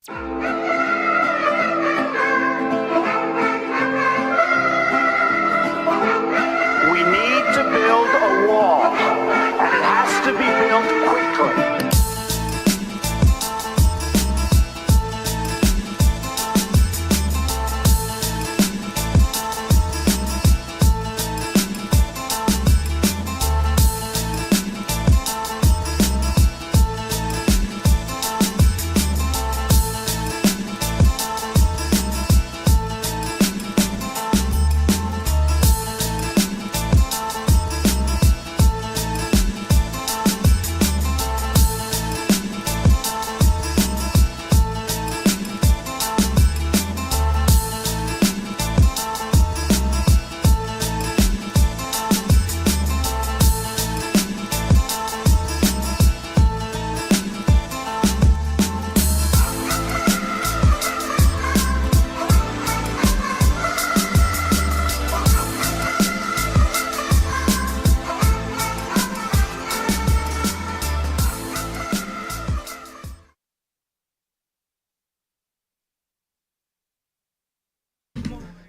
We need to build a wall, and it has to be built quickly.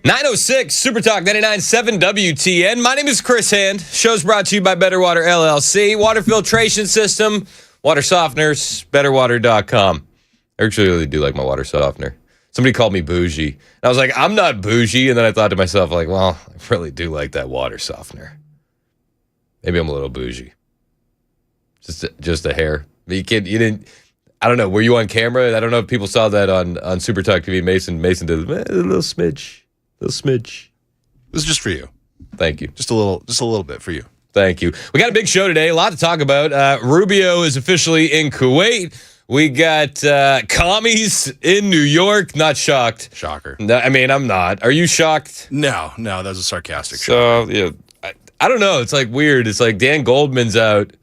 .906 Super Talk 99.7 WTN. My name is Chris Hand. Show's brought to you by Better Water LLC. Water filtration system, water softeners, betterwater.com. I actually really do like my water softener. Somebody called me bougie. And I was like, I'm not bougie. And then I thought to myself, like, well, I really do like that water softener. Maybe I'm a little bougie. Just a hair. But you didn't, I don't know. Were you on camera? I don't know if people saw that on Super Talk TV. Mason did a little smidge. This is just for you. Thank you. Just a little bit for you. Thank you. We got a big show today. A lot to talk about. Rubio is officially in Kuwait. We got COMMIES in New York. Not shocked. Shocker. No, I mean, I'm not. Are you shocked? No, that was a sarcastic shock. So, yeah, I don't know. It's like weird. It's like Dan Goldman's out,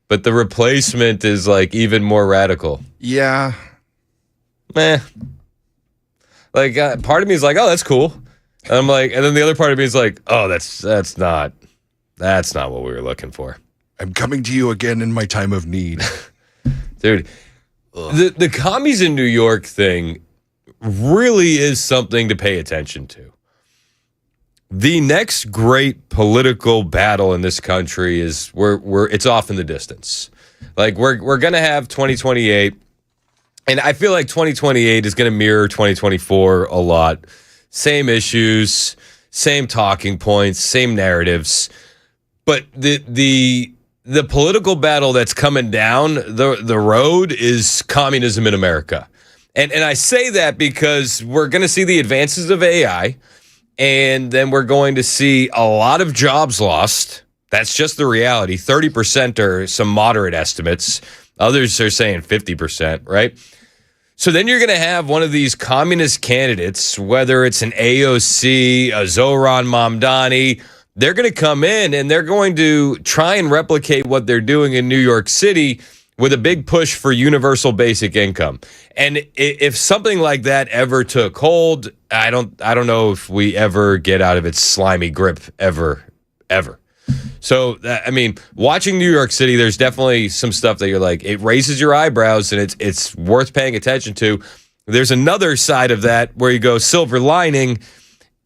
but the replacement is like even more radical. Yeah. Meh. Like, part of me is like, oh, that's cool. And I'm like, and then the other part of me is like, oh, that's not what we were looking for. I'm coming to you again in my time of need. Dude, the COMMIES in New York thing really is something to pay attention to. The next great political battle in this country is it's off in the distance. Like we're gonna have 2028, and I feel like 2028 is gonna mirror 2024 a lot. Same issues, same talking points, same narratives, but the political battle that's coming down the road is communism in America. And I say that because we're going to see the advances of AI, and then we're going to see a lot of jobs lost. That's just the reality. 30% are some moderate estimates. Others are saying 50%, right? So then you're going to have one of these communist candidates, whether it's an AOC, a Zohran Mamdani, they're going to come in and they're going to try and replicate what they're doing in New York City with a big push for universal basic income. And if something like that ever took hold, I don't know if we ever get out of its slimy grip ever. So, I mean, watching New York City, there's definitely some stuff that you're like, it raises your eyebrows and it's worth paying attention to. There's another side of that where you go, silver lining,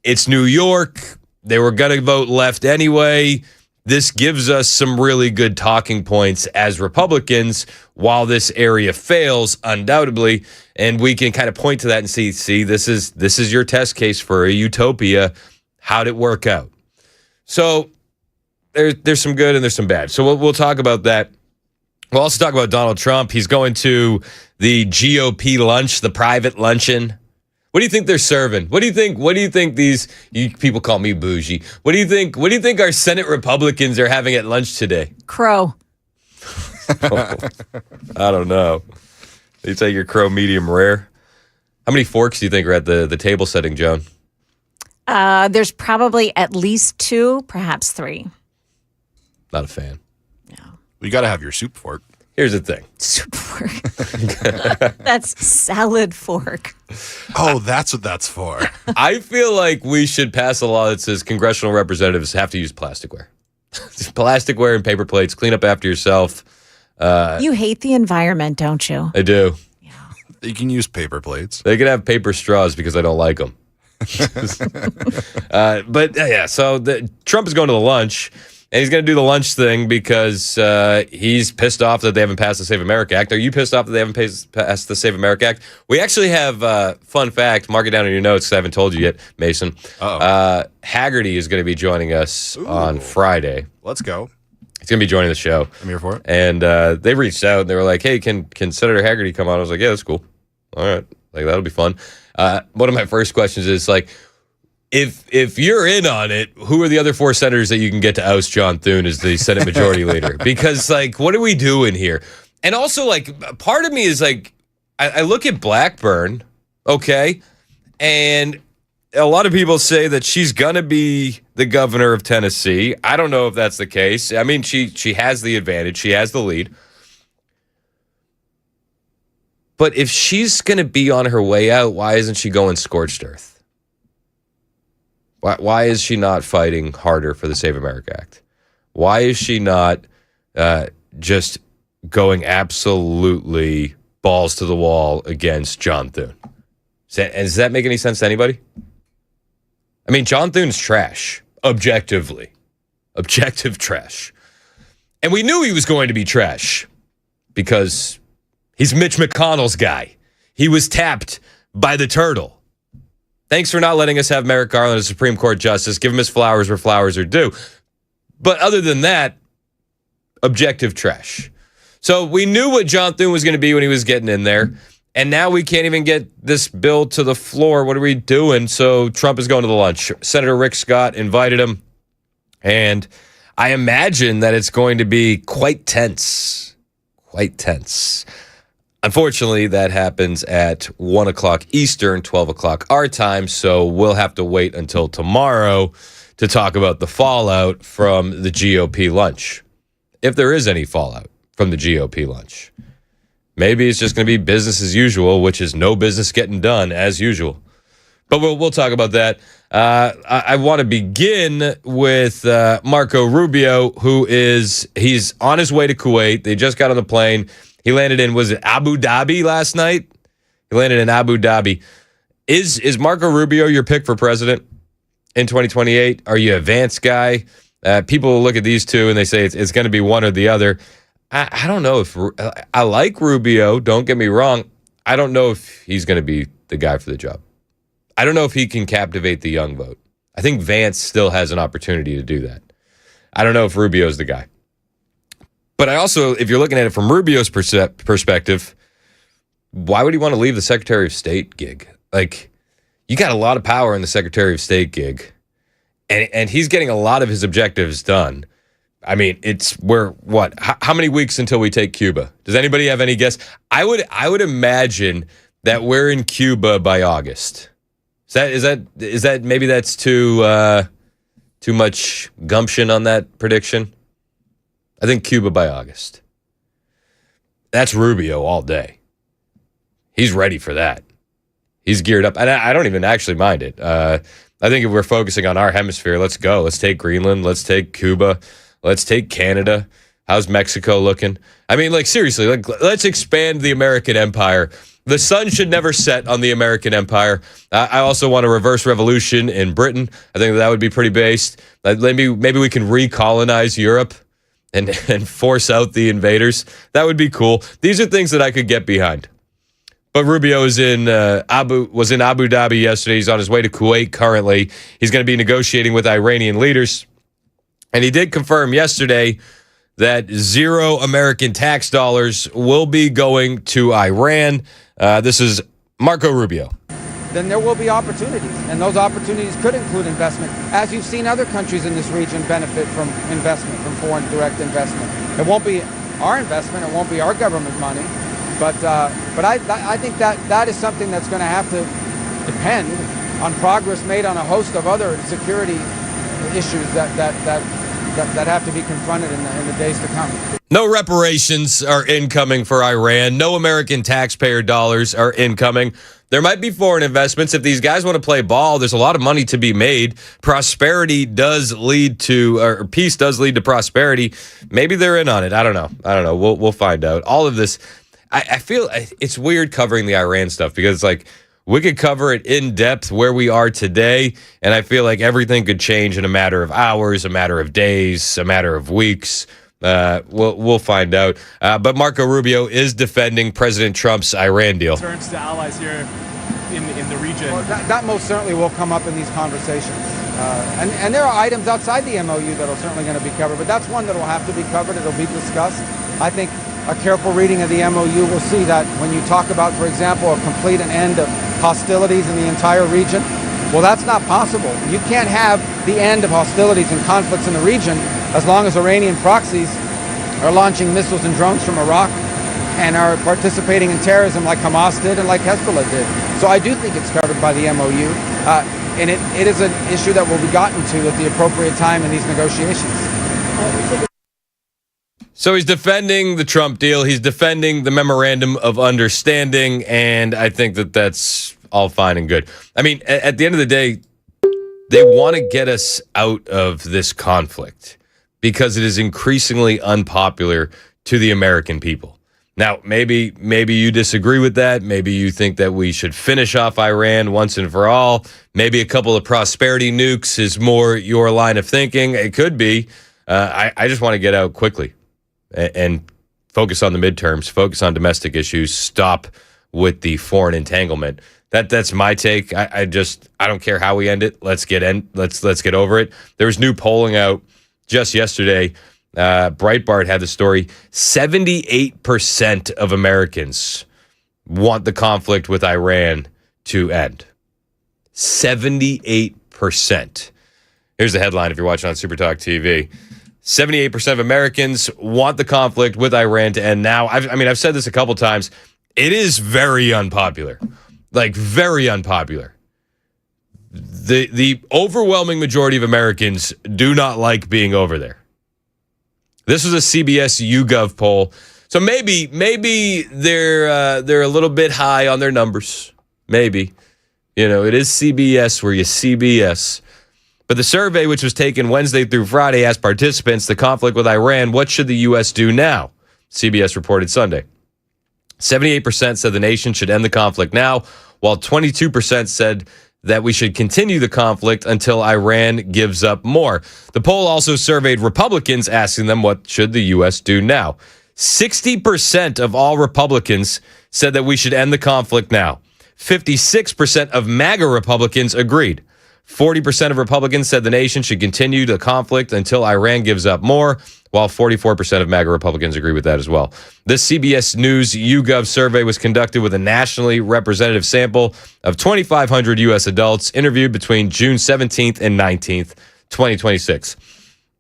it's New York. They were going to vote left anyway. This gives us some really good talking points as Republicans while this area fails, undoubtedly. And we can kind of point to that and see, this is your test case for a utopia. How'd it work out? So there's some good and there's some bad. So we'll talk about that. We'll also talk about Donald Trump. He's going to the GOP lunch, the private luncheon. What do you think they're serving? What do you think you people call me bougie? What do you think our Senate Republicans are having at lunch today? Crow. Oh, I don't know. You say your crow medium rare? How many forks do you think are at the table setting, Joan? There's probably at least 2, perhaps 3. Not a fan. No. You got to have your soup fork. Here's the thing. Soup fork. That's salad fork. Oh, that's what that's for. I feel like we should pass a law that says congressional representatives have to use plasticware. Plasticware and paper plates. Clean up after yourself. You hate the environment, don't you? I do. Yeah. You can use paper plates. They can have paper straws because I don't like them. So Trump is going to the lunch, and he's going to do the lunch thing because he's pissed off that they haven't passed the Save America Act. Are you pissed off that they haven't passed the Save America Act? We actually have, fun fact, mark it down in your notes because I haven't told you yet, Mason. Haggerty is going to be joining us on Friday. Let's go. He's going to be joining the show. I'm here for it. And they reached out, and they were like, hey, can Senator Haggerty come on? I was like, yeah, that's cool. All right. Like, that'll be fun. One of my first questions is, like, if you're in on it, who are the other 4 senators that you can get to oust John Thune as the Senate Majority Leader? Because, like, what are we doing here? And also, like, part of me is, like, I look at Blackburn, okay, and a lot of people say that she's going to be the governor of Tennessee. I don't know if that's the case. I mean, she has the advantage. She has the lead. But if she's going to be on her way out, why isn't she going scorched earth? Why is she not fighting harder for the Save America Act? Why is she not just going absolutely balls to the wall against John Thune? Does that make any sense to anybody? I mean, John Thune's trash, objectively. Objective trash. And we knew he was going to be trash because he's Mitch McConnell's guy. He was tapped by the turtle. Thanks for not letting us have Merrick Garland as Supreme Court Justice. Give him his flowers where flowers are due. But other than that, objective trash. So we knew what John Thune was going to be when he was getting in there. And now we can't even get this bill to the floor. What are we doing? So Trump is going to the lunch. Senator Rick Scott invited him. And I imagine that it's going to be quite tense. Quite tense. Unfortunately, that happens at 1 o'clock Eastern, 12 o'clock our time. So we'll have to wait until tomorrow to talk about the fallout from the GOP lunch. If there is any fallout from the GOP lunch. Maybe it's just going to be business as usual, which is no business getting done as usual. But we'll talk about that. I want to begin with Marco Rubio, he's on his way to Kuwait. They just got on the plane. He landed in, was it Abu Dhabi last night? He landed in Abu Dhabi. Is Marco Rubio your pick for president in 2028? Are you a Vance guy? People look at these two and they say it's going to be one or the other. I don't know if I like Rubio. Don't get me wrong. I don't know if he's going to be the guy for the job. I don't know if he can captivate the young vote. I think Vance still has an opportunity to do that. I don't know if Rubio's the guy. But I also, if you're looking at it from Rubio's perspective, why would he want to leave the Secretary of State gig? Like, you got a lot of power in the Secretary of State gig, and he's getting a lot of his objectives done. I mean, how many weeks until we take Cuba? Does anybody have any guess? I would imagine that we're in Cuba by August. Is that maybe that's too much gumption on that prediction? I think Cuba by August. That's Rubio all day. He's ready for that. He's geared up. And I don't even actually mind it. I think if we're focusing on our hemisphere, let's go. Let's take Greenland. Let's take Cuba. Let's take Canada. How's Mexico looking? I mean, like, seriously, like, let's expand the American empire. The sun should never set on the American empire. I also want a reverse revolution in Britain. I think that would be pretty based. Maybe we can recolonize Europe and force out the invaders. That would be cool. These are things that I could get behind. But Rubio was in Abu Dhabi yesterday. He's on his way to Kuwait currently. He's going to be negotiating with Iranian leaders. And he did confirm yesterday that 0 American tax dollars will be going to Iran. This is Marco Rubio. Then there will be opportunities, and those opportunities could include investment, as you've seen other countries in this region benefit from investment, from foreign direct investment. It won't be our investment, it won't be our government money, but I think that is something that's going to have to depend on progress made on a host of other security issues that have to be confronted in the days to come. No reparations are incoming for Iran. No American taxpayer dollars are incoming. There might be foreign investments. If these guys want to play ball, there's a lot of money to be made. Prosperity does lead to, or peace does lead to prosperity. Maybe they're in on it. I don't know. We'll find out. All of this, I feel it's weird covering the Iran stuff because it's like we could cover it in depth where we are today, and I feel like everything could change in a matter of hours, a matter of days, a matter of weeks. We'll find out. But Marco Rubio is defending President Trump's Iran deal. Concerns to allies here in the region. Well, that most certainly will come up in these conversations. And there are items outside the MOU that are certainly going to be covered, but that's one that will have to be covered. It'll be discussed. I think a careful reading of the MOU will see that when you talk about, for example, a complete and end of hostilities in the entire region, well, that's not possible. You can't have the end of hostilities and conflicts in the region as long as Iranian proxies are launching missiles and drones from Iraq and are participating in terrorism like Hamas did and like Hezbollah did. So I do think it's covered by the MOU, and it is an issue that will be gotten to at the appropriate time in these negotiations. So he's defending the Trump deal. He's defending the memorandum of understanding, and I think that that's all fine and good. I mean, at the end of the day, they want to get us out of this conflict because it is increasingly unpopular to the American people. Now, maybe you disagree with that. Maybe you think that we should finish off Iran once and for all. Maybe a couple of prosperity nukes is more your line of thinking. It could be. I just want to get out quickly and focus on the midterms, focus on domestic issues, stop with the foreign entanglement. That's my take. I don't care how we end it. Let's get over it. There was new polling out just yesterday. Breitbart had the story. 78% of Americans want the conflict with Iran to end. 78%. Here's the headline if you're watching on Supertalk TV. 78% of Americans want the conflict with Iran to end now. I've said this a couple times. It is very unpopular. Like, very unpopular. The overwhelming majority of Americans do not like being over there. This was a CBS YouGov poll. So maybe they're a little bit high on their numbers. Maybe. It is CBS where you CBS. But the survey, which was taken Wednesday through Friday, asked participants, the conflict with Iran, what should the U.S. do now? CBS reported Sunday. 78% said the nation should end the conflict now, while 22% said that we should continue the conflict until Iran gives up more. The poll also surveyed Republicans, asking them what should the U.S. do now. 60% of all Republicans said that we should end the conflict now. 56% of MAGA Republicans agreed. 40% of Republicans said the nation should continue the conflict until Iran gives up more, while 44% of MAGA Republicans agree with that as well. This CBS News YouGov survey was conducted with a nationally representative sample of 2,500 U.S. adults interviewed between June 17th and 19th, 2026.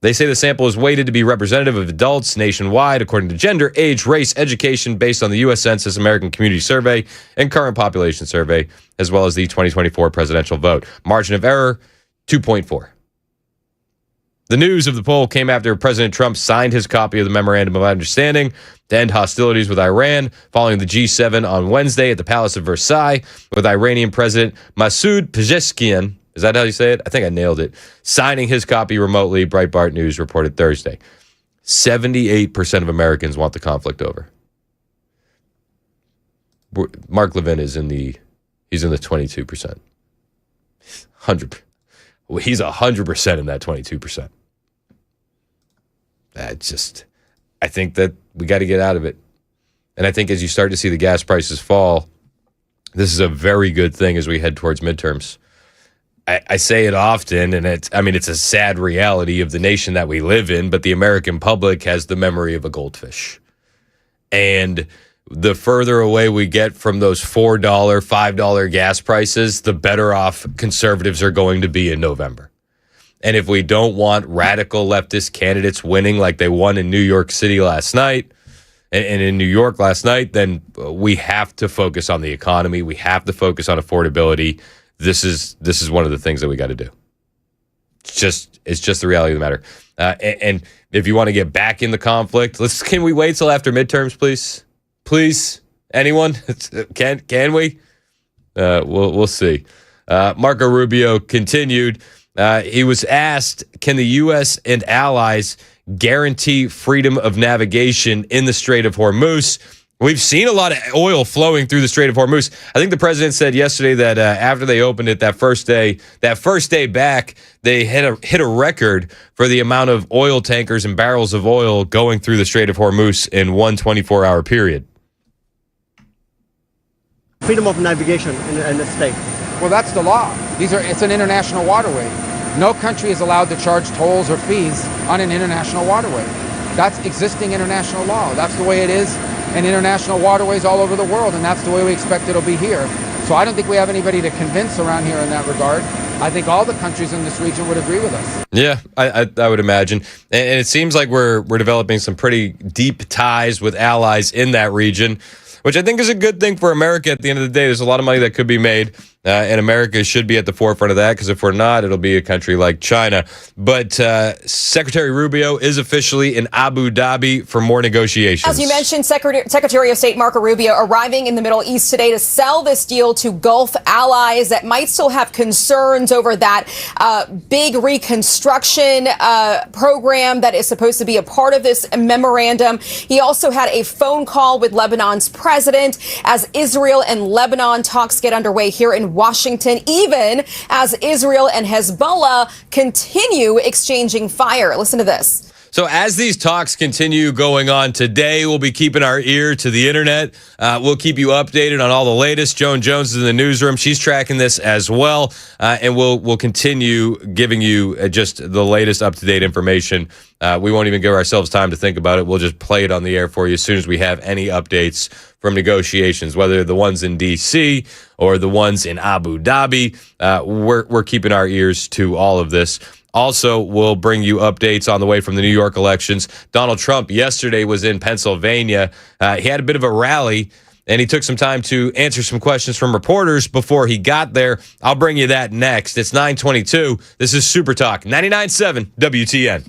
They say the sample is weighted to be representative of adults nationwide according to gender, age, race, education based on the U.S. Census American Community Survey and Current Population Survey, as well as the 2024 presidential vote. Margin of error, 2.4. The news of the poll came after President Trump signed his copy of the Memorandum of Understanding to end hostilities with Iran following the G7 on Wednesday at the Palace of Versailles with Iranian President Masoud Pezeshkian. Is that how you say it? I think I nailed it. Signing his copy remotely, Breitbart News reported Thursday. 78% of Americans want the conflict over. Mark Levin is he's in the 22%. 100. Well, he's 100% in that 22%. I think that we got to get out of it. And I think as you start to see the gas prices fall, this is a very good thing as we head towards midterms. I say it often, and it's a sad reality of the nation that we live in, but the American public has the memory of a goldfish. And the further away we get from those $4, $5 gas prices, the better off conservatives are going to be in November. And if we don't want radical leftist candidates winning like they won in New York City last night, and in New York last night, then we have to focus on the economy. We have to focus on affordability. This is one of the things that we got to do. It's just the reality of the matter. And if you want to get back in the conflict, can we wait till after midterms, please? Please, anyone? Can we? We'll see. Marco Rubio continued. He was asked, can the U.S. and allies guarantee freedom of navigation in the Strait of Hormuz We've seen a lot of oil flowing through the Strait of Hormuz. I think the president said yesterday that after they opened it that first day back, they hit a record for the amount of oil tankers and barrels of oil going through the Strait of Hormuz in one 24-hour period. Freedom of navigation in the state. Well, that's the law. It's an international waterway. No country is allowed to charge tolls or fees on an international waterway. That's existing international law. That's the way it is in international waterways all over the world, and that's the way we expect it'll be here. So I don't think we have anybody to convince around here in that regard. I think all the countries in this region would agree with us. Yeah, I would imagine. And it seems like we're developing some pretty deep ties with allies in that region, which I think is a good thing for America at the end of the day. There's a lot of money that could be made, and America should be at the forefront of that, because if we're not, it'll be a country like China. But Secretary Rubio is officially in Abu Dhabi for more negotiations. As you mentioned, Secretary of State Marco Rubio arriving in the Middle East today to sell this deal to Gulf allies that might still have concerns over that big reconstruction program that is supposed to be a part of this memorandum. He also had a phone call with Lebanon's president as Israel and Lebanon talks get underway here in Washington, even as Israel and Hezbollah continue exchanging fire. Listen to this. So as these talks continue going on today, we'll be keeping our ear to the internet. We'll keep you updated on all the latest. Joan Jones is in the newsroom. She's tracking this as well. And we'll continue giving you just the latest up-to-date information. We won't even give ourselves time to think about it. We'll just play it on the air for you as soon as we have any updates from negotiations, whether the ones in D.C. or the ones in Abu Dhabi. We're keeping our ears to all of this. Also, we'll bring you updates on the way from the New York elections. Donald Trump yesterday was in Pennsylvania. He had a bit of a rally, and he took some time to answer some questions from reporters before he got there. I'll bring you that next. It's 9:22. This is Super Talk 99.7 WTN.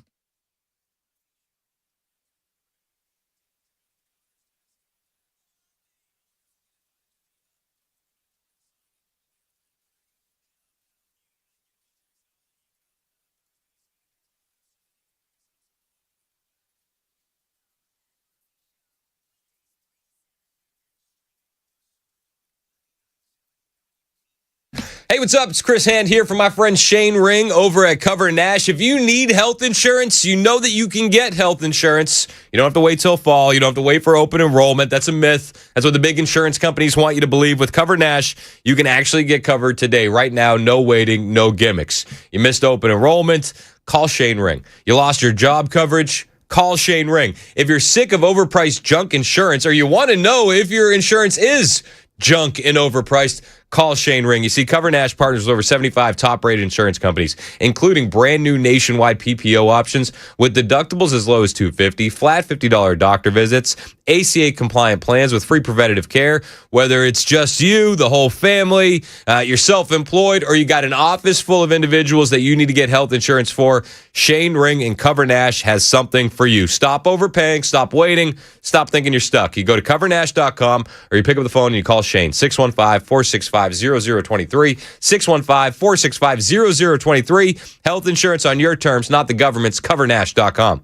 Hey, what's up? It's Chris Hand here from my friend Shane Ring over at Cover Nash. If you need health insurance, you know that you can get health insurance. You don't have to wait till fall. You don't have to wait for open enrollment. That's a myth. That's what the big insurance companies want you to believe. With Cover Nash, you can actually get covered today, right now. No waiting, no gimmicks. You missed open enrollment? Call Shane Ring. You lost your job coverage? Call Shane Ring. If you're sick of overpriced junk insurance, or you want to know if your insurance is junk and overpriced, call Shane Ring. You see, Cover Nash partners with over 75 top-rated insurance companies, including brand new nationwide PPO options with deductibles as low as $250, flat $50 doctor visits, ACA-compliant plans with free preventative care. Whether it's just you, the whole family, you're self-employed, or you got an office full of individuals that you need to get health insurance for, Shane Ring and Cover Nash has something for you. Stop overpaying, stop waiting, stop thinking you're stuck. You go to covernash.com, or you pick up the phone and you call Shane, 615-465-0023, 615-465-0023. Health insurance on your terms, not the government's. Covernash.com.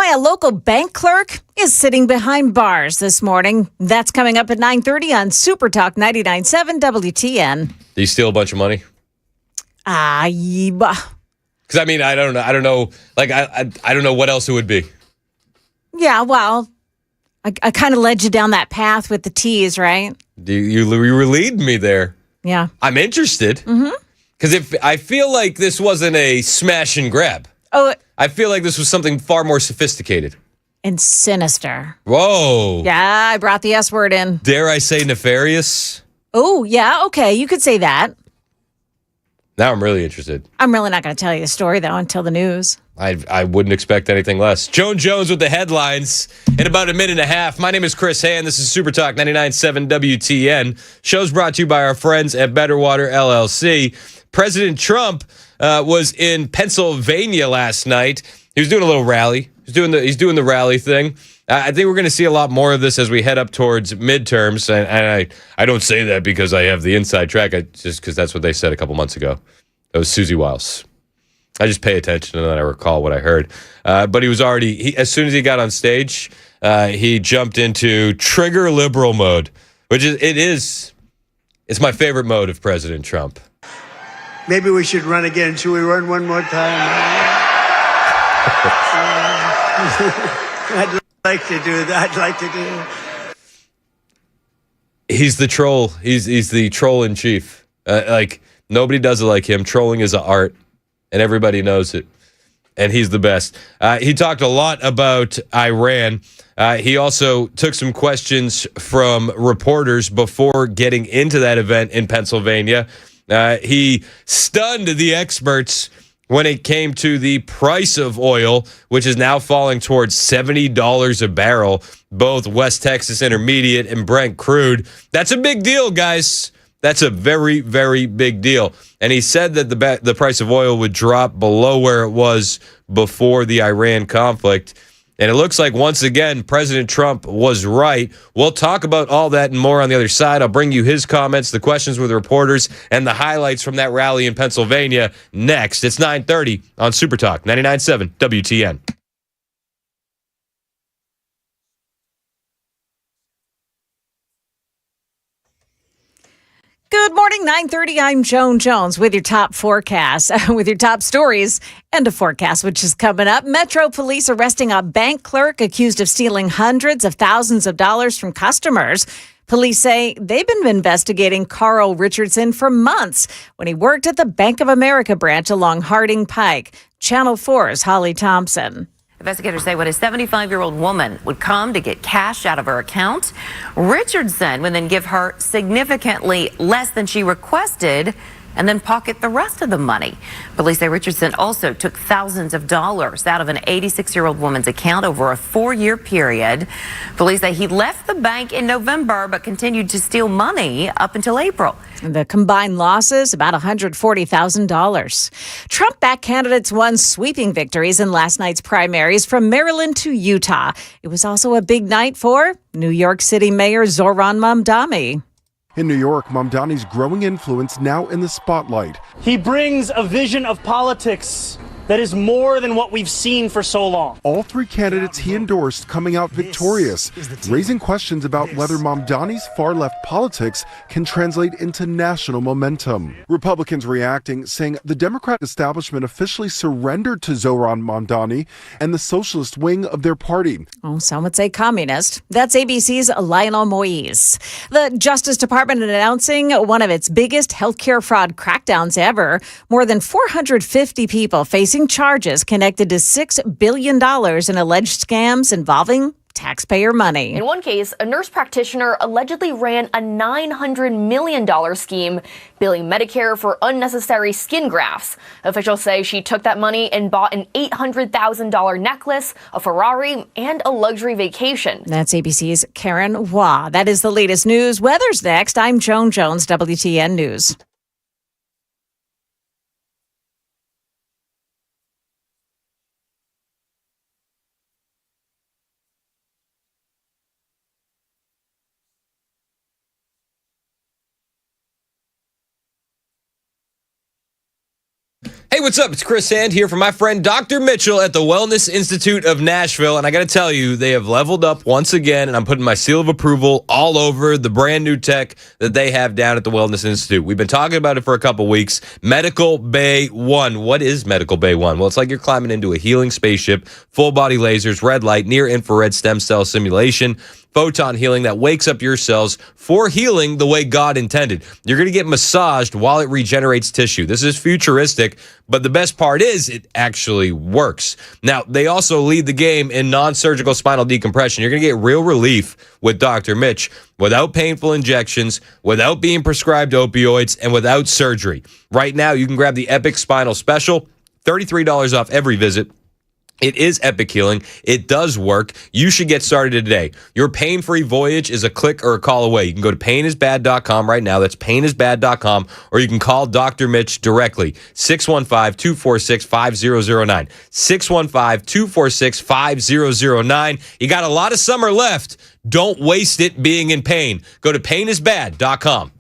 why a local bank clerk is sitting behind bars this morning. That's coming up at 9:30 on Super Talk 99.7 WTN. Do you steal a bunch of money? Yeah. Because I mean, I don't know. Like, I don't know what else it would be. Yeah, well, I kind of led you down that path with the T's, right? You were leading me there. Yeah. I'm interested. Because if I feel like this wasn't a smash and grab. Oh, I feel like this was something far more sophisticated. and sinister. Whoa. Yeah, I brought the S word in. Dare I say nefarious? Oh, yeah, okay, you could say that. Now I'm really interested. I'm really not going to tell you the story, though, until the news. I wouldn't expect anything less. Joan Jones with the headlines in about a minute and a half. My name is Chris Hand. This is Super Talk 99.7 WTN. Show's brought to you by our friends at Better Water LLC. President Trump was in Pennsylvania last night. He was doing a little rally. He's doing the rally thing. I think we're going to see a lot more of this as we head up towards midterms. And I don't say that because I have the inside track. Just because that's what they said a couple months ago. That was Susie Wiles. I just pay attention and then I recall what I heard. But he was already, as soon as he got on stage, he jumped into trigger liberal mode, which it's my favorite mode of President Trump. Maybe we should run again. Should we run one more time? I'd like to do that. I'd like to do that. He's the troll. He's the troll in chief. Like, nobody does it like him. Trolling is an art, and everybody knows it. And he's the best. He talked a lot about Iran. He also took some questions from reporters before getting into that event in Pennsylvania. He stunned the experts when it came to the price of oil, which is now falling towards $70 a barrel, both West Texas Intermediate and Brent crude. That's a big deal, guys. That's a very, very big deal. And he said that the price of oil would drop below where it was before the Iran conflict. And it looks like, once again, President Trump was right. We'll talk about all that and more on the other side. I'll bring you his comments, the questions with reporters, and the highlights from that rally in Pennsylvania next. It's 9:30 on Super Talk 99.7 WTN. Good morning, 9:30. I'm Joan Jones with your top forecast, with your top stories and a forecast, which is coming up. Metro police arresting a bank clerk accused of stealing hundreds of thousands of dollars from customers. Police say they've been investigating Carl Richardson for months when he worked at the Bank of America branch along Harding Pike. Channel 4's Holly Thompson. Investigators say when a 75-year-old woman would come to get cash out of her account, Richardson would then give her significantly less than she requested and then pocket the rest of the money. Police say Richardson also took thousands of dollars out of an 86-year-old woman's account over a 4-year period. Police say he left the bank in November but continued to steal money up until April. The combined losses, about $140,000. Trump-backed candidates won sweeping victories in last night's primaries from Maryland to Utah. It was also a big night for New York City Mayor Zohran Mamdani. In New York, Mamdani's growing influence now in the spotlight. He brings a vision of politics that is more than what we've seen for so long. All three candidates he endorsed coming out victorious, raising questions about whether Mamdani's far-left politics can translate into national momentum. Republicans reacting, saying the Democrat establishment officially surrendered to Zohran Mamdani and the socialist wing of their party. Oh, some would say communist. That's ABC's Lionel Moise. The Justice Department announcing one of its biggest healthcare fraud crackdowns ever. More than 450 people facing charges connected to $6 billion in alleged scams involving taxpayer money. In one case, a nurse practitioner allegedly ran a $900 million scheme, billing Medicare for unnecessary skin grafts. Officials say she took that money and bought an $800,000 necklace, a Ferrari, and a luxury vacation. That's ABC's Karen Waugh. That is the latest news. Weather's next. I'm Joan Jones, WTN News. Hey, what's up? It's Chris Hand here for my friend Dr. Mitchell at the Wellness Institute of Nashville. And I got to tell you, they have leveled up once again, and I'm putting my seal of approval all over the brand new tech that they have down at the Wellness Institute. We've been talking about it for a couple weeks. Medical Bay 1. What is Medical Bay 1? Well, it's like you're climbing into a healing spaceship, full body lasers, red light, near infrared stem cell simulation, photon healing that wakes up your cells for healing the way God intended. You're going to get massaged while it regenerates tissue. This is futuristic, but the best part is it actually works. Now, they also lead the game in non-surgical spinal decompression. You're going to get real relief with Dr. Mitch without painful injections, without being prescribed opioids, and without surgery. Right now, you can grab the Epic Spinal Special, $33 off every visit. It is epic healing. It does work. You should get started today. Your pain-free voyage is a click or a call away. You can go to painisbad.com right now. That's painisbad.com. Or you can call Dr. Mitch directly. 615-246-5009. 615-246-5009. You got a lot of summer left. Don't waste it being in pain. Go to painisbad.com.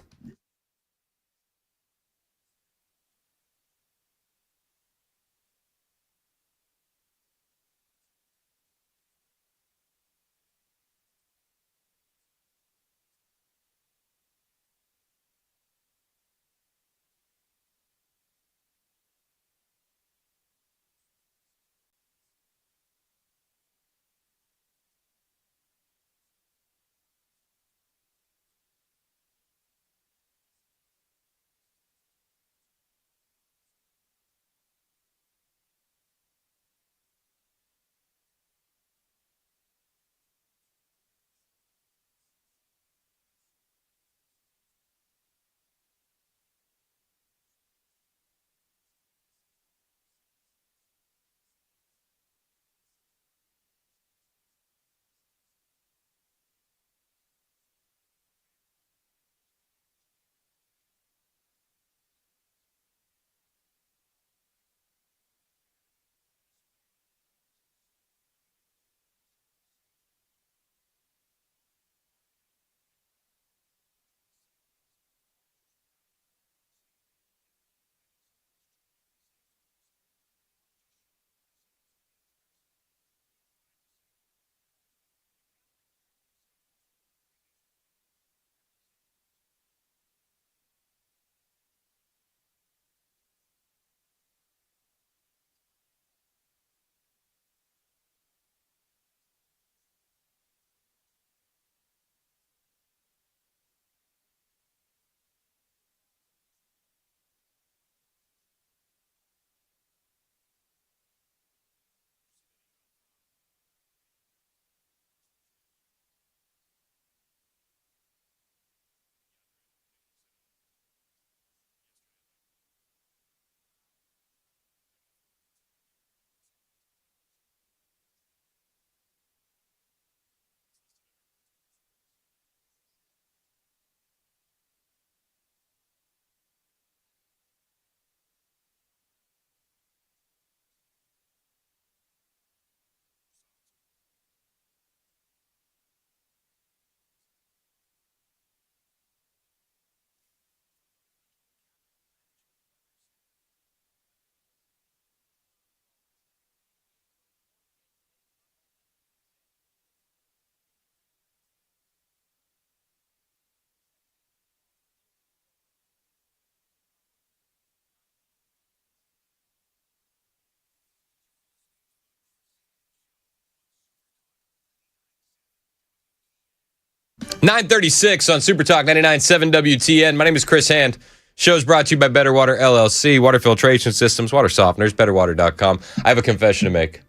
$9:36 on Super Talk 99.7 WTN. My name is Chris Hand. Show's brought to you by Better Water LLC, water filtration systems, water softeners, betterwater.com. I have a confession to make.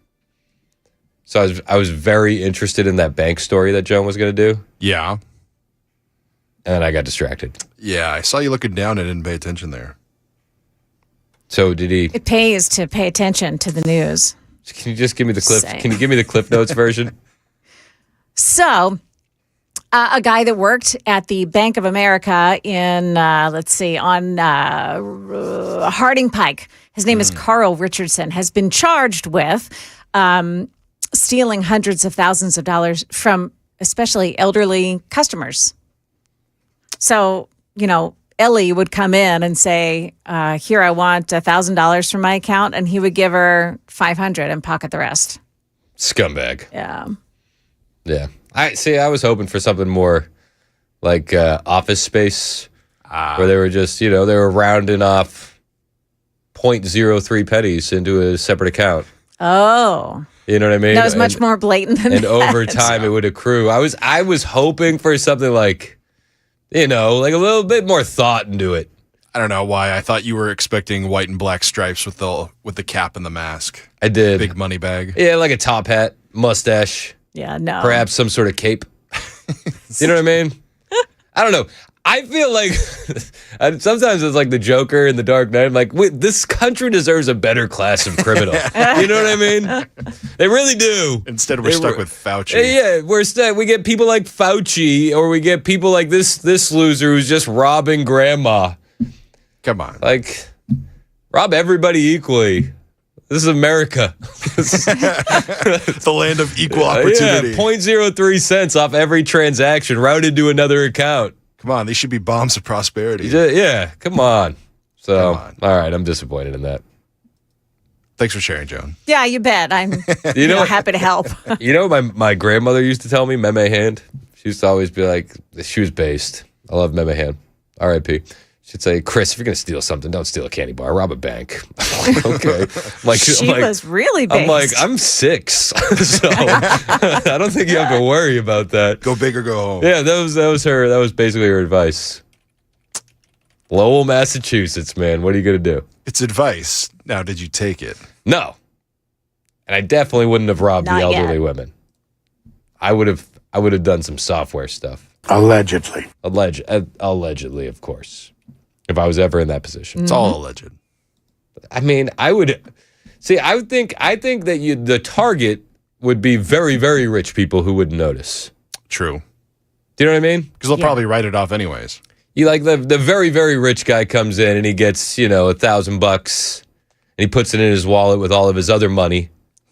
So I was very interested in that bank story that Joan was going to do. Yeah. And then I got distracted. Yeah, I saw you looking down and didn't pay attention there. So did he? It pays to pay attention to the news. Can you just give me the clip? Same. Can you give me the Cliff Notes version? So, a guy that worked at the Bank of America in, on Harding Pike, his name is Carl Richardson, has been charged with stealing hundreds of thousands of dollars from especially elderly customers. So, Ellie would come in and say, here, I want $1,000 from my account. And he would give her $500 and pocket the rest. Scumbag. Yeah. Yeah. I was hoping for something more like Office Space, where they were just, they were rounding off 0.03 pennies into a separate account. Oh. You know what I mean? That was much more blatant than and that. over time it would accrue. I was hoping for something like, like a little bit more thought into it. I don't know why. I thought you were expecting white and black stripes with the cap and the mask. I did. Big money bag. Yeah, like a top hat, mustache. Yeah, no. Perhaps some sort of cape. You know what I mean? I don't know. I feel like sometimes it's like the Joker in The Dark Knight. I'm like, wait, this country deserves a better class of criminal. You know what I mean? They really do. Instead, we're stuck with Fauci. Yeah, we're stuck. We get people like Fauci, or we get people like this loser who's just robbing grandma. Come on. Like, rob everybody equally. This is America. The land of equal opportunity. Yeah, 0.03 cents off every transaction routed to another account. Come on, these should be bombs of prosperity. Yeah, come on. So, all right, I'm disappointed in that. Thanks for sharing, Joan. Yeah, you bet. I'm happy to help. You know what my grandmother used to tell me, Meme Hand? She used to always be like, she was based. I love Meme Hand. R.I.P. She'd say, Chris, if you're going to steal something, don't steal a candy bar. Rob a bank. Okay. She was really based. I'm like, I'm 6. So I don't think you have to worry about that. Go big or go home. Yeah, that was her. That was basically her advice. Lowell, Massachusetts, man. What are you going to do? It's advice. Now, did you take it? No. And I definitely wouldn't have robbed Not the elderly yet. women. I would have done some software stuff. Allegedly. Allegedly, of course. If I was ever in that position. It's all alleged. I mean, I would see. I think that the target would be very, very rich people who wouldn't notice. True. Do you know what I mean? Because they'll probably write it off anyways. You like the very, very rich guy comes in and he gets $1,000 and he puts it in his wallet with all of his other money.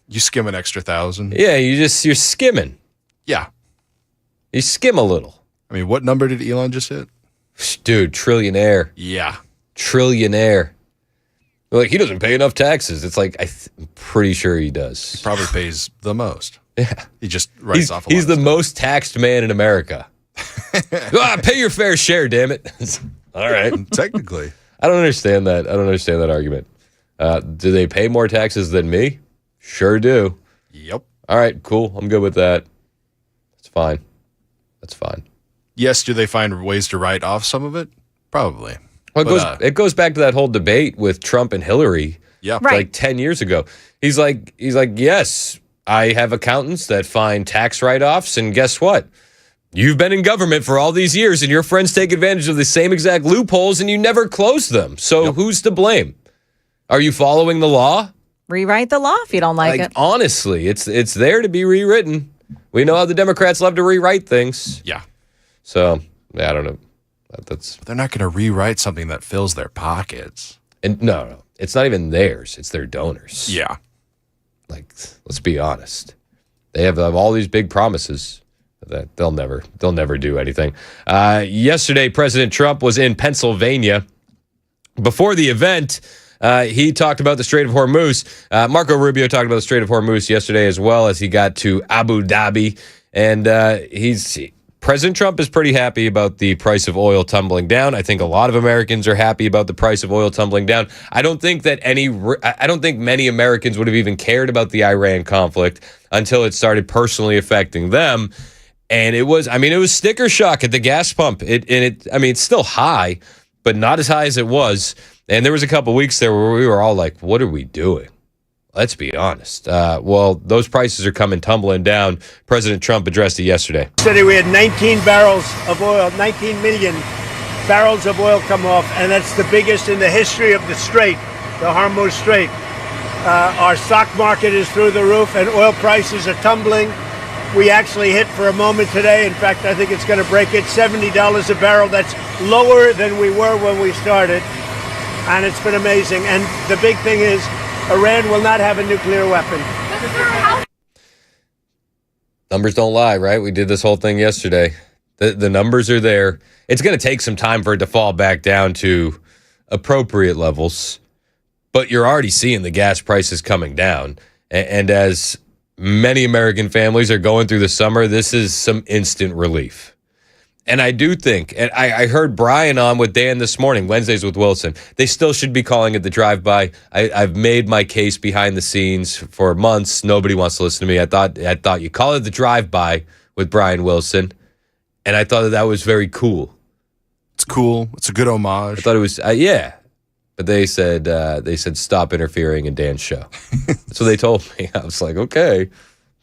You skim an extra 1,000. Yeah, you're skimming. Yeah. You skim a little. I mean, what number did Elon just hit? Dude, trillionaire. Yeah. Trillionaire. Like, he doesn't pay enough taxes. It's like, I'm pretty sure he does. He probably pays the most. Yeah. He just writes off a lot. He's the most taxed man in America. Pay your fair share, damn it. All right. Technically. I don't understand that. I don't understand that argument. Do they pay more taxes than me? Sure do. Yep. All right, cool. I'm good with that. That's fine. That's fine. Yes, do they find ways to write off some of it? Probably. Well, it goes back to that whole debate with Trump and Hillary. Yeah. Right. Like 10 years ago. He's like, yes, I have accountants that find tax write-offs, and guess what? You've been in government for all these years, and your friends take advantage of the same exact loopholes, and you never close them. So who's to blame? Are you following the law? Rewrite the law if you don't like it. Honestly, it's there to be rewritten. We know how the Democrats love to rewrite things. Yeah. So, I don't know. They're not going to rewrite something that fills their pockets. And no, it's not even theirs. It's their donors. Yeah. Like, let's be honest. They have all these big promises that they'll never do anything. Yesterday, President Trump was in Pennsylvania. Before the event, he talked about the Strait of Hormuz. Marco Rubio talked about the Strait of Hormuz yesterday as well as he got to Abu Dhabi. And President Trump is pretty happy about the price of oil tumbling down. I think a lot of Americans are happy about the price of oil tumbling down. I don't think many Americans would have even cared about the Iran conflict until it started personally affecting them. And it was sticker shock at the gas pump. It's still high, but not as high as it was. And there was a couple weeks there where we were all like, what are we doing? Let's be honest. Well, those prices are coming tumbling down. President Trump addressed it yesterday. Today we had 19 barrels of oil, 19 million barrels of oil come off, and that's the biggest in the history of the Strait, the Hormuz Strait. Our stock market is through the roof, and oil prices are tumbling. We actually hit for a moment today. In fact, I think it's going to break it, $70 a barrel. That's lower than we were when we started, and it's been amazing. And the big thing is, Iran will not have a nuclear weapon. Numbers don't lie, right? We did this whole thing yesterday. The numbers are there. It's going to take some time for it to fall back down to appropriate levels, but you're already seeing the gas prices coming down. And as many American families are going through the summer, this is some instant relief. And I do think, and I heard Brian on with Dan this morning, Wednesdays with Wilson. They still should be calling it the drive-by. I've made my case behind the scenes for months. Nobody wants to listen to me. I thought you call it the drive-by with Brian Wilson, and I thought that was very cool. It's cool. It's a good homage. I thought it was, yeah. But they said stop interfering in Dan's show. That's what they told me. I was like, okay.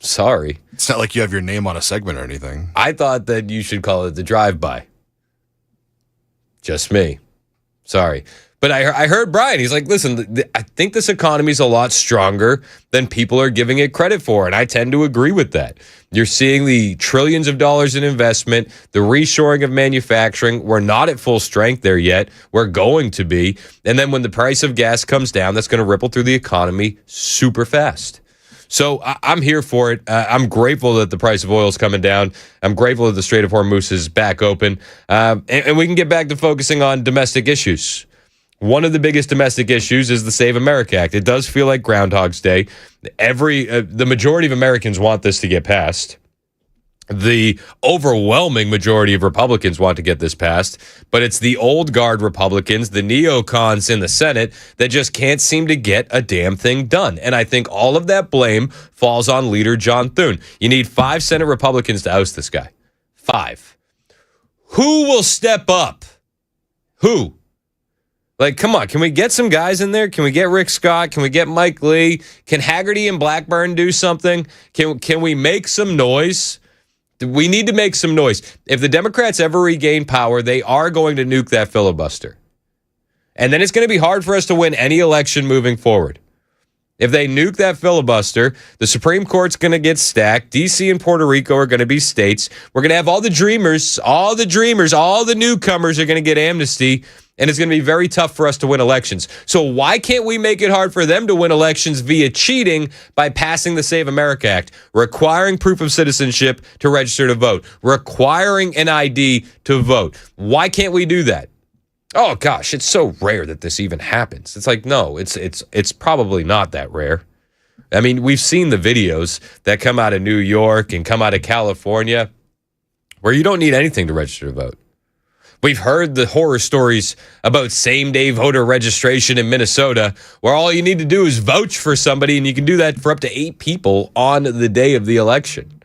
Sorry. It's not like you have your name on a segment or anything. I thought that you should call it the drive-by. Just me. Sorry. But I heard Brian. He's like, listen, I think this economy is a lot stronger than people are giving it credit for. And I tend to agree with that. You're seeing the trillions of dollars in investment, the reshoring of manufacturing. We're not at full strength there yet. We're going to be. And then when the price of gas comes down, that's going to ripple through the economy super fast. So I'm here for it. I'm grateful that the price of oil is coming down. I'm grateful that the Strait of Hormuz is back open. And we can get back to focusing on domestic issues. One of the biggest domestic issues is the Save America Act. It does feel like Groundhog's Day. The majority of Americans want this to get passed. The overwhelming majority of Republicans want to get this passed, but it's the old guard Republicans, the neocons in the Senate, that just can't seem to get a damn thing done. And I think all of that blame falls on leader John Thune. You need 5 Senate Republicans to oust this guy. 5. Who will step up? Who? Like, come on, can we get some guys in there? Can we get Rick Scott? Can we get Mike Lee? Can Haggerty and Blackburn do something? Can we make some noise? We need to make some noise. If the Democrats ever regain power, they are going to nuke that filibuster. And then it's going to be hard for us to win any election moving forward. If they nuke that filibuster, the Supreme Court's going to get stacked. D.C. and Puerto Rico are going to be states. We're going to have all the dreamers, all the newcomers are going to get amnesty. And it's going to be very tough for us to win elections. So why can't we make it hard for them to win elections via cheating by passing the Save America Act, requiring proof of citizenship to register to vote, requiring an ID to vote? Why can't we do that? Oh, gosh, it's so rare that this even happens. It's like, no, it's probably not that rare. I mean, we've seen the videos that come out of New York and come out of California where you don't need anything to register to vote. We've heard the horror stories about same-day voter registration in Minnesota, where all you need to do is vouch for somebody, and you can do that for up to 8 people on the day of the election.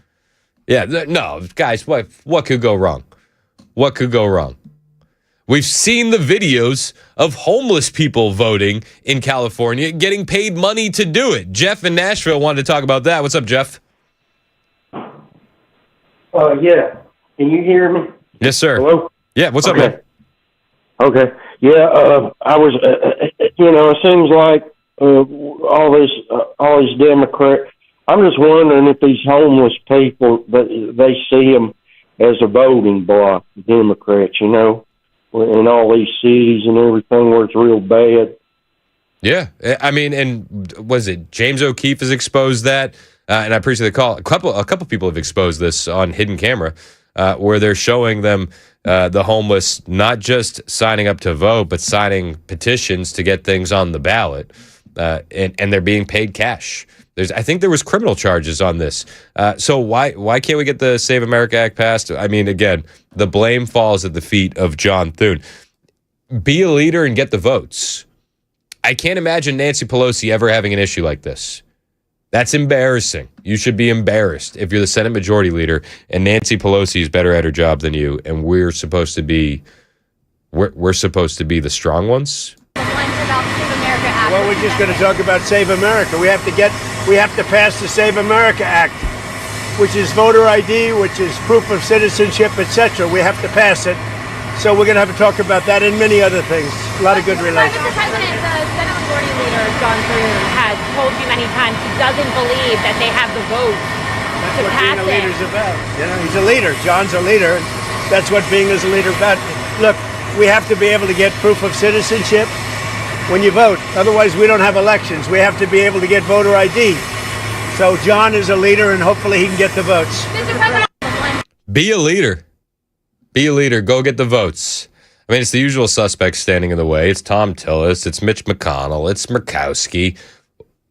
Yeah, no, guys, what could go wrong? What could go wrong? We've seen the videos of homeless people voting in California, getting paid money to do it. Jeff in Nashville wanted to talk about that. What's up, Jeff? Yeah. Can you hear me? Yes, sir. Hello? Yeah, what's up, man? Okay. Yeah, I was, it seems like all these Democrats, I'm just wondering if these homeless people, they see them as a voting bloc, Democrats, in all these cities and everything where it's real bad. Yeah. I mean, and was it James O'Keefe has exposed that? And I appreciate the call. A couple people have exposed this on hidden camera, where they're showing them the homeless not just signing up to vote, but signing petitions to get things on the ballot, and they're being paid cash. I think there was criminal charges on this. So why can't we get the Save America Act passed? I mean, again, the blame falls at the feet of John Thune. Be a leader and get the votes. I can't imagine Nancy Pelosi ever having an issue like this. That's embarrassing. You should be embarrassed if you're the Senate Majority Leader and Nancy Pelosi is better at her job than you, and we're supposed to be the strong ones. Well, we're just going to talk about Save America. We have to pass the Save America Act, which is voter ID, which is proof of citizenship, etc. We have to pass it. So we're going to have to talk about that and many other things. A lot of good relations. Mr. President, the Senate Majority Leader, John Thune, has told you many times he doesn't believe that they have the votes to pass it. That's what being a leader is about. He's a leader. John's a leader. That's what being as a leader is about. Look, we have to be able to get proof of citizenship when you vote. Otherwise, we don't have elections. We have to be able to get voter ID. So John is a leader, and hopefully he can get the votes. Be a leader. Be a leader. Go get the votes. I mean, it's the usual suspects standing in the way. It's Tom Tillis. It's Mitch McConnell. It's Murkowski.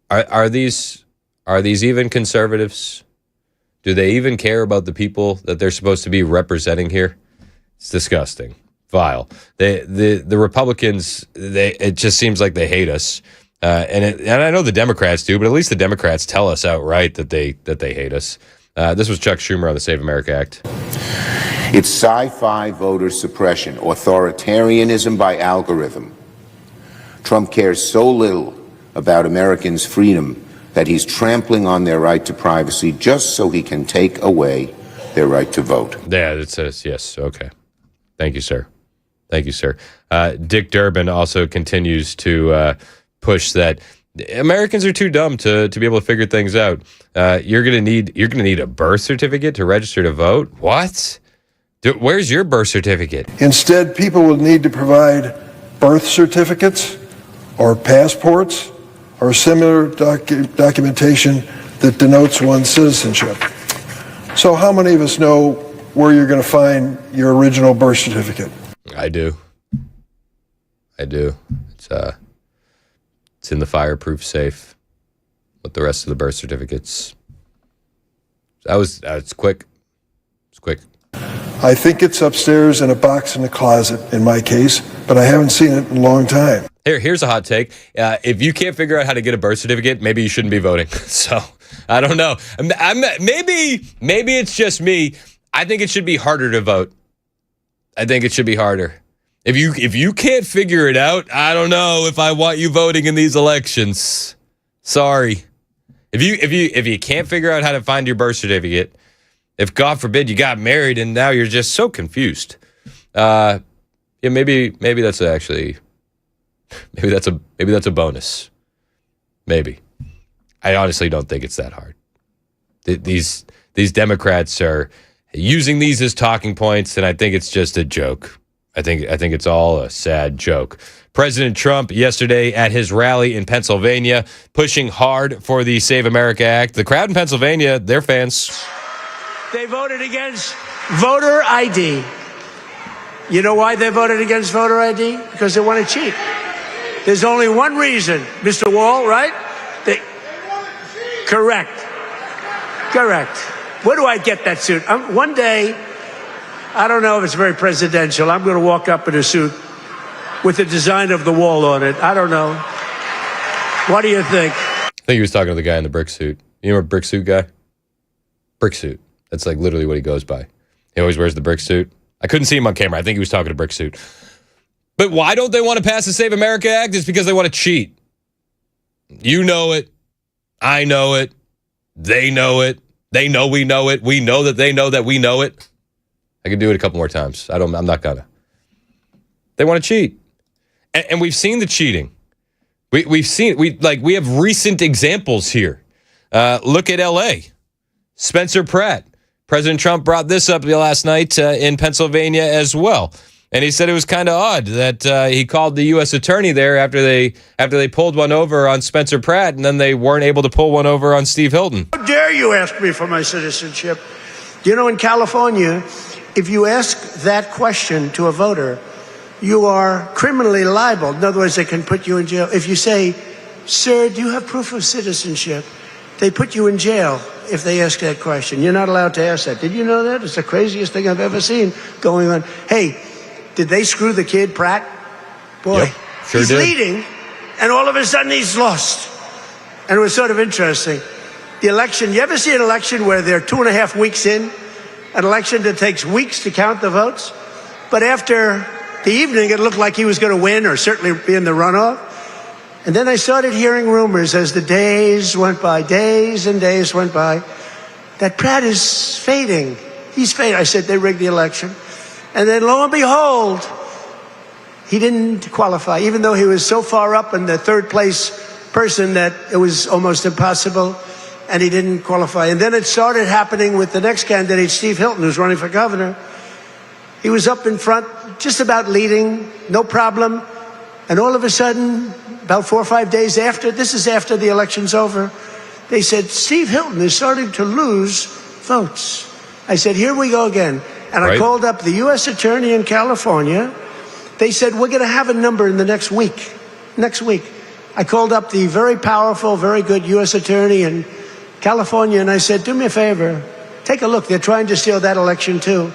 Are these even conservatives? Do they even care about the people that they're supposed to be representing here? It's disgusting. Vile. The Republicans, it just seems like they hate us. And I know the Democrats do, but at least the Democrats tell us outright that they hate us. This was Chuck Schumer on the Save America Act. It's sci-fi voter suppression, authoritarianism by algorithm. Trump cares so little about Americans' freedom that he's trampling on their right to privacy just so he can take away their right to vote. Yeah, it says yes. Okay. Thank you, sir. Thank you, sir. Dick Durbin also continues to push that Americans are too dumb to be able to figure things out. You're gonna need a birth certificate to register to vote. What? Where's your birth certificate? Instead, people will need to provide birth certificates or passports or similar documentation that denotes one's citizenship. So how many of us know where you're going to find your original birth certificate? I do. It's in the fireproof safe with the rest of the birth certificates. It's quick. It's quick. I think it's upstairs in a box in the closet in my case, but I haven't seen it in a long time. Here's a hot take. If you can't figure out how to get a birth certificate, maybe you shouldn't be voting. So I don't know. Maybe it's just me. I think it should be harder to vote. I think it should be harder. If you can't figure it out, I don't know if I want you voting in these elections. Sorry. If you can't figure out how to find your birth certificate, if God forbid you got married and now you're just so confused, maybe that's actually. Maybe that's a bonus. Maybe. I honestly don't think it's that hard. These Democrats are using these as talking points, and I think it's just a joke. I think it's all a sad joke. President Trump yesterday at his rally in Pennsylvania, pushing hard for the Save America Act. The crowd in Pennsylvania, they're fans. They voted against voter ID. You know why they voted against voter ID? Because they want to cheat. There's only one reason, Mr. Wall, right? Correct. Where do I get that suit? One day, I don't know if it's very presidential. I'm going to walk up in a suit with the design of the wall on it. I don't know. What do you think? I think he was talking to the guy in the brick suit. You know a brick suit guy? Brick suit. That's like literally what he goes by. He always wears the brick suit. I couldn't see him on camera. I think he was talking to brick suit. But why don't they want to pass the Save America Act? It's because they want to cheat. You know it. I know it. They know it. They know we know it. We know that they know that we know it. I can do it a couple more times. I'm not gonna. They want to cheat. And we've seen the cheating. We have recent examples here. Look at LA. Spencer Pratt. President Trump brought this up last night in Pennsylvania as well. And he said it was kind of odd that he called the U.S. attorney there after they pulled one over on Spencer Pratt, and then they weren't able to pull one over on Steve Hilton. How dare you ask me for my citizenship? You know, in California, if you ask that question to a voter, you are criminally liable. In other words, they can put you in jail. If you say, sir, do you have proof of citizenship? They put you in jail if they ask that question. You're not allowed to ask that. Did you know that? It's the craziest thing I've ever seen going on. Hey, did they screw the kid, Pratt? Boy, yep, sure he's did. leading, and all of a sudden he's lost. And it was sort of interesting. The election, you ever see an election where they're 2.5 weeks in? An election that takes weeks to count the votes? But after the evening, it looked like he was going to win or certainly be in the runoff. And then I started hearing rumors as the days went by, days and days went by, that Pratt is fading. He's fading. I said, they rigged the election. And then lo and behold, he didn't qualify, even though he was so far up in the third place person that it was almost impossible, and he didn't qualify. And then it started happening with the next candidate, Steve Hilton, who's running for governor. He was up in front, just about leading, no problem. And all of a sudden, about 4 or 5 days after, this is after the election's over, they said, Steve Hilton is starting to lose votes. I said, here we go again. And I called up the U.S. Attorney in California. They said, we're going to have a number in the next week. Next week. I called up the very powerful, very good U.S. Attorney in California, and I said, do me a favor. Take a look. They're trying to steal that election, too.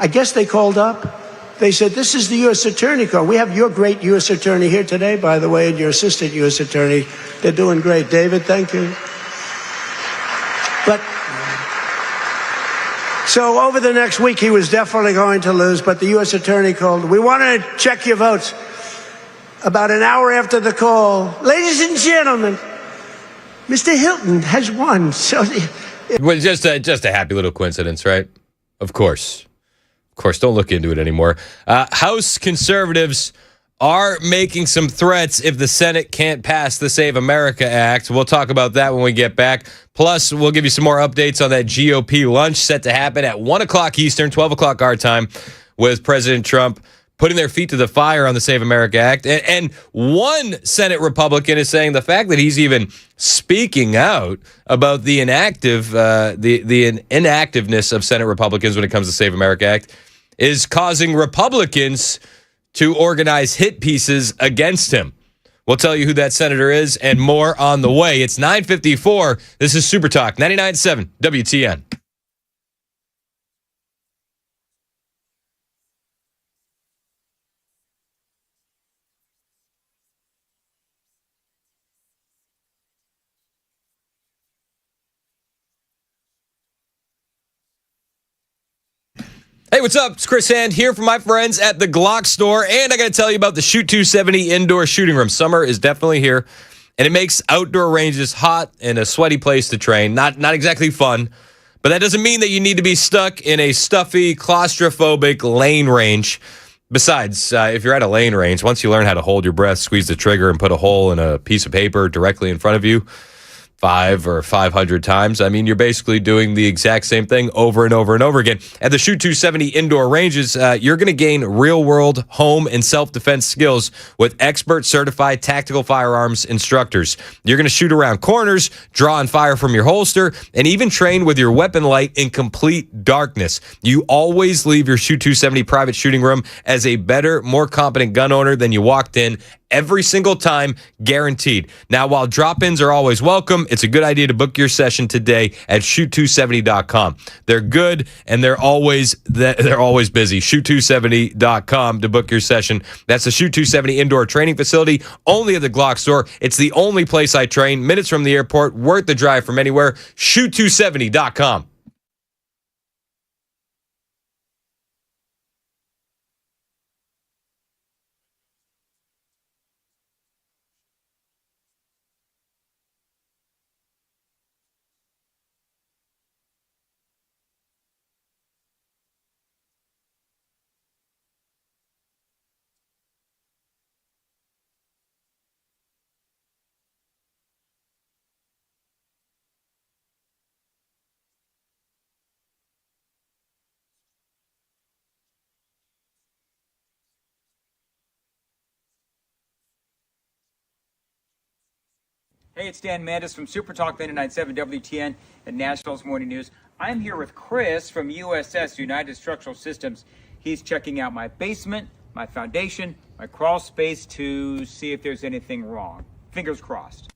I guess they called up. They said, this is the U.S. Attorney call. We have your great U.S. Attorney here today, by the way, and your assistant U.S. Attorney. They're doing great. David, thank you. But so over the next week, he was definitely going to lose, but the U.S. Attorney called. We want to check your votes. About an hour after the call, ladies and gentlemen, Mr. Hilton has won. So, well, just a happy little coincidence, right? Of course. Of course, don't look into it anymore. House conservatives are making some threats if the Senate can't pass the Save America Act. We'll talk about that when we get back. Plus, we'll give you some more updates on that GOP lunch set to happen at 1 o'clock Eastern, 12 o'clock our time, with President Trump putting their feet to the fire on the Save America Act. And one Senate Republican is saying the fact that he's even speaking out about the inactiveness of Senate Republicans when it comes to Save America Act is causing Republicans to organize hit pieces against him. We'll tell you who that senator is and more on the way. It's 9:54. This is Super Talk 99.7 WTN. Hey, what's up? It's Chris Hand here from my friends at the Glock store, and I got to tell you about the Shoot 270 indoor shooting room. Summer is definitely here, and it makes outdoor ranges hot and a sweaty place to train. Not exactly fun, but that doesn't mean that you need to be stuck in a stuffy, claustrophobic lane range. Besides, if you're at a lane range, once you learn how to hold your breath, squeeze the trigger, and put a hole in a piece of paper directly in front of you 5 or 500 times, I mean, you're basically doing the exact same thing over and over and over again. At the Shoot 270 indoor ranges, you're going to gain real-world home and self-defense skills with expert certified tactical firearms instructors. You're going to shoot around corners, draw and fire from your holster, and even train with your weapon light in complete darkness. You always leave your Shoot 270 private shooting room as a better, more competent gun owner than you walked in. Every single time, guaranteed. Now, while drop-ins are always welcome, it's a good idea to book your session today at shoot270.com. They're good, and they're always busy. Shoot270.com to book your session. That's the Shoot 270 indoor training facility, only at the Glock store. It's the only place I train, minutes from the airport, worth the drive from anywhere. Shoot270.com. Hey, it's Dan Mandis from Super Talk 99.7 WTN and Nationals Morning News. I'm here with Chris from USS, United Structural Systems. He's checking out my basement, my foundation, my crawl space to see if there's anything wrong. Fingers crossed.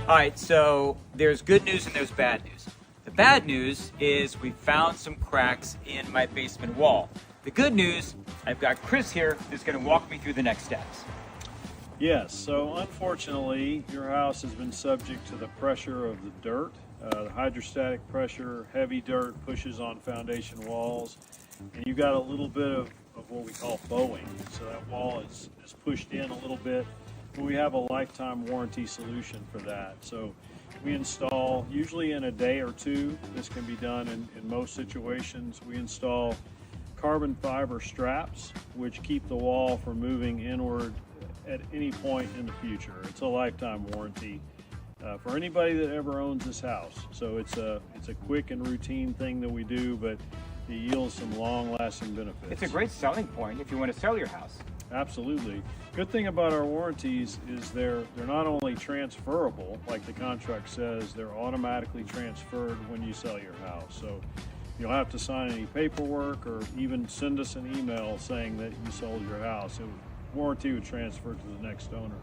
All right, so there's good news and there's bad news. The bad news is we found some cracks in my basement wall. The good news, I've got Chris here who's going to walk me through the next steps. Yes, so unfortunately, your house has been subject to the pressure of the dirt. The hydrostatic pressure, heavy dirt pushes on foundation walls, and you've got a little bit of what we call bowing. So that wall is pushed in a little bit. We have a lifetime warranty solution for that. So we install, usually in a day or two, this can be done in most situations. We install carbon fiber straps, which keep the wall from moving inward at any point in the future. It's a lifetime warranty. for anybody that ever owns this house. So it's a quick and routine thing that we do, but it yields some long-lasting benefits. It's a great selling point if you want to sell your house. Absolutely. Good thing about our warranties is they're not only transferable, like the contract says, they're automatically transferred when you sell your house. So you don't have to sign any paperwork or even send us an email saying that you sold your house. Warranty would transfer to the next owner.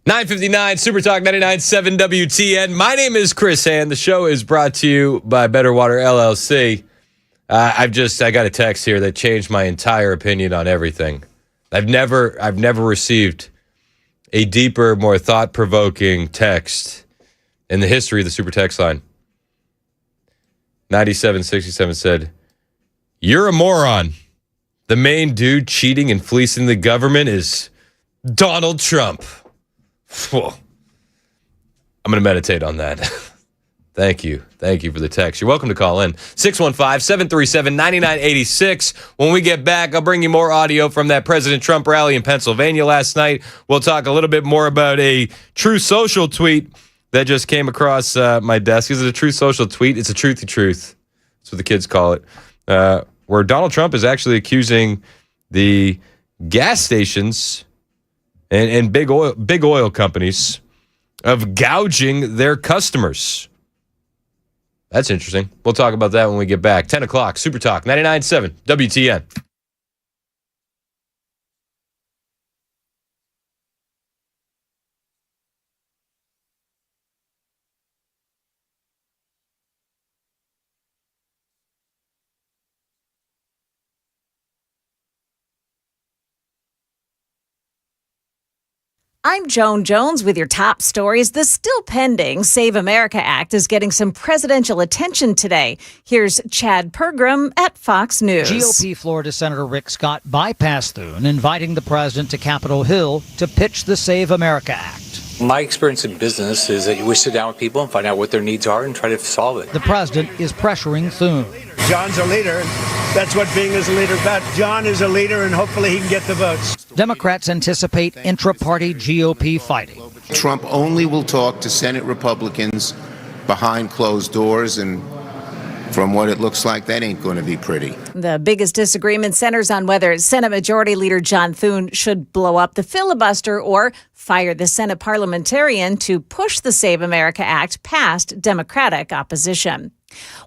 9:59 Super Talk 99.7 WTN. My name is Chris Hand. The show is brought to you by Better Water LLC. I got a text here that changed my entire opinion on everything. I've never received a deeper, more thought-provoking text in the history of the Super Text line. 9767 said, "You're a moron. The main dude cheating and fleecing the government is Donald Trump." I'm going to meditate on that. Thank you. Thank you for the text. You're welcome to call in. 615-737-9986. When we get back, I'll bring you more audio from that President Trump rally in Pennsylvania last night. We'll talk a little bit more about a True Social tweet that just came across my desk. Is it a True Social tweet? It's a truthy truth. That's what the kids call it. Where Donald Trump is actually accusing the gas stations and big oil companies of gouging their customers. That's interesting. We'll talk about that when we get back. 10 o'clock, Super Talk, 99.7 WTN. I'm Joan Jones with your top stories. The still pending Save America Act is getting some presidential attention today. Here's Chad Pergram at Fox News. GOP Florida Senator Rick Scott bypassed Thune, inviting the president to Capitol Hill to pitch the Save America Act. My experience in business is that we sit down with people and find out what their needs are and try to solve it. The president is pressuring Thune. John's a leader. That's what being as a leader is about. John is a leader, and hopefully he can get the votes. Democrats anticipate intra-party GOP fighting. Trump only will talk to Senate Republicans behind closed doors, and from what it looks like, that ain't going to be pretty. The biggest disagreement centers on whether Senate Majority Leader John Thune should blow up the filibuster or fire the Senate parliamentarian to push the Save America Act past Democratic opposition.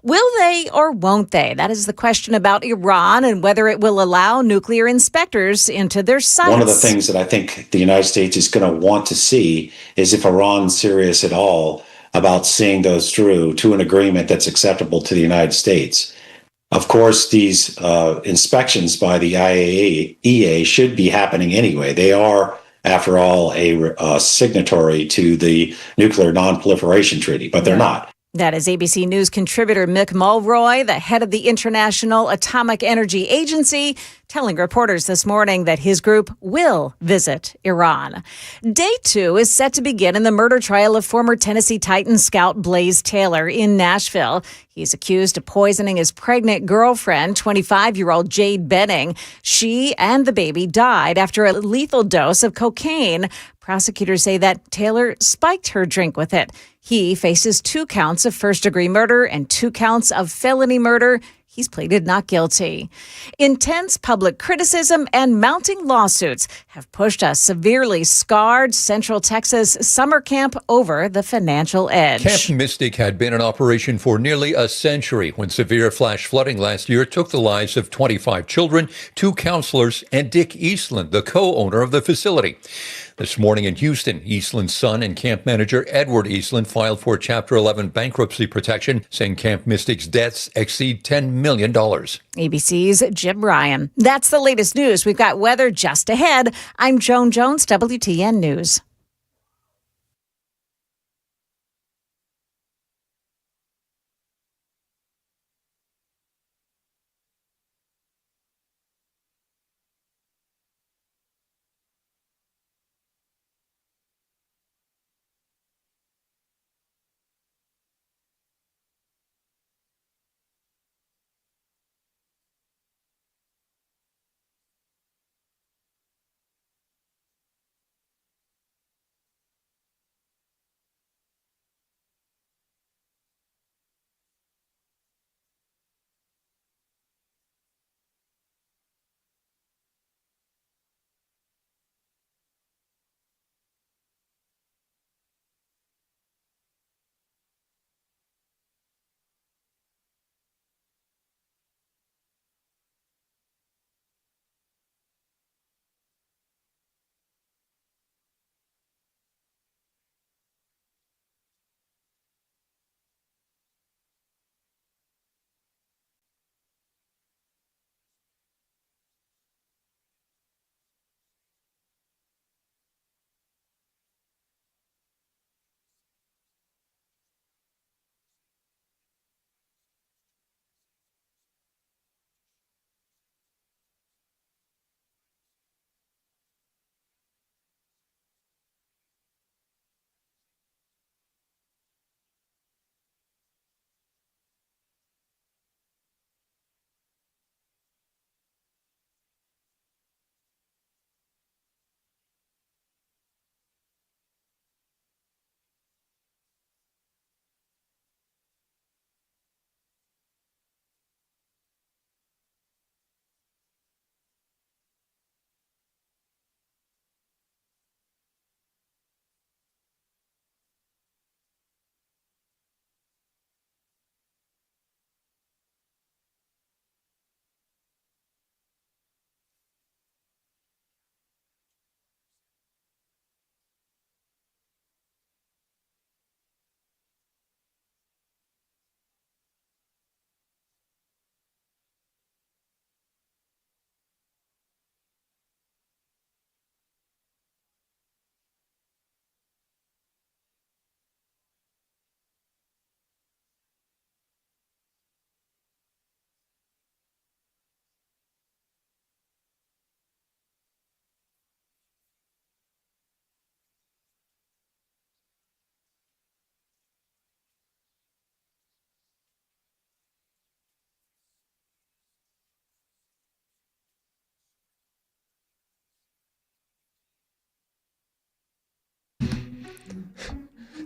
Will they or won't they? That is the question about Iran and whether it will allow nuclear inspectors into their sites. One of the things that I think the United States is going to want to see is if Iran's serious at all about seeing those through to an agreement that's acceptable to the United States. Of course, these inspections by the IAEA should be happening anyway. They are, after all, a signatory to the Nuclear Non-Proliferation Treaty, but they're not. That is ABC News contributor Mick Mulroy, the head of the International Atomic Energy Agency, telling reporters this morning that his group will visit Iran. Day 2 is set to begin in the murder trial of former Tennessee Titans scout Blaze Taylor in Nashville. He's accused of poisoning his pregnant girlfriend, 25-year-old Jade Benning. She and the baby died after a lethal dose of cocaine. Prosecutors say that Taylor spiked her drink with it. He faces 2 counts of first-degree murder and 2 counts of felony murder. He's pleaded not guilty. Intense public criticism and mounting lawsuits have pushed a severely scarred Central Texas summer camp over the financial edge. Camp Mystic had been in operation for nearly a century when severe flash flooding last year took the lives of 25 children, 2 counselors, and Dick Eastland, the co-owner of the facility. This morning in Houston, Eastland's son and camp manager Edward Eastland filed for Chapter 11 bankruptcy protection, saying Camp Mystic's debts exceed $10 million. ABC's Jim Ryan. That's the latest news. We've got weather just ahead. I'm Joan Jones, WTN News.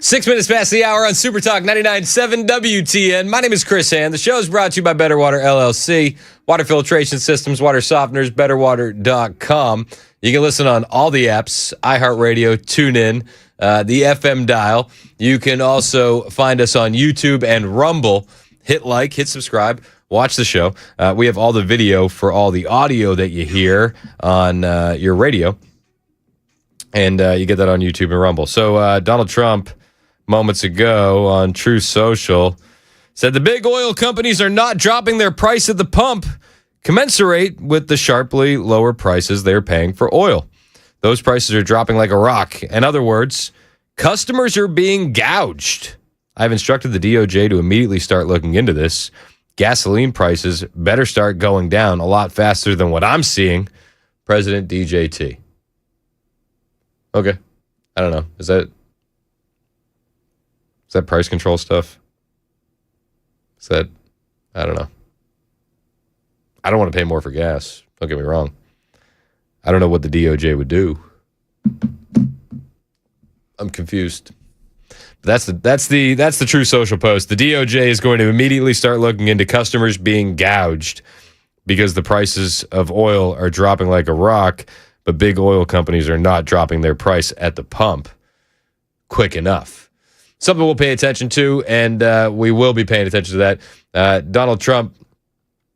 Six minutes past the hour on Super Talk 99.7 WTN. My name is Chris Hand. The show is brought to you by Better Water LLC, water filtration systems, water softeners, betterwater.com. You can listen on all the apps, iHeartRadio, TuneIn, the FM dial. You can also find us on YouTube and Rumble. Hit like, hit subscribe, watch the show. We have all the video for all the audio that you hear on your radio. And you get that on YouTube and Rumble. So Donald Trump, moments ago on Truth Social, said the big oil companies are not dropping their price at the pump commensurate with the sharply lower prices they're paying for oil. Those prices are dropping like a rock. In other words, customers are being gouged. I've instructed the DOJ to immediately start looking into this. Gasoline prices better start going down a lot faster than what I'm seeing. President DJT. Okay. I don't know. Is that price control stuff? Is that, I don't know. I don't want to pay more for gas. Don't get me wrong. I don't know what the DOJ would do. I'm confused. That's the True Social Post. The DOJ is going to immediately start looking into customers being gouged because the prices of oil are dropping like a rock, but big oil companies are not dropping their price at the pump quick enough. Something we'll pay attention to, and we will be paying attention to that. Donald Trump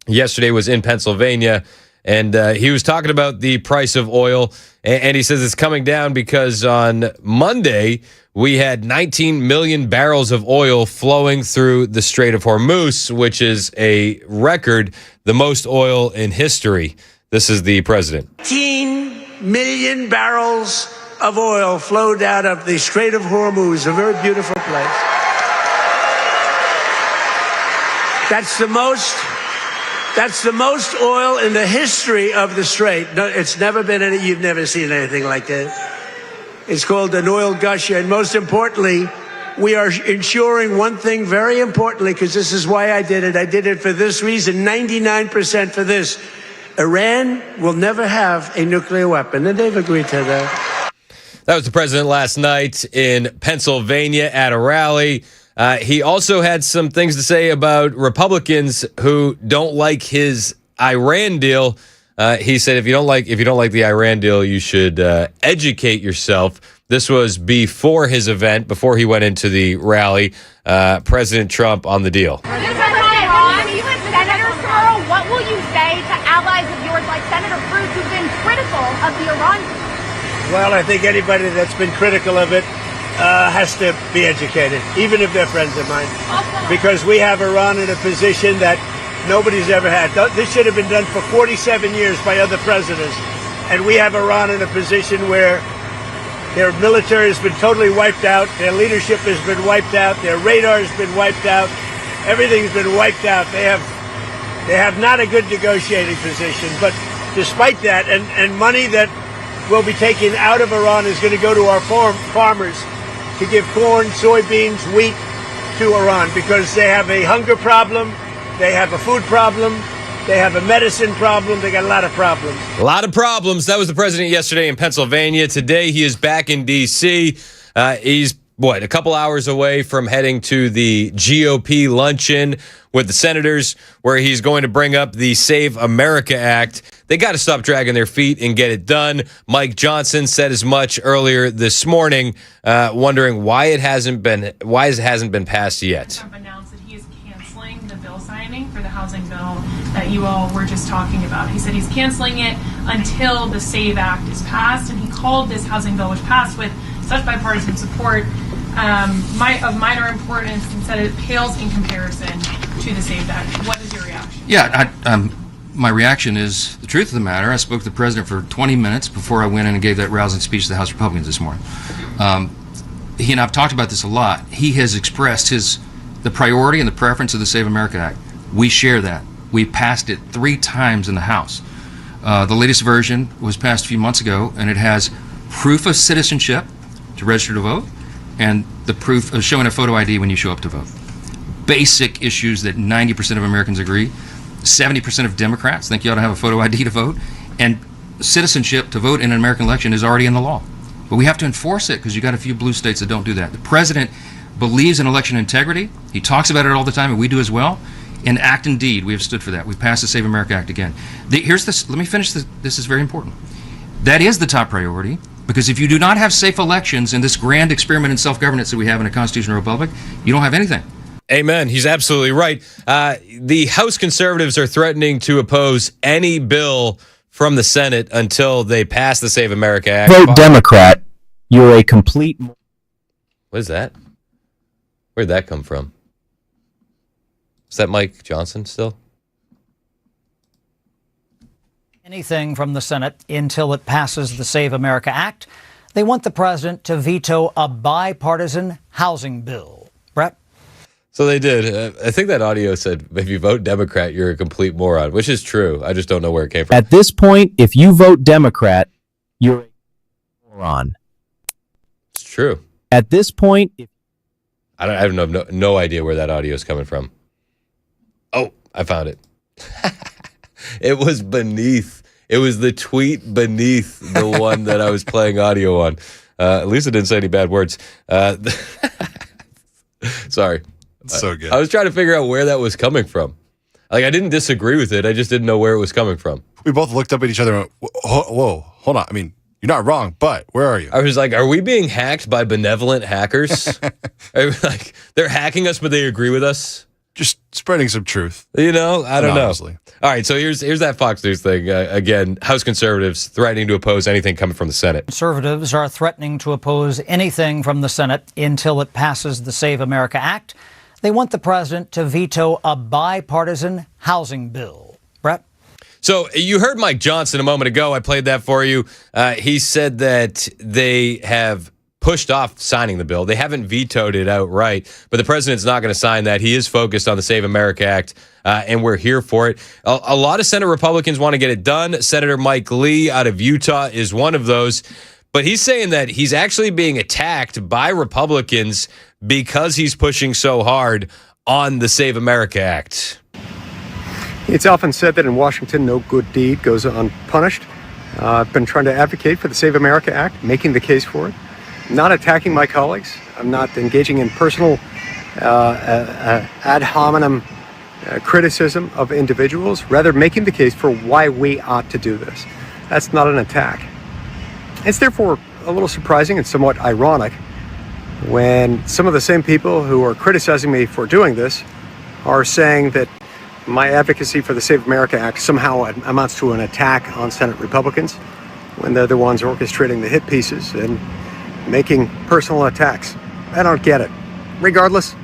yesterday was in Pennsylvania, and he was talking about the price of oil, and he says it's coming down because on Monday we had 19 million barrels of oil flowing through the Strait of Hormuz, which is a record, the most oil in history. This is the president. 18 million barrels of oil flowed out of the Strait of Hormuz, a very beautiful place. That's the most oil in the history of the strait. No, it's never been you've never seen anything like that. It's called an oil gusher. And most importantly, we are ensuring one thing very importantly, because this is why I did it. I did it for this reason, 99% for this. Iran will never have a nuclear weapon, and they've agreed to that. That was the president last night in Pennsylvania at a rally. He also had some things to say about Republicans who don't like his Iran deal. He said, if you don't like the Iran deal, you should educate yourself. This was before his event, before he went into the rally. President Trump on the deal. Senator tomorrow, what will you say to allies of yours like Senator Cruz, who've been critical of the Iran deal? Well, I think anybody that's been critical of it has to be educated, even if they're friends of mine, because we have Iran in a position that nobody's ever had. This should have been done for 47 years by other presidents, and we have Iran in a position where their military has been totally wiped out, their leadership has been wiped out, their radar has been wiped out, everything's been wiped out. They have not a good negotiating position, but despite that, and money that will be taken out of Iran is going to go to our farmers to give corn, soybeans, wheat to Iran, because they have a hunger problem, they have a food problem, they have a medicine problem, they got a lot of problems. A lot of problems. That was the president yesterday in Pennsylvania. Today he is back in D.C. He's, a couple hours away from heading to the GOP luncheon with the senators, where he's going to bring up the Save America Act. They got to stop dragging their feet and get it done. Mike Johnson said as much earlier this morning, wondering why it hasn't been passed yet. Trump announced that he is canceling the bill signing for the housing bill that you all were just talking about. He said he's canceling it until the SAVE Act is passed, and he called this housing bill, which passed with such bipartisan support, of minor importance, and said it pales in comparison to the SAVE Act. What is your reaction? Yeah, my reaction is the truth of the matter. I spoke to the president for 20 minutes before I went in and gave that rousing speech to the House Republicans this morning. He and I've talked about this a lot. He has expressed the priority and the preference of the Save America Act. We share that. We passed it 3 times in the House. The latest version was passed a few months ago, and it has proof of citizenship to register to vote, and the proof of showing a photo ID when you show up to vote. Basic issues that 90% of Americans agree. 70% of Democrats think you ought to have a photo ID to vote, and citizenship to vote in an American election is already in the law. But we have to enforce it because you got a few blue states that don't do that. The president believes in election integrity. He talks about it all the time, and we do as well. In act and deed, we have stood for that. We've passed the Save America Act again. Here's this. Let me finish this. This is very important. That is the top priority, because if you do not have safe elections in this grand experiment in self-governance that we have in a constitutional republic, you don't have anything. Amen. He's absolutely right. The House conservatives are threatening to oppose any bill from the Senate until they pass the Save America Act. Vote Democrat. You're a complete... What is that? Where'd that come from? Is that Mike Johnson still? Anything from the Senate until it passes the Save America Act. They want the president to veto a bipartisan housing bill. Brett? So they did. I think that audio said, if you vote Democrat, you're a complete moron, which is true. I just don't know where it came from. At this point, if you vote Democrat, you're a moron. It's true. At this point, I have no idea where that audio is coming from. Oh, I found it. It was beneath. It was the tweet beneath the one that I was playing audio on. At least it didn't say any bad words. Sorry. It's so good. I was trying to figure out where that was coming from. Like, I didn't disagree with it. I just didn't know where it was coming from. We both looked up at each other and went, whoa, hold on. I mean, you're not wrong, but where are you? I was like, are we being hacked by benevolent hackers? Like, they're hacking us, but they agree with us? Just spreading some truth. You know, I don't know. Honestly. All right, so here's that Fox News thing. Again, House conservatives threatening to oppose anything coming from the Senate. Conservatives are threatening to oppose anything from the Senate until it passes the Save America Act. They want the president to veto a bipartisan housing bill. Brett? So you heard Mike Johnson a moment ago. I played that for you. He said that they have pushed off signing the bill. They haven't vetoed it outright, but the president's not going to sign that. He is focused on the Save America Act, and we're here for it. A lot of Senate Republicans want to get it done. Senator Mike Lee out of Utah is one of those, but he's saying that he's actually being attacked by Republicans because he's pushing so hard on the Save America Act. It's often said that in Washington, no good deed goes unpunished. I've been trying to advocate for the Save America Act, making the case for it. I'm not attacking my colleagues. I'm not engaging in personal ad hominem criticism of individuals, rather making the case for why we ought to do this. That's not an attack. It's therefore a little surprising and somewhat ironic when some of the same people who are criticizing me for doing this are saying that my advocacy for the Save America Act somehow amounts to an attack on Senate Republicans when they're the ones orchestrating the hit pieces and making personal attacks. I don't get it. Regardless,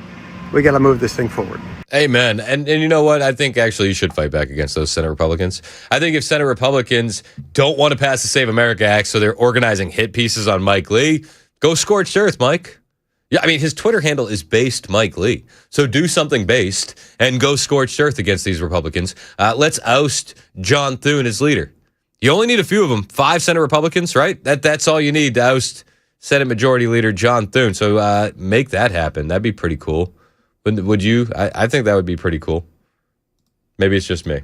we got to move this thing forward. Amen. And you know what? I think actually you should fight back against those Senate Republicans. I think if Senate Republicans don't want to pass the Save America Act, so they're organizing hit pieces on Mike Lee, go scorched earth, Mike. Yeah, I mean, his Twitter handle is based Mike Lee. So do something based and go scorched earth against these Republicans. Let's oust John Thune as leader. You only need a few of them. 5 Senate Republicans, right? That's all you need to oust Senate Majority Leader John Thune. So make that happen. That'd be pretty cool. Would you? I think that would be pretty cool. Maybe it's just me.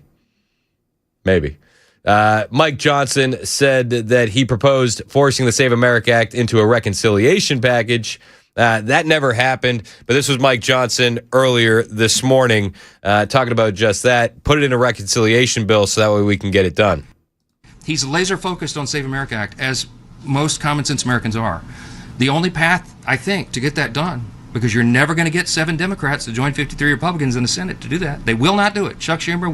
Maybe. Mike Johnson said that he proposed forcing the Save America Act into a reconciliation package. That never happened, but this was Mike Johnson earlier this morning talking about just that. Put it in a reconciliation bill so that way we can get it done. He's laser focused on Save America Act, as most common sense Americans are. The only path, I think, to get that done, because you're never going to get 7 Democrats to join 53 Republicans in the Senate to do that. They will not do it. Chuck Schumer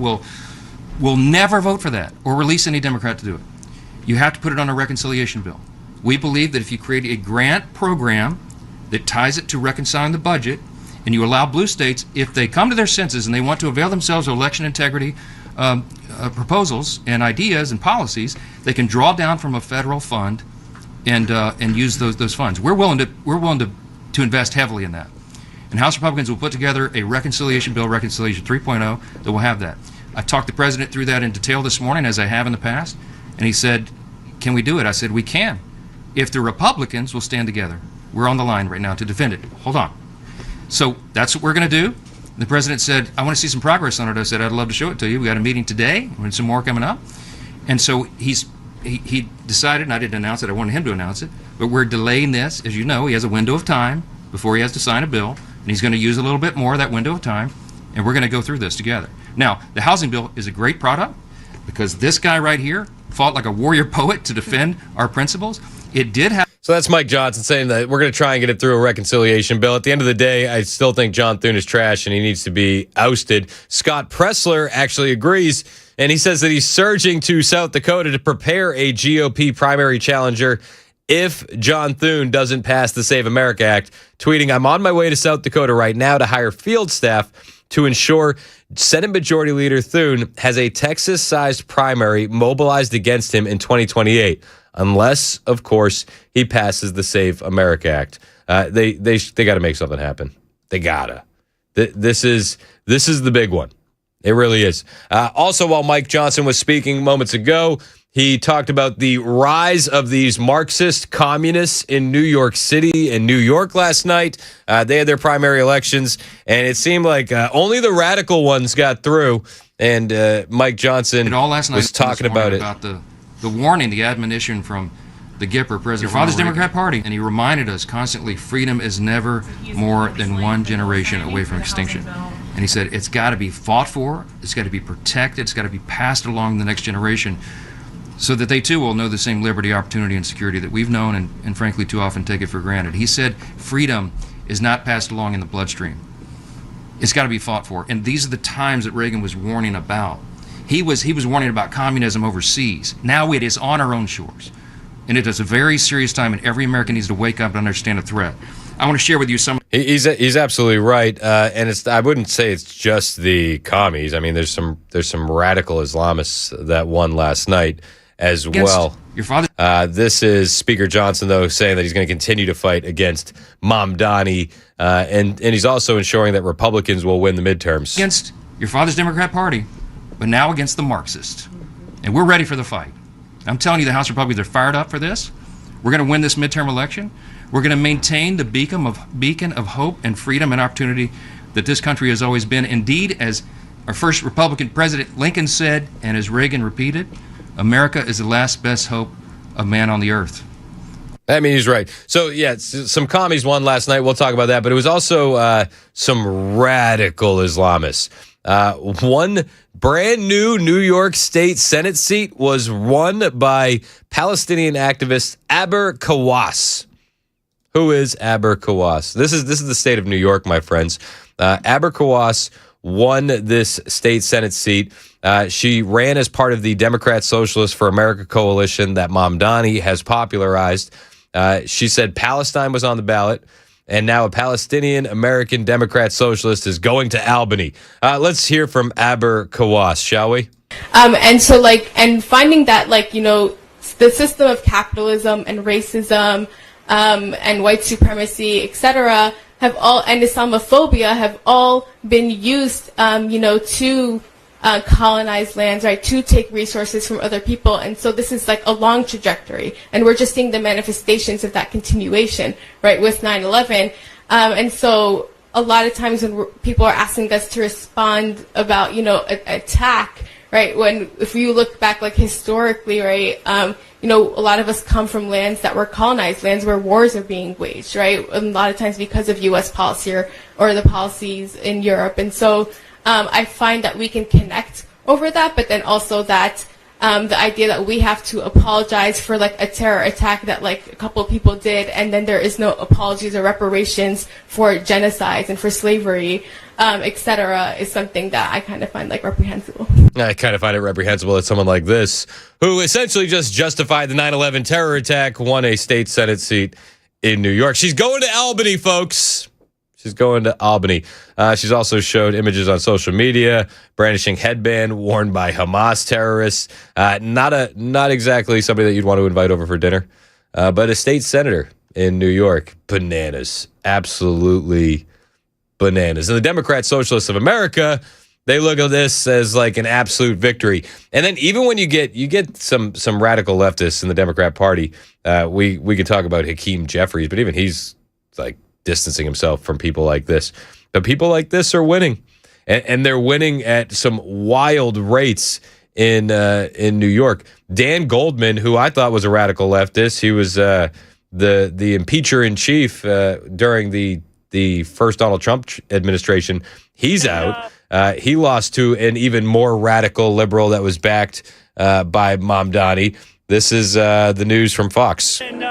will never vote for that or release any Democrat to do it. You have to put it on a reconciliation bill. We believe that if you create a grant program that ties it to reconciling the budget, and you allow blue states, if they come to their senses and they want to avail themselves of election integrity proposals and ideas and policies, they can draw down from a federal fund and use those funds. We're willing to invest heavily in that. And House Republicans will put together a reconciliation bill, Reconciliation 3.0, that will have that. I talked the president through that in detail this morning, as I have in the past, and he said, can we do it? I said, we can, if the Republicans will stand together. We're on the line right now to defend it. Hold on. So that's what we're going to do. The president said, I want to see some progress on it. I said, I'd love to show it to you. We got a meeting today and some more coming up. And so he decided, and I didn't announce it, I wanted him to announce it, but we're delaying this. As you know, he has a window of time before he has to sign a bill, and he's going to use a little bit more of that window of time, and we're going to go through this together. Now, the housing bill is a great product because this guy right here fought like a warrior poet to defend our principles. It did have. So that's Mike Johnson saying that we're going to try and get it through a reconciliation bill. At the end of the day, I still think John Thune is trash and he needs to be ousted. Scott Pressler actually agrees, and he says that he's surging to South Dakota to prepare a GOP primary challenger if John Thune doesn't pass the Save America Act, tweeting, I'm on my way to South Dakota right now to hire field staff to ensure Senate Majority Leader Thune has a Texas-sized primary mobilized against him in 2028. Unless, of course, he passes the Save America Act. They got to make something happen. They gotta. This is the big one. It really is. Also, while Mike Johnson was speaking moments ago, he talked about the rise of these Marxist communists in New York City and New York last night. They had their primary elections, and it seemed like only the radical ones got through. And Mike Johnson was talking about it. About the warning, the admonition from the Gipper president, your father's Democrat Party, and he reminded us constantly, freedom is never more than one generation away from extinction. And he said it's got to be fought for, it's got to be protected, it's got to be passed along the next generation so that they too will know the same liberty, opportunity, and security that we've known and frankly too often take it for granted. He said freedom is not passed along in the bloodstream. It's got to be fought for. And these are the times that Reagan was warning about. He was warning about communism overseas. Now it is on our own shores. And it is a very serious time, and every American needs to wake up and understand the threat. I want to share with you some. He's absolutely right, and I wouldn't say it's just the commies. I mean, there's some radical Islamists that won last night as well. Your father. This is Speaker Johnson, though, saying that he's going to continue to fight against Mamdani, and he's also ensuring that Republicans will win the midterms against your father's Democrat Party, but now against the Marxists, and we're ready for the fight. I'm telling you, the House Republicans are fired up for this. We're going to win this midterm election. We're going to maintain the beacon of hope and freedom and opportunity that this country has always been. Indeed, as our first Republican president Lincoln said, and as Reagan repeated, America is the last best hope of man on the earth. I mean, he's right. So, yeah, some commies won last night. We'll talk about that. But it was also some radical Islamists. One brand new New York State Senate seat was won by Palestinian activist Aber Kawas. Who is Aber Kawas? This is the state of New York, my friends. Aber Kawas won this state Senate seat. She ran as part of the Democrat Socialists for America coalition that Mamdani has popularized. She said Palestine was on the ballot, and now a Palestinian American Democrat Socialist is going to Albany. Let's hear from Aber Kawas, shall we? And so, and finding that, the system of capitalism and racism and white supremacy, etc., have all, and Islamophobia have all been used, to colonize lands, right, to take resources from other people. And so this is a long trajectory. And we're just seeing the manifestations of that continuation, right, with 9/11. And so a lot of times when people are asking us to respond about, attack, right, if you look back, historically, right, a lot of us come from lands that were colonized, lands where wars are being waged, right, a lot of times because of U.S. policy or the policies in Europe. And so I find that we can connect over that, but then also that the idea that we have to apologize for a terror attack that a couple of people did, and then there is no apologies or reparations for genocides and for slavery, etc., is something that I kind of find reprehensible. I kind of find it reprehensible that someone like this, who essentially just justified the 9/11 terror attack, won a state Senate seat in New York. She's going to Albany, folks. She's going to Albany. She's also showed images on social media, brandishing headband worn by Hamas terrorists. Not exactly somebody that you'd want to invite over for dinner, but a state senator in New York. Bananas. Absolutely bananas. And the Democrat Socialists of America, they look at this as an absolute victory. And then even when you get some radical leftists in the Democrat Party, we could talk about Hakeem Jeffries, but even he's distancing himself from people like this. But people like this are winning, and they're winning at some wild rates in New York. Dan Goldman, who I thought was a radical leftist, he was the impeacher in chief during the first Donald Trump administration. He's out. He lost to an even more radical liberal that was backed by Mamdani. This is the news from Fox. And,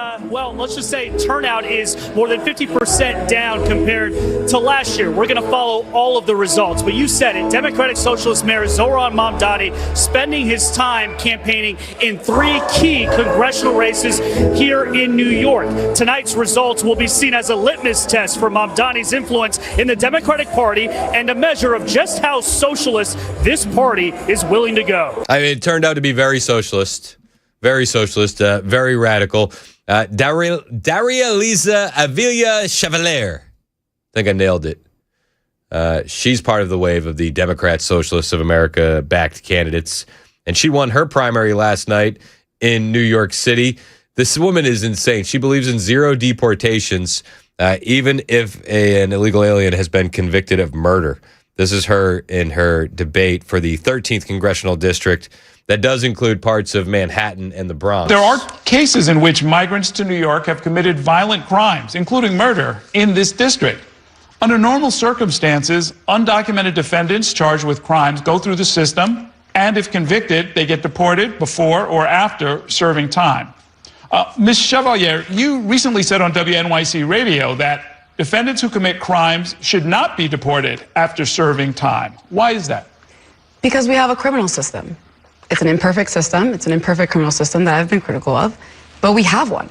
let's just say turnout is more than 50% down compared to last year. We're going to follow all of the results. But you said it, Democratic Socialist Mayor Zohran Mamdani spending his time campaigning in 3 key congressional races here in New York. Tonight's results will be seen as a litmus test for Mamdani's influence in the Democratic Party and a measure of just how socialist this party is willing to go. I mean, it turned out to be very socialist. Very socialist, very radical. Daria Lisa Avila Chevalier. I think I nailed it. She's part of the wave of the Democrat Socialists of America backed candidates, and she won her primary last night in New York City. This woman is insane. She believes in zero deportations, even if an illegal alien has been convicted of murder. This is her in her debate for the 13th Congressional District that does include parts of Manhattan and the Bronx. There are cases in which migrants to New York have committed violent crimes, including murder, in this district. Under normal circumstances, undocumented defendants charged with crimes go through the system, and if convicted, they get deported before or after serving time. Ms. Chevalier, you recently said on WNYC Radio that defendants who commit crimes should not be deported after serving time. Why is that? Because we have a criminal system. It's an imperfect system. It's an imperfect criminal system that I've been critical of, but we have one.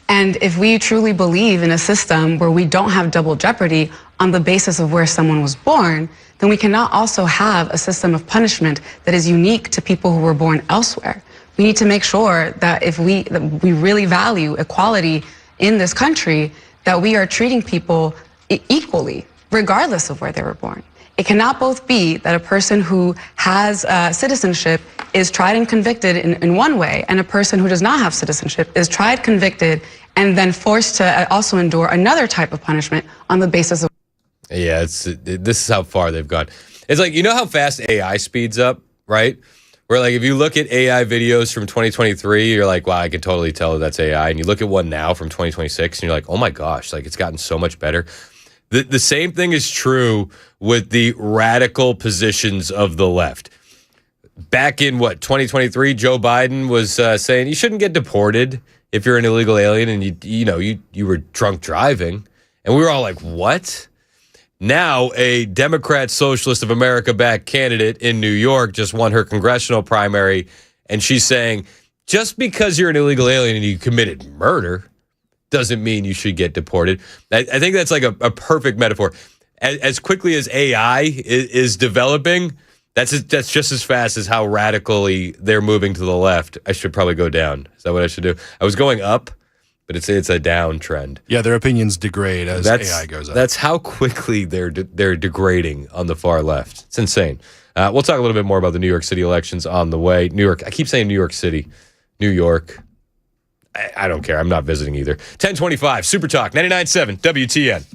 And if we truly believe in a system where we don't have double jeopardy on the basis of where someone was born, then we cannot also have a system of punishment that is unique to people who were born elsewhere. We need to make sure that if we really value equality in this country, that we are treating people equally, regardless of where they were born. It cannot both be that a person who has citizenship is tried and convicted in one way, and a person who does not have citizenship is tried, convicted, and then forced to also endure another type of punishment on the basis of. Yeah, this is how far they've gone. It's like, you know how fast AI speeds up, right? Where like if you look at AI videos from 2023, you're like, wow, I can totally tell that's AI. And you look at one now from 2026 and you're like, oh my gosh, like it's gotten so much better. The same thing is true with the radical positions of the left. Back in 2023, Joe Biden was saying you shouldn't get deported if you're an illegal alien and you were drunk driving. And we were all like, what? Now, a Democrat Socialist of America backed candidate in New York just won her congressional primary, and she's saying, just because you're an illegal alien and you committed murder doesn't mean you should get deported. I think that's like a perfect metaphor. As quickly as AI is developing, that's just as fast as how radically they're moving to the left. I should probably go down. Is that what I should do? I was going up, but it's a downtrend. Yeah, their opinions degrade as AI goes up. That's how quickly they're degrading on the far left. It's insane. We'll talk a little bit more about the New York City elections on the way. New York. I keep saying New York City. New York. I don't care. I'm not visiting either. 1025 Super Talk 99.7 WTN.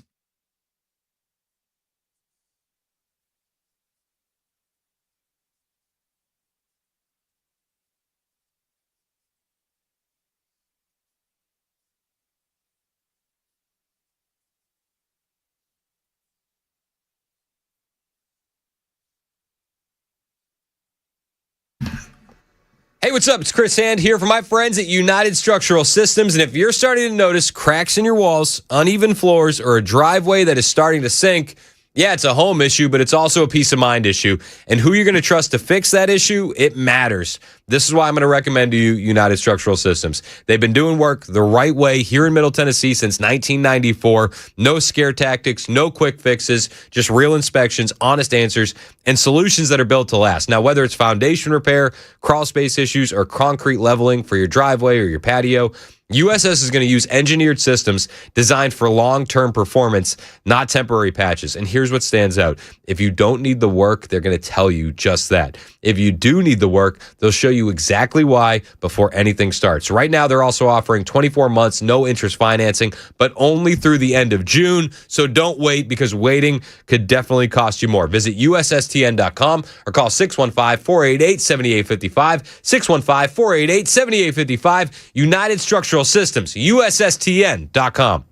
Hey, what's up? It's Chris Hand here for my friends at United Structural Systems. And if you're starting to notice cracks in your walls, uneven floors, or a driveway that is starting to sink, yeah, it's a home issue, but it's also a peace of mind issue. And who you're going to trust to fix that issue, it matters. This is why I'm going to recommend to you United Structural Systems. They've been doing work the right way here in Middle Tennessee since 1994. No scare tactics, no quick fixes, just real inspections, honest answers, and solutions that are built to last. Now, whether it's foundation repair, crawl space issues, or concrete leveling for your driveway or your patio, USS is going to use engineered systems designed for long-term performance, not temporary patches. And here's what stands out. If you don't need the work, they're going to tell you just that. If you do need the work, they'll show you exactly why before anything starts. Right now, they're also offering 24 months, no interest financing, but only through the end of June. So don't wait, because waiting could definitely cost you more. Visit USSTN.com or call 615-488-7855, 615-488-7855, United Structural Systems, USSTN.com.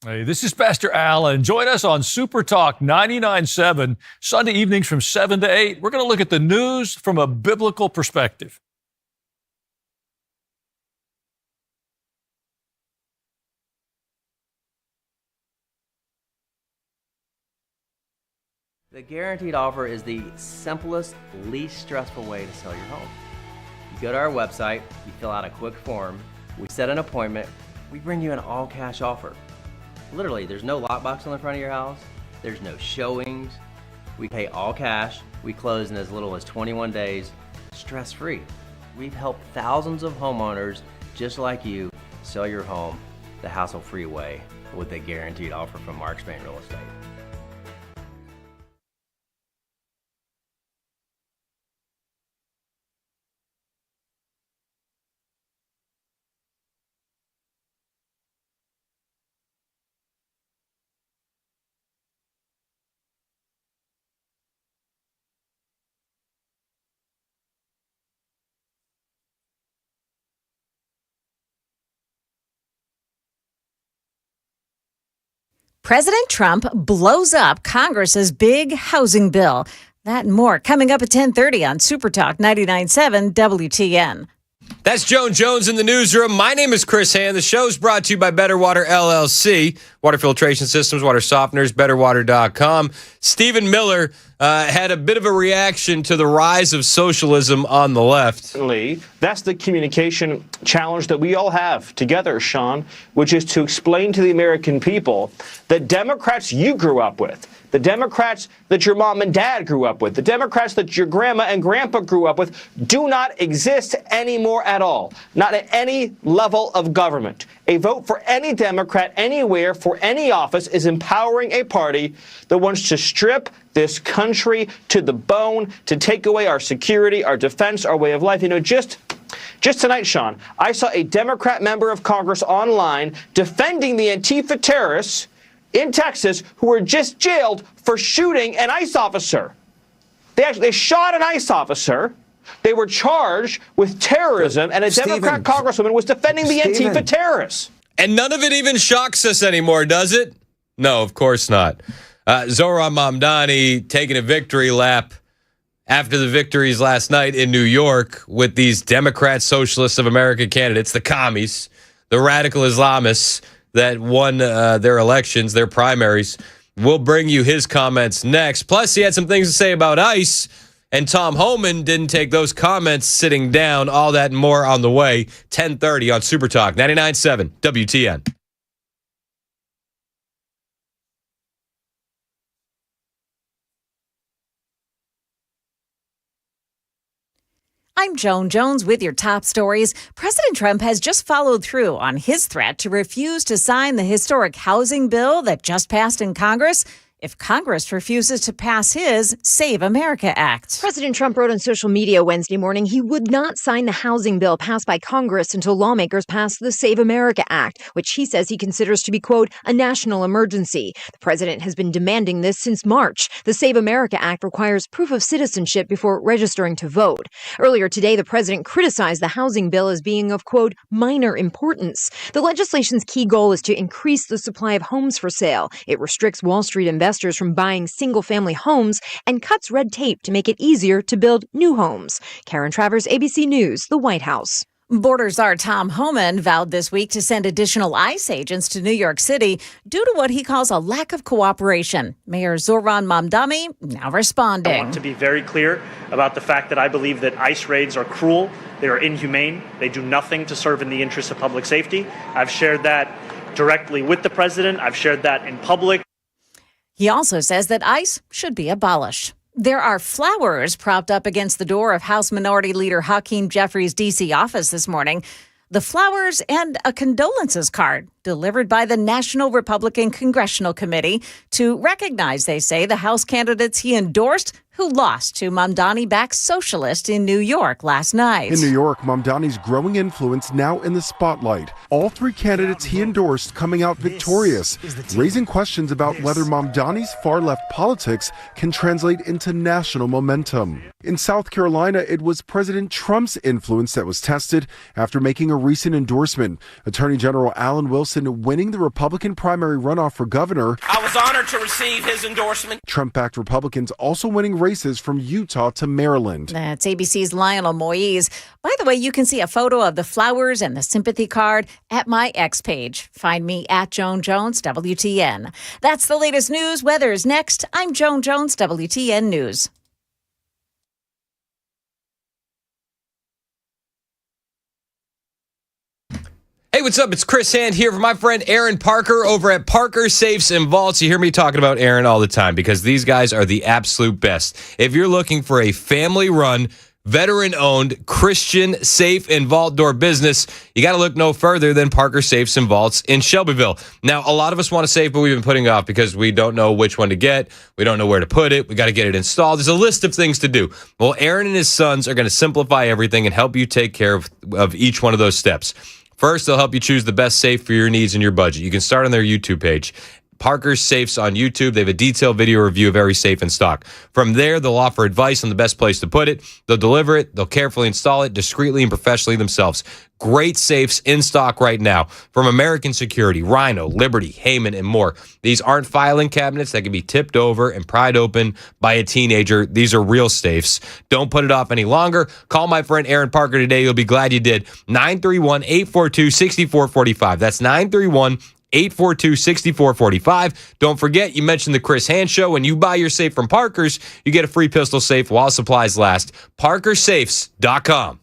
Hey, this is Pastor Al, and join us on Super Talk 99.7, Sunday evenings from 7 to 8. We're going to look at the news from a biblical perspective. The guaranteed offer is the simplest, least stressful way to sell your home. You go to our website, you fill out a quick form, we set an appointment, we bring you an all-cash offer. Literally, there's no lockbox on the front of your house, there's no showings, we pay all cash, we close in as little as 21 days, stress-free. We've helped thousands of homeowners just like you sell your home the hassle-free way with a guaranteed offer from Mark Spain Real Estate. President Trump blows up Congress's big housing bill. That and more coming up at 10:30 on Super Talk 99.7 WTN. That's Joan Jones in the newsroom. My name is Chris Hand. The show's brought to you by Better Water LLC. Water filtration systems, water softeners, betterwater.com. Stephen Miller had a bit of a reaction to the rise of socialism on the left. That's the communication challenge that we all have together, Sean, which is to explain to the American people that Democrats you grew up with, the Democrats that your mom and dad grew up with, the Democrats that your grandma and grandpa grew up with, do not exist anymore at all. Not at any level of government. A vote for any Democrat anywhere for any office is empowering a party that wants to strip this country to the bone, to take away our security, our defense, our way of life. You know, just tonight, Sean, I saw a Democrat member of Congress online defending the Antifa terrorists in Texas who were just jailed for shooting an ICE officer. They shot an ICE officer. They were charged with terrorism, and a Democrat congresswoman was defending the Antifa terrorists. And none of it even shocks us anymore, does it? No, of course not. Zohran Mamdani taking a victory lap after the victories last night in New York with these Democrat Socialists of America candidates, the commies, the radical Islamists that won their elections, their primaries. We'll bring you his comments next. Plus, he had some things to say about ICE, and Tom Homan didn't take those comments sitting down. All that and more on the way. 10:30 on Super Talk 99.7 WTN. I'm Joan Jones with your top stories. President Trump has just followed through on his threat to refuse to sign the historic housing bill that just passed in Congress if Congress refuses to pass his Save America Act. President Trump wrote on social media Wednesday morning he would not sign the housing bill passed by Congress until lawmakers pass the Save America Act, which he says he considers to be, quote, a national emergency. The president has been demanding this since March. The Save America Act requires proof of citizenship before registering to vote. Earlier today, the president criticized the housing bill as being of, quote, minor importance. The legislation's key goal is to increase the supply of homes for sale. It restricts Wall Street investors from buying single-family homes and cuts red tape to make it easier to build new homes. Karen Travers, ABC News, the White House. Border Czar Tom Homan vowed this week to send additional ICE agents to New York City due to what he calls a lack of cooperation. Mayor Zohran Mamdani now responding. I want to be very clear about the fact that I believe that ICE raids are cruel, they are inhumane, they do nothing to serve in the interests of public safety. I've shared that directly with the president. I've shared that in public. He also says that ICE should be abolished. There are flowers propped up against the door of House Minority Leader Hakeem Jeffries' D.C. office this morning. The flowers and a condolences card delivered by the National Republican Congressional Committee to recognize, they say, the House candidates he endorsed who lost to Mamdani-backed socialist in New York last night. In New York, Mamdani's growing influence now in the spotlight. All three candidates he endorsed coming out victorious, raising questions about whether Mamdani's far-left politics can translate into national momentum. In South Carolina, it was President Trump's influence that was tested after making a recent endorsement. Attorney General Alan Wilson winning the Republican primary runoff for governor. I was honored to receive his endorsement. Trump-backed Republicans also winning races from Utah to Maryland. That's ABC's Lionel Moise. By the way, you can see a photo of the flowers and the sympathy card at my X page. Find me at Joan Jones, WTN. That's the latest news. Weather is next. I'm Joan Jones, WTN News. Hey, what's up? It's Chris Hand here for my friend Aaron Parker over at Parker Safes and Vaults. You hear me talking about Aaron all the time because these guys are the absolute best. If you're looking for a family-run, veteran-owned, Christian safe and vault door business, you got to look no further than Parker Safes and Vaults in Shelbyville. Now, a lot of us want to save, but we've been putting it off because we don't know which one to get. We don't know where to put it. We got to get it installed. There's a list of things to do. Well, Aaron and his sons are going to simplify everything and help you take care of each one of those steps. First, they'll help you choose the best safe for your needs and your budget. You can start on their YouTube page. Parker's Safes on YouTube. They have a detailed video review of every safe in stock. From there, they'll offer advice on the best place to put it. They'll deliver it. They'll carefully install it discreetly and professionally themselves. Great safes in stock right now from American Security, Rhino, Liberty, Heyman, and more. These aren't filing cabinets that can be tipped over and pried open by a teenager. These are real safes. Don't put it off any longer. Call my friend Aaron Parker today. You'll be glad you did. 931-842-6445. That's 931-842-6445. Don't forget, you mentioned the Chris Hand Show. When you buy your safe from Parker's, you get a free pistol safe while supplies last. ParkerSafes.com.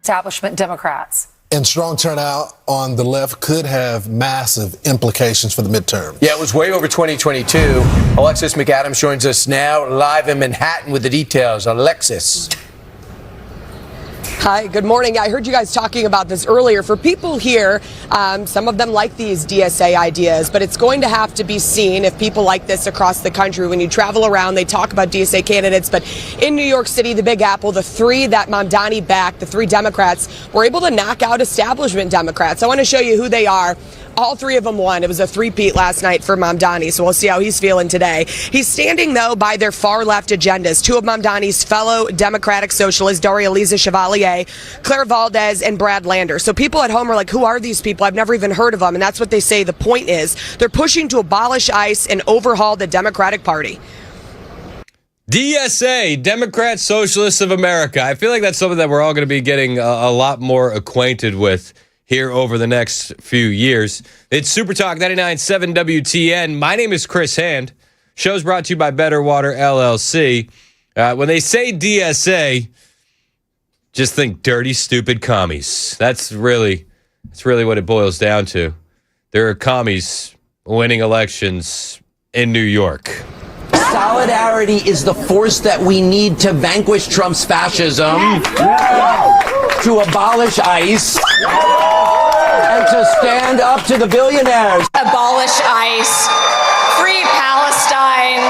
Establishment Democrats. And strong turnout on the left could have massive implications for the midterm. Yeah, it was way over 2022. Alexis McAdams joins us now live in Manhattan with the details. Alexis. Hi, good morning. I heard you guys talking about this earlier. For people here, some of them like these DSA ideas, but it's going to have to be seen if people like this across the country. When you travel around, they talk about DSA candidates, but in New York City, the Big Apple, the three that Mamdani backed, the three Democrats, were able to knock out establishment Democrats. I want to show you who they are. All three of them won. It was a three-peat last night for Mamdani, so we'll see how he's feeling today. He's standing, though, by their far-left agendas. Two of Mamdani's fellow Democratic socialists, Doria-Liza Chevalier, Claire Valdez, and Brad Lander. So people at home are like, who are these people? I've never even heard of them. And that's what they say. The point is they're pushing to abolish ICE and overhaul the Democratic Party. DSA, Democrat Socialists of America. I feel like that's something that we're all going to be getting a lot more acquainted with here over the next few years. It's Super Talk 99.7 WTN. My name is Chris Hand. Show's brought to you by Better Water LLC. When they say DSA, just think dirty, stupid commies. That's really what it boils down to. There are commies winning elections in New York. Solidarity is the force that we need to vanquish Trump's fascism, to abolish ICE, and to stand up to the billionaires. Abolish ICE. Free Palestine.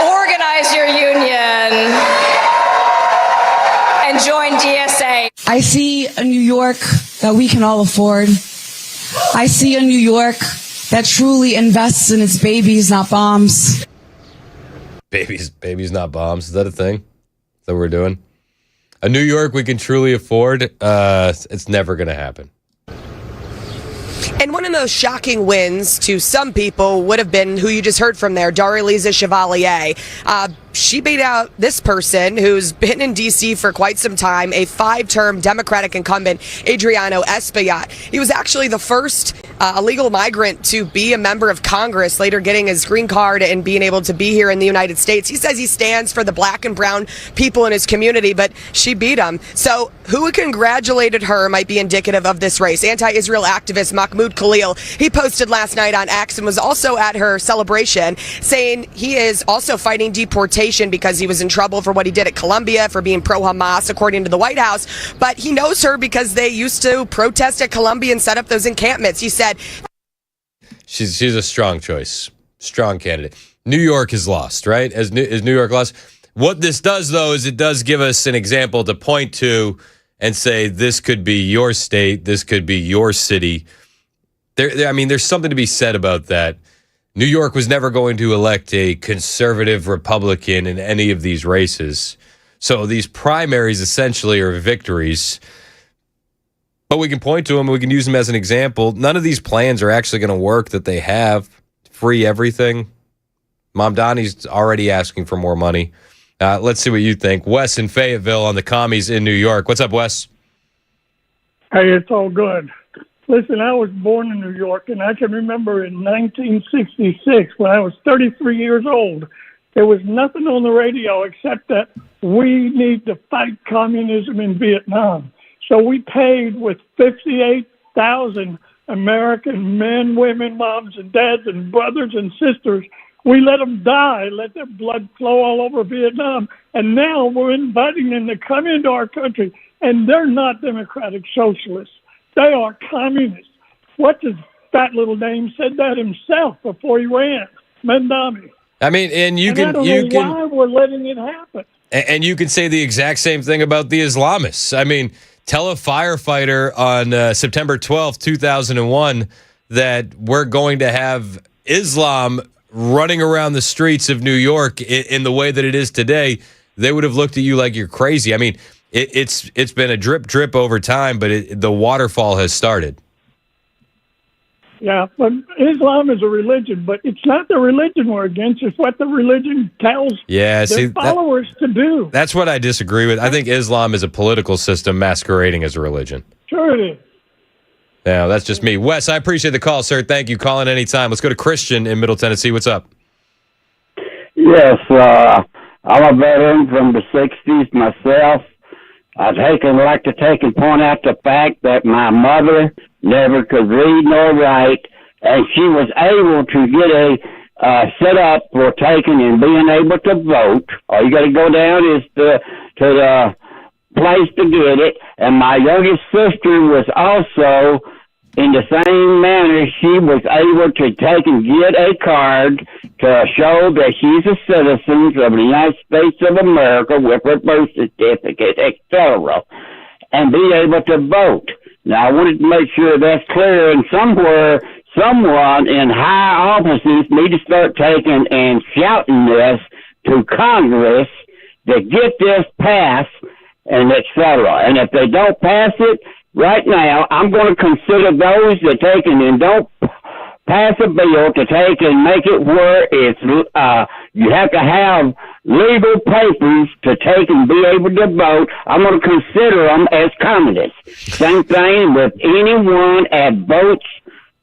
Organize your union. And join DSA. I see a New York that we can all afford. I see a New York that truly invests in its babies, not bombs. Babies, not bombs. Is that a thing that we're doing? A New York we can truly afford? It's never going to happen. And one of those shocking wins to some people would have been who you just heard from there, Doria-Liza Chevalier. She beat out this person who's been in D.C. for quite some time, a 5-term Democratic incumbent, Adriano Espaillat. He was actually the first illegal migrant to be a member of Congress, later getting his green card and being able to be here in the United States. He says he stands for the black and brown people in his community, but she beat him. So who congratulated her might be indicative of this race. Anti-Israel activist Mahmoud Khalil, he posted last night on X and was also at her celebration, saying he is also fighting deportation because he was in trouble for what he did at Columbia for being pro-Hamas, according to the White House. But he knows her because they used to protest at Columbia and set up those encampments. He said she's a strong choice, strong candidate. New York is lost, right? Is New York lost? What this does, though, is it does give us an example to point to and say this could be your state, this could be your city. I mean, there's something to be said about that. New York was never going to elect a conservative Republican in any of these races. So these primaries essentially are victories. But we can point to them, we can use them as an example. None of these plans are actually going to work that they have. Free everything. Mamdani's already asking for more money. Let's see what you think. Wes in Fayetteville on the commies in New York. What's up, Wes? Hey, it's all good. Listen, I was born in New York, and I can remember in 1966, when I was 33 years old, there was nothing on the radio except that we need to fight communism in Vietnam. So we paid with 58,000 American men, women, moms, and dads, and brothers and sisters. We let them die, let their blood flow all over Vietnam. And now we're inviting them to come into our country, and they're not democratic socialists. They are communists. What does that little name said that himself before he ran? Mamdani. I mean, and I don't know why we're letting it happen. And you can say the exact same thing about the Islamists. I mean, tell a firefighter on September 12th, 2001, that we're going to have Islam running around the streets of New York in the way that it is today. They would have looked at you like you're crazy. I mean, it's been a drip over time, but the waterfall has started. Yeah, but Islam is a religion, but it's not the religion we're against. It's what the religion tells Yeah, see, their followers to do. That's what I disagree with. I think Islam is a political system masquerading as a religion. Sure it is. Yeah, that's just me. Wes, I appreciate the call, sir. Thank you. Call in anytime. Let's go to Christian in Middle Tennessee. What's up? Yes, I'm a veteran from the 60s myself. I'd like to take and point out the fact that my mother never could read nor write, and she was able to get a set up for taking and being able to vote. All you got to go down is to the place to get it. And my youngest sister was also in the same manner. She was able to take and get a card to show that she's a citizen of the United States of America with her birth certificate, etc., and be able to vote. Now, I wanted to make sure that's clear, and somewhere, someone in high offices need to start taking and shouting this to Congress to get this passed, and etc. And if they don't pass it right now, I'm going to consider those that take and don't pass a bill to take and make it where it's you have to have legal papers to take and be able to vote. I'm going to consider them as communists. Same thing with anyone that votes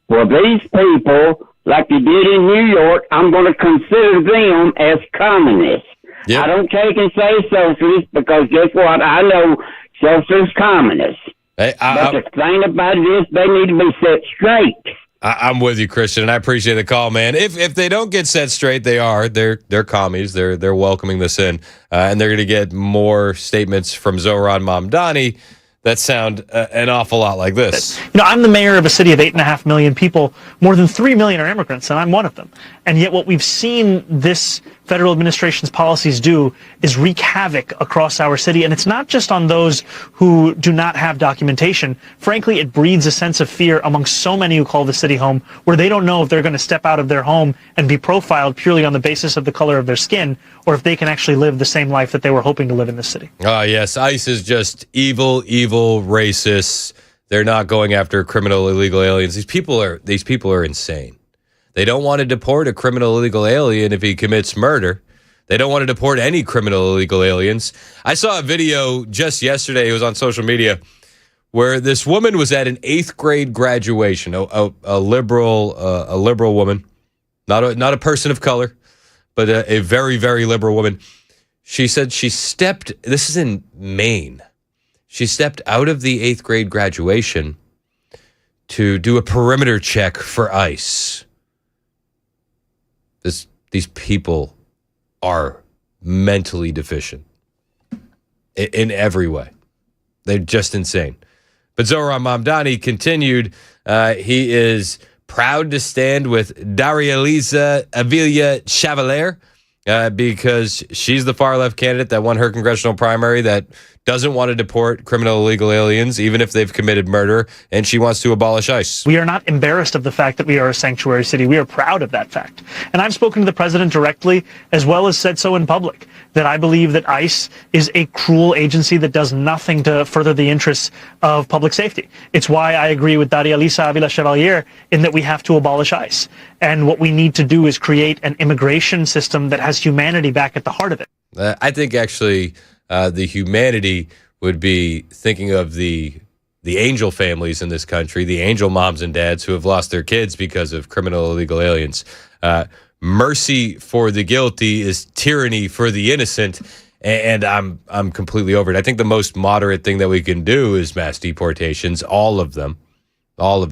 for these people like they did in New York. I'm going to consider them as communists. Yep. I don't take and say socialist because guess what? I know socialist communists. Hey, but the thing about it is they need to be set straight. I'm with you, Christian, and I appreciate the call, man. If they don't get set straight, they're commies. They're welcoming this in, and they're going to get more statements from Zohran Mamdani that sound an awful lot like this. You know, I'm the mayor of a city of 8.5 million people. More than 3 million are immigrants, and I'm one of them. And yet what we've seen this federal administration's policies do is wreak havoc across our city. And it's not just on those who do not have documentation. Frankly, it breeds a sense of fear among so many who call the city home, where they don't know if they're going to step out of their home and be profiled purely on the basis of the color of their skin, or if they can actually live the same life that they were hoping to live in this city. Yes, ICE is just evil, racist. They're not going after criminal illegal aliens. These people are insane. They don't want to deport a criminal illegal alien if he commits murder. They don't want to deport any criminal illegal aliens. I saw a video just yesterday, it was on social media, where this woman was at an 8th grade graduation, a liberal woman, not a person of color, but a very, very liberal woman. She said this is in Maine, she stepped out of the 8th grade graduation to do a perimeter check for ICE. These people are mentally deficient in every way. They're just insane. But Zohran Mamdani continued. He is proud to stand with Daria-Liza Avila-Chevalier because she's the far-left candidate that won her congressional primary that doesn't want to deport criminal illegal aliens, even if they've committed murder, and she wants to abolish ICE. We are not embarrassed of the fact that we are a sanctuary city. We are proud of that fact. And I've spoken to the president directly, as well as said so in public, that I believe that ICE is a cruel agency that does nothing to further the interests of public safety. It's why I agree with Daria-Liza Avila-Chevalier in that we have to abolish ICE. And what we need to do is create an immigration system that has humanity back at the heart of it. I think actually the humanity would be thinking of the angel families in this country, the angel moms and dads who have lost their kids because of criminal illegal aliens. Mercy for the guilty is tyranny for the innocent, and I'm completely over it. I think the most moderate thing that we can do is mass deportations, all of them. I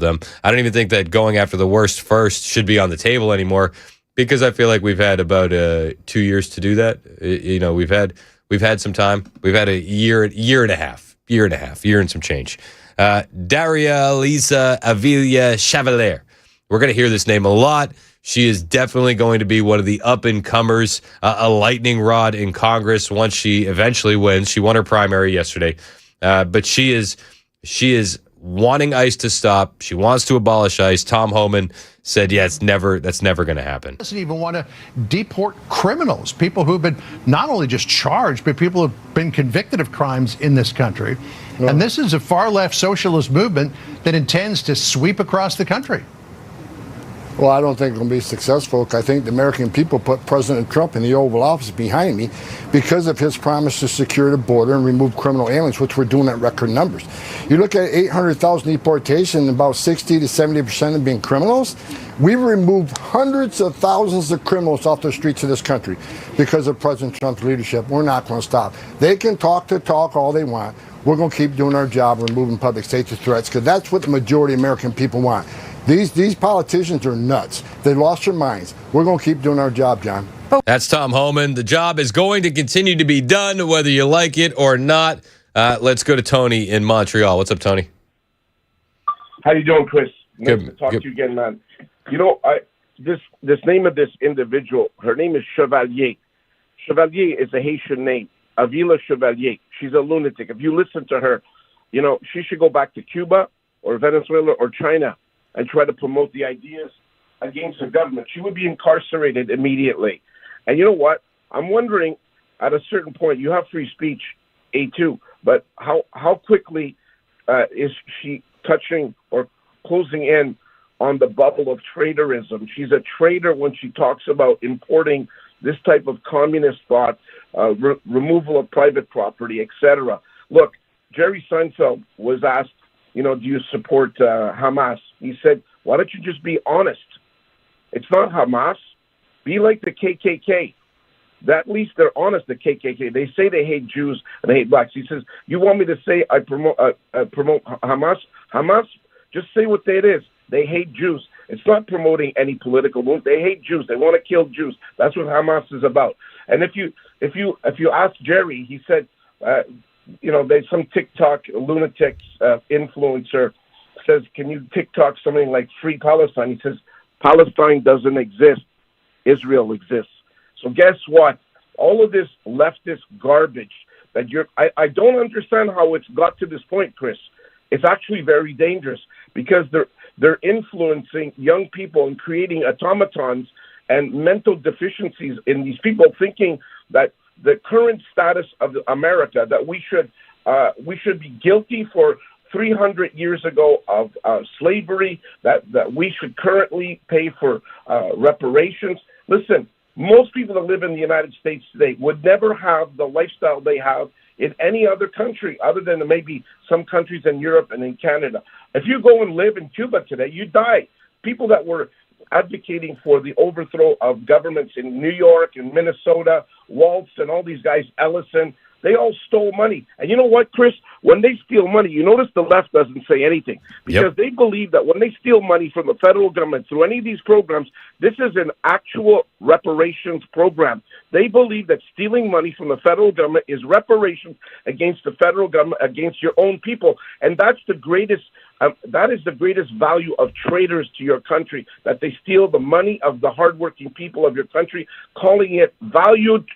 don't even think that going after the worst first should be on the table anymore, because I feel like we've had about 2 years to do that. You know, we've had some time. We've had a year and a half, year and some change. Daria-Liza Avila-Chevalier. We're going to hear this name a lot. She is definitely going to be one of the up-and-comers, a lightning rod in Congress once she eventually wins. She won her primary yesterday. But she is wanting ICE to stop. She wants to abolish ICE. Tom Homan said, yeah, that's never going to happen. Doesn't even want to deport criminals, people who've been not only just charged, but people who've been convicted of crimes in this country. And this is a far-left socialist movement that intends to sweep across the country. Well, I don't think it'll be successful. I think the American people put President Trump in the Oval Office behind me because of his promise to secure the border and remove criminal aliens, which we're doing at record numbers. You look at 800,000 deportation, about 60 to 70% of them being criminals. We've removed hundreds of thousands of criminals off the streets of this country because of President Trump's leadership. We're not going to stop. They can talk all they want. We're going to keep doing our job, removing public safety threats, because that's what the majority of American people want. These politicians are nuts. They lost their minds. We're going to keep doing our job, John. That's Tom Homan. The job is going to continue to be done, whether you like it or not. Let's go to Tony in Montreal. What's up, Tony? How you doing, Chris? Nice Good. to talk to you again, man. You know, this name of this individual, her name is Chevalier. Chevalier is a Haitian name. Avila Chevalier. She's a lunatic. If you listen to her, you know, she should go back to Cuba or Venezuela or China and try to promote the ideas against the government. She would be incarcerated immediately. And you know what? I'm wondering, at a certain point, you have free speech, A2, but how quickly is she touching or closing in on the bubble of traitorism? She's a traitor when she talks about importing this type of communist thought, removal of private property, etc. Look, Jerry Seinfeld was asked, you know, do you support Hamas? He said, why don't you just be honest? It's not Hamas. Be like the KKK. At least they're honest, the KKK. They say they hate Jews and they hate blacks. He says, you want me to say I promote Hamas? Hamas, just say what it is. They hate Jews. It's not promoting any political movement. They hate Jews. They want to kill Jews. That's what Hamas is about. And if you ask Jerry, he said, you know, there's some TikTok lunatics influencer says, can you TikTok something like Free Palestine? He says, Palestine doesn't exist. Israel exists. So guess what? All of this leftist garbage that I don't understand how it's got to this point, Chris. It's actually very dangerous because they're influencing young people and creating automatons and mental deficiencies in these people, thinking that the current status of America, that we should be guilty for 300 years ago of slavery, that we should currently pay for reparations. Listen, most people that live in the United States today would never have the lifestyle they have in any other country other than maybe some countries in Europe and in Canada. If you go and live in Cuba today, you die. People that were advocating for the overthrow of governments in New York and Minnesota, Waltz and all these guys, Ellison, they all stole money. And you know what, Chris? When they steal money, you notice the left doesn't say anything because they believe that when they steal money from the federal government through any of these programs, this is an actual reparations program. They believe that stealing money from the federal government is reparations against the federal government, against your own people. And that's the greatest that is the greatest value of traitors to your country, that they steal the money of the hardworking people of your country, calling it valued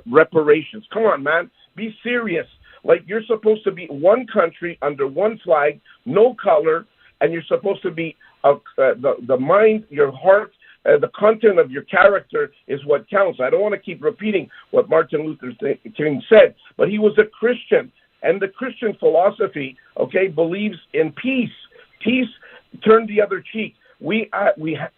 reparations. Come on, man. Be serious. Like, you're supposed to be one country under one flag, no color, and you're supposed to be the mind, your heart, the content of your character is what counts. I don't want to keep repeating what Martin Luther King said, but he was a Christian. And the Christian philosophy, believes in peace. Peace, turn the other cheek. We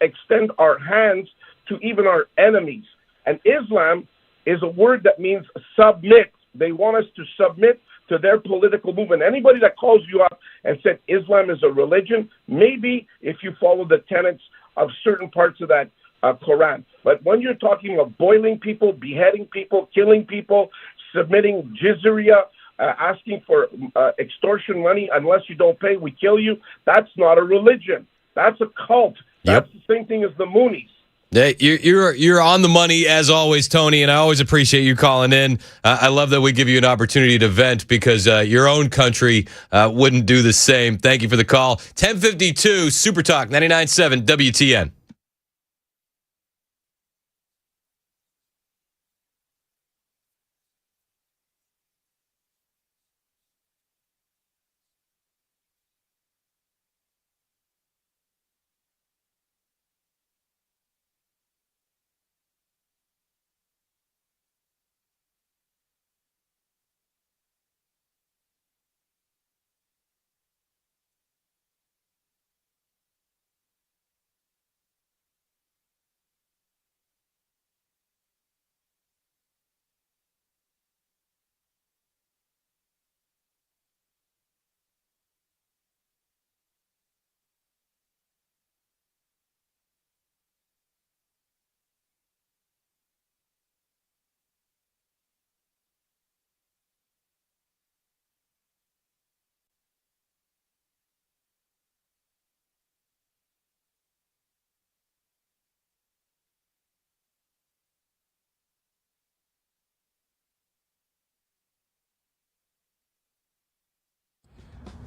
extend our hands to even our enemies. And Islam is a word that means submit. They want us to submit to their political movement. Anybody that calls you up and said Islam is a religion, maybe if you follow the tenets of certain parts of that Quran. But when you're talking of boiling people, beheading people, killing people, submitting jizya, asking for extortion money, unless you don't pay, we kill you, that's not a religion. That's a cult. That's the same thing as the Moonies. Hey, you're on the money as always, Tony, and I always appreciate you calling in. I love that we give you an opportunity to vent because your own country wouldn't do the same. Thank you for the call. 1052 Super Talk 99.7 WTN.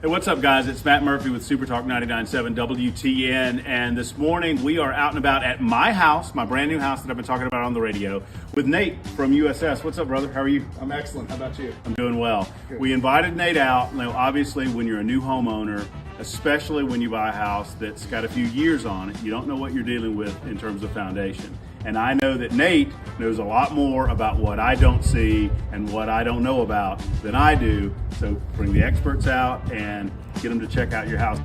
Hey, what's up, guys? It's Matt Murphy with Super Talk 99.7 WTN, and this morning we are out and about at my house, my brand new house that I've been talking about on the radio, with Nate from USS. What's up, brother? How are you? I'm excellent. How about you? I'm doing well. Good. We invited Nate out. Now, obviously, when you're a new homeowner, especially when you buy a house that's got a few years on it, you don't know what you're dealing with in terms of foundation. And I know that Nate knows a lot more about what I don't see and what I don't know about than I do. So bring the experts out and get them to check out your house.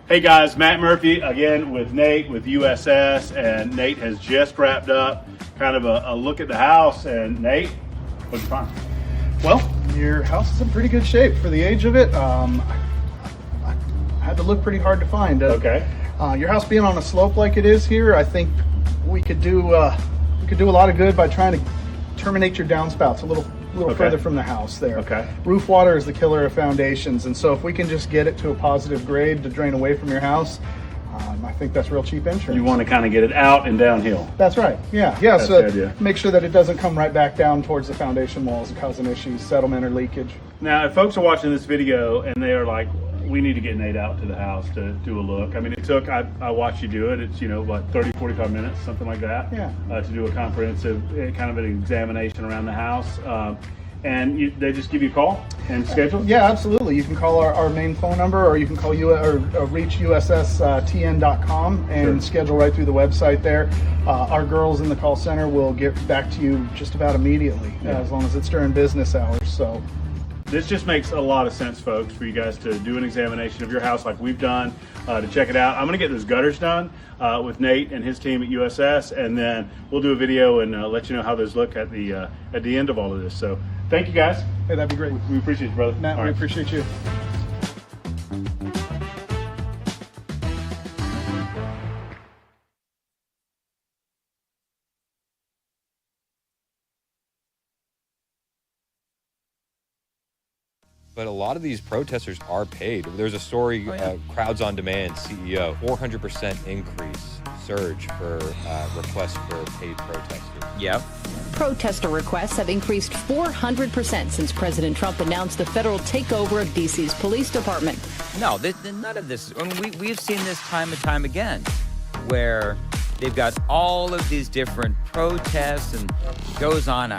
Hey guys, Matt Murphy again with Nate with USS, and Nate has just wrapped up kind of a look at the house. And Nate, what'd you find? Well, your house is in pretty good shape for the age of it. I had to look pretty hard to find. Okay. Your house being on a slope like it is here, I think we could do a lot of good by trying to terminate your downspouts a little Okay. further from the house there. Okay. Roof water is the killer of foundations, and so if we can just get it to a positive grade to drain away from your house, I think that's real cheap insurance. You want to kind of get it out and downhill. That's right. Yeah. That's So the idea. make sure that it doesn't come right back down towards the foundation walls and causing issues, settlement or leakage. Now, if folks are watching this video and they are like, we need to get Nate out to the house to do a look. I mean, it took, I watched you do it. It's, 30, 45 minutes, something like that. Yeah. To do a comprehensive kind of an examination around the house. And they just give you a call and schedule? Yeah, absolutely. You can call our main phone number, or you can call reach USSTN.com and Sure. schedule right through the website there. Our girls in the call center will get back to you just about immediately, as long as it's during business hours. So This just makes a lot of sense, folks, for you guys to do an examination of your house like we've done, to check it out. I'm going to get those gutters done with Nate and his team at USS, and then we'll do a video and let you know how those look at the end of all of this. So thank you, guys. Hey, that'd be great. We appreciate you, brother. Matt, All we right. appreciate you. But a lot of these protesters are paid. There's a story, Crowds on Demand CEO, 400% increase, surge for requests for paid protesters. Yep. Protester requests have increased 400% since President Trump announced the federal takeover of D.C.'s police department. No, none of this. I mean, we've seen this time and time again, where they've got all of these different protests, and it goes on.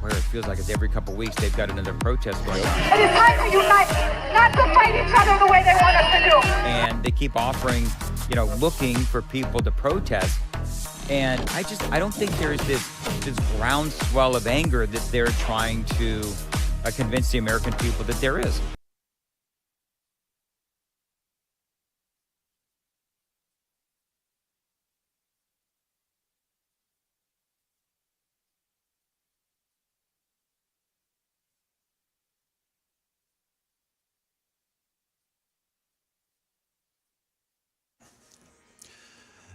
Where it feels like it's every couple of weeks they've got another protest going on. It is time to unite, not to fight each other the way they want us to do. And they keep offering, looking for people to protest. And I don't think there's this groundswell of anger that they're trying to convince the American people that there is.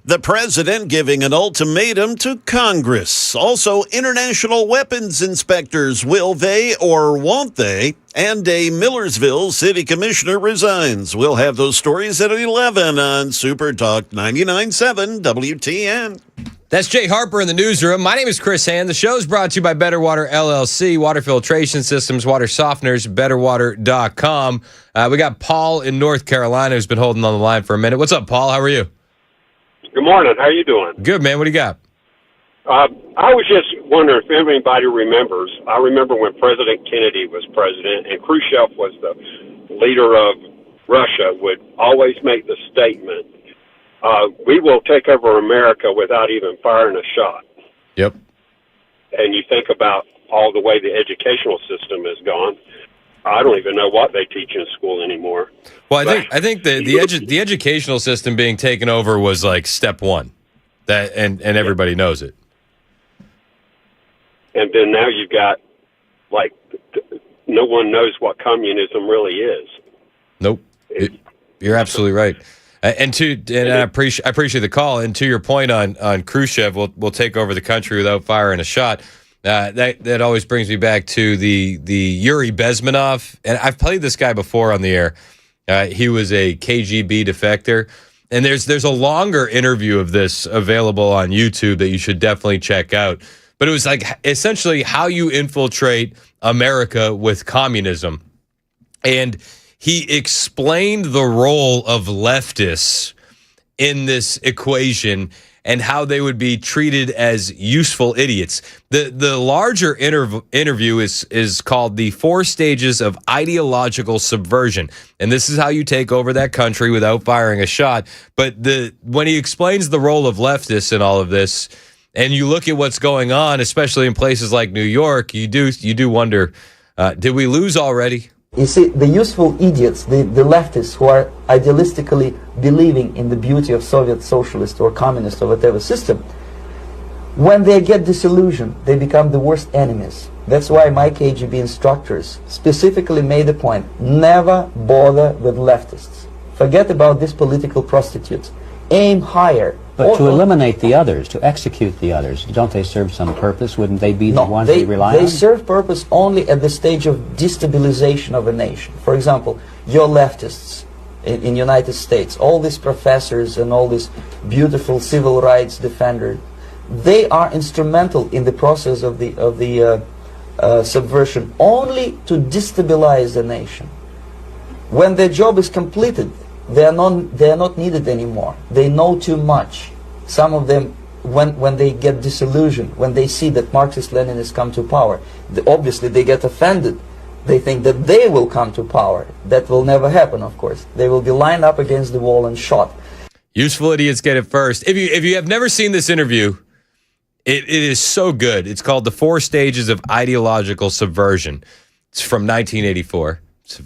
The president giving an ultimatum to Congress. Also, international weapons inspectors, will they or won't they? And a Millersville city commissioner resigns. We'll have those stories at 11 on Super Talk 99.7 WTN. That's Jay Harper in the newsroom. My name is Chris Hand. The show's brought to you by Better Water LLC, water filtration systems, water softeners, betterwater.com. We got Paul in North Carolina who's been holding on the line for a minute. What's up, Paul? How are you? Good morning. How you doing? Good, man. What do you got? I was just wondering if anybody remembers. I remember when President Kennedy was president and Khrushchev was the leader of Russia, would always make the statement, we will take over America without even firing a shot. Yep. And you think about all the way the educational system has gone. I don't even know what they teach in school anymore. Well, I think the educational system being taken over was like step one, and everybody knows it. And then now you've got no one knows what communism really is. Nope, you're absolutely right. And I appreciate the call. And to your point on Khrushchev, we'll take over the country without firing a shot. That always brings me back to the Yuri Bezmenov, and I've played this guy before on the air. He was a KGB defector, and there's a longer interview of this available on YouTube that you should definitely check out. But it was like essentially how you infiltrate America with communism, and he explained the role of leftists in this equation and how they would be treated as useful idiots. The larger interview is called The 4 Stages of Ideological Subversion. And this is how you take over that country without firing a shot. But when he explains the role of leftists in all of this, and you look at what's going on, especially in places like New York, you do wonder, did we lose already? You see, the useful idiots, the leftists who are idealistically believing in the beauty of Soviet socialist or communist or whatever system, when they get disillusioned, they become the worst enemies. That's why my KGB instructors specifically made the point, never bother with leftists. Forget about these political prostitutes. Aim higher. But to eliminate the others, to execute the others, don't they serve some purpose? Wouldn't they be the ones they rely on? They serve purpose only at the stage of destabilization of a nation. For example, your leftists in United States, all these professors and all these beautiful civil rights defenders, they are instrumental in the process of the subversion only to destabilize the nation. When their job is completed, they are not needed anymore. They know too much. Some of them, when they get disillusioned, when they see that Marxist-Leninists come to power, obviously they get offended. They think that they will come to power. That will never happen, of course. They will be lined up against the wall and shot. Useful idiots get it first. If you have never seen this interview, it is so good. It's called The 4 Stages of Ideological Subversion. It's from 1984. It's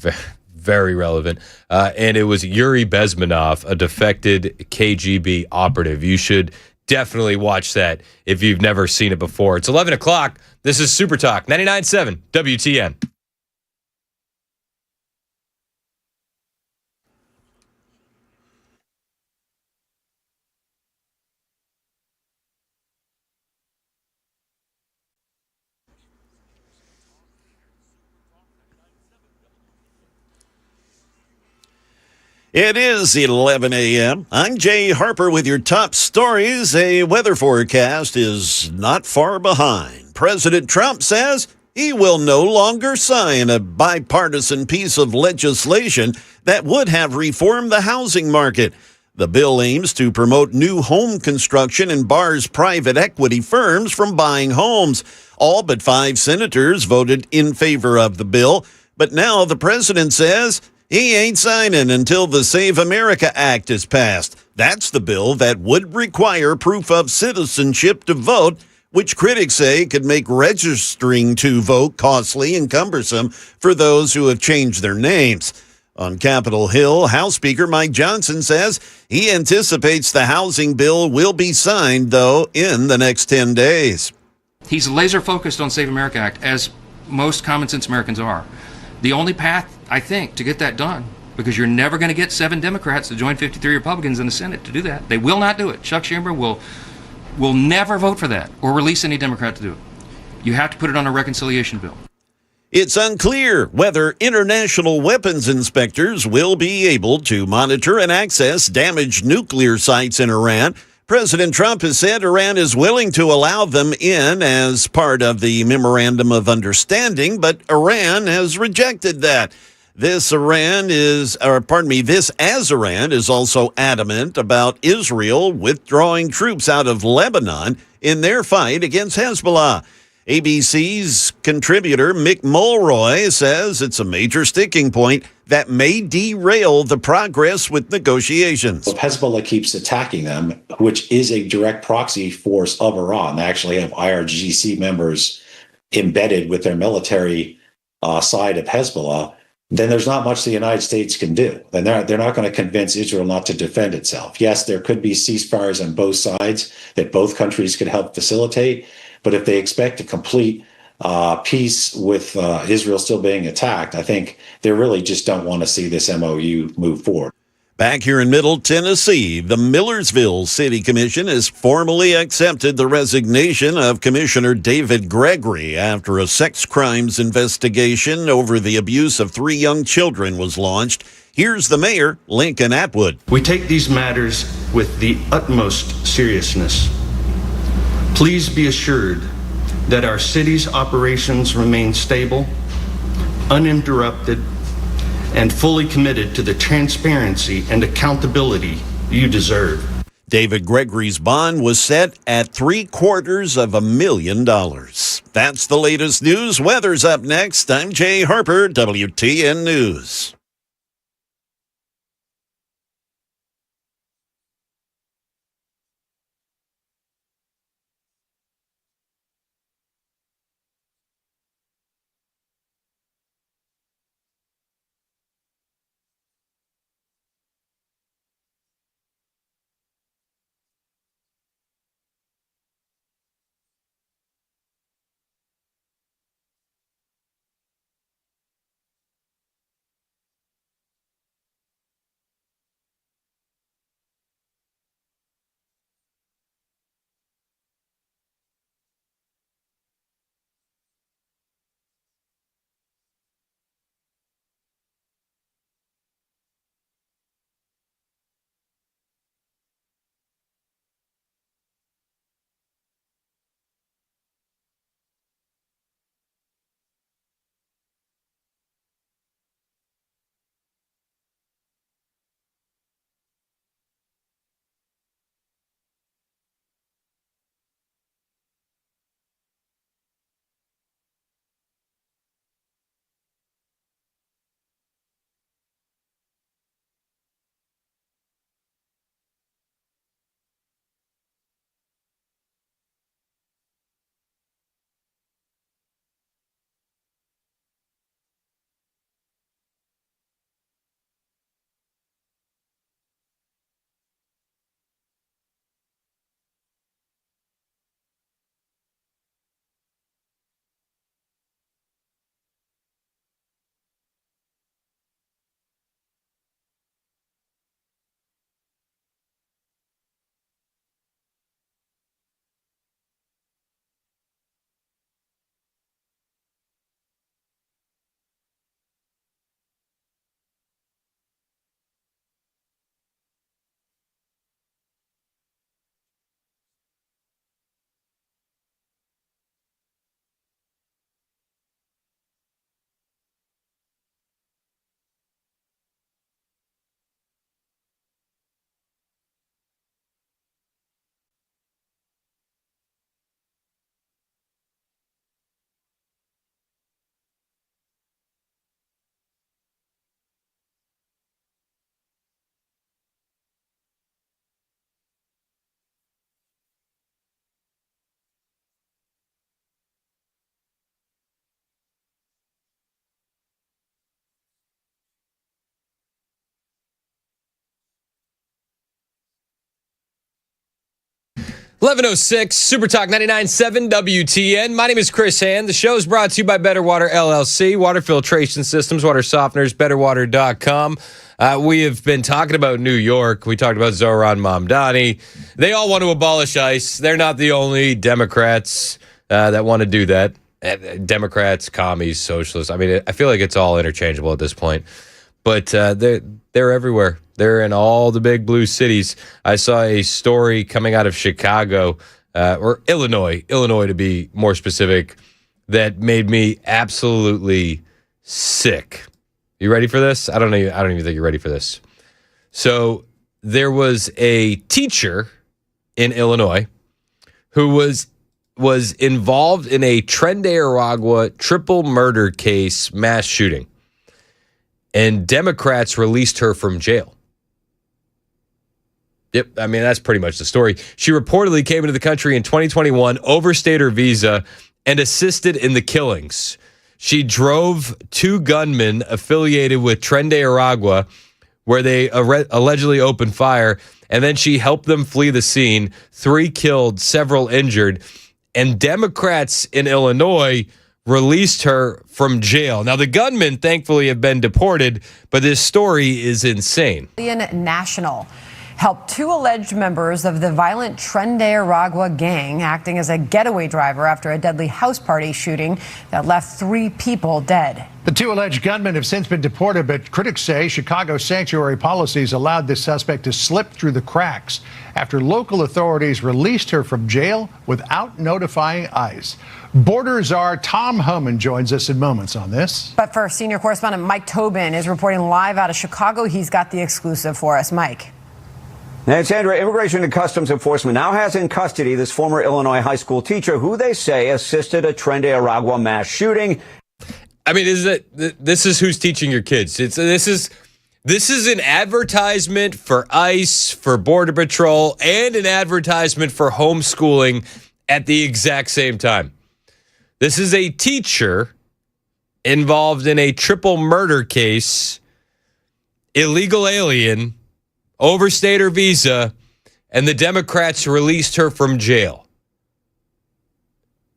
very relevant. And it was Yuri Bezmenov, a defected KGB operative. You should definitely watch that if you've never seen it before. It's 11 o'clock. This is Super Talk 99.7 WTN. It is 11 a.m. I'm Jay Harper with your top stories. A weather forecast is not far behind. President Trump says he will no longer sign a bipartisan piece of legislation that would have reformed the housing market. The bill aims to promote new home construction and bars private equity firms from buying homes. All but 5 senators voted in favor of the bill, but now the president says he ain't signing until the Save America Act is passed. That's the bill that would require proof of citizenship to vote, which critics say could make registering to vote costly and cumbersome for those who have changed their names. On Capitol Hill, House Speaker Mike Johnson says he anticipates the housing bill will be signed, though, in the next 10 days. He's laser focused on Save America Act, as most common sense Americans are. The only path, I think, to get that done, because you're never going to get 7 Democrats to join 53 Republicans in the Senate to do that. They will not do it. Chuck Schumer will never vote for that or release any Democrat to do it. You have to put it on a reconciliation bill. It's unclear whether international weapons inspectors will be able to monitor and access damaged nuclear sites in Iran. President Trump has said Iran is willing to allow them in as part of the Memorandum of Understanding, but Iran has rejected that. This Iran is also adamant about Israel withdrawing troops out of Lebanon in their fight against Hezbollah. ABC's contributor Mick Mulroy says it's a major sticking point that may derail the progress with negotiations. If Hezbollah keeps attacking them, which is a direct proxy force of Iran, they actually have IRGC members embedded with their military side of Hezbollah, then there's not much the United States can do. Then they're not going to convince Israel not to defend itself. Yes, there could be ceasefires on both sides that both countries could help facilitate, but if they expect a complete peace with Israel still being attacked, I think they really just don't want to see this MOU move forward. Back here in Middle Tennessee, the Millersville City Commission has formally accepted the resignation of Commissioner David Gregory after a sex crimes investigation over the abuse of 3 young children was launched. Here's the mayor, Lincoln Atwood. We take these matters with the utmost seriousness. Please be assured that our city's operations remain stable, uninterrupted, and fully committed to the transparency and accountability you deserve. David Gregory's bond was set at $750,000. That's the latest news. Weather's up next. I'm Jay Harper, WTN News. .1106 Super Talk 99.7 WTN. My name is Chris Hand. The show is brought to you by Better Water LLC, water filtration systems, water softeners, betterwater.com. We have been talking about New York. We talked about Zohran Mamdani. They all want to abolish ICE. They're not the only Democrats that want to do that. Democrats, commies, socialists. I mean, I feel like it's all interchangeable at this point. But they're everywhere. They're in all the big blue cities. I saw a story coming out of Chicago, or Illinois to be more specific, that made me absolutely sick. You ready for this? I don't even think you're ready for this. So there was a teacher in Illinois who was involved in a Tren de Aragua triple murder case mass shooting. And Democrats released her from jail. Yep, I mean, that's pretty much the story. She reportedly came into the country in 2021, overstayed her visa, and assisted in the killings. She drove 2 gunmen affiliated with Tren de Aragua, where they allegedly opened fire, and then she helped them flee the scene. 3 killed, several injured. And Democrats in Illinois released her from jail. Now, the gunmen, thankfully, have been deported, but this story is insane. National helped 2 alleged members of the violent Tren de Aragua gang acting as a getaway driver after a deadly house party shooting that left 3 people dead. The 2 alleged gunmen have since been deported, but critics say Chicago's sanctuary policies allowed this suspect to slip through the cracks after local authorities released her from jail without notifying ICE. Border czar Tom Homan joins us in moments on this. But first, senior correspondent Mike Tobin is reporting live out of Chicago. He's got the exclusive for us. Mike. And Sandra, Immigration and Customs Enforcement now has in custody this former Illinois high school teacher who they say assisted a Tren de Aragua mass shooting. I mean, this is who's teaching your kids. This is an advertisement for ICE, for Border Patrol, and an advertisement for homeschooling at the exact same time. This is a teacher involved in a triple murder case, illegal alien, overstayed her visa, and the Democrats released her from jail.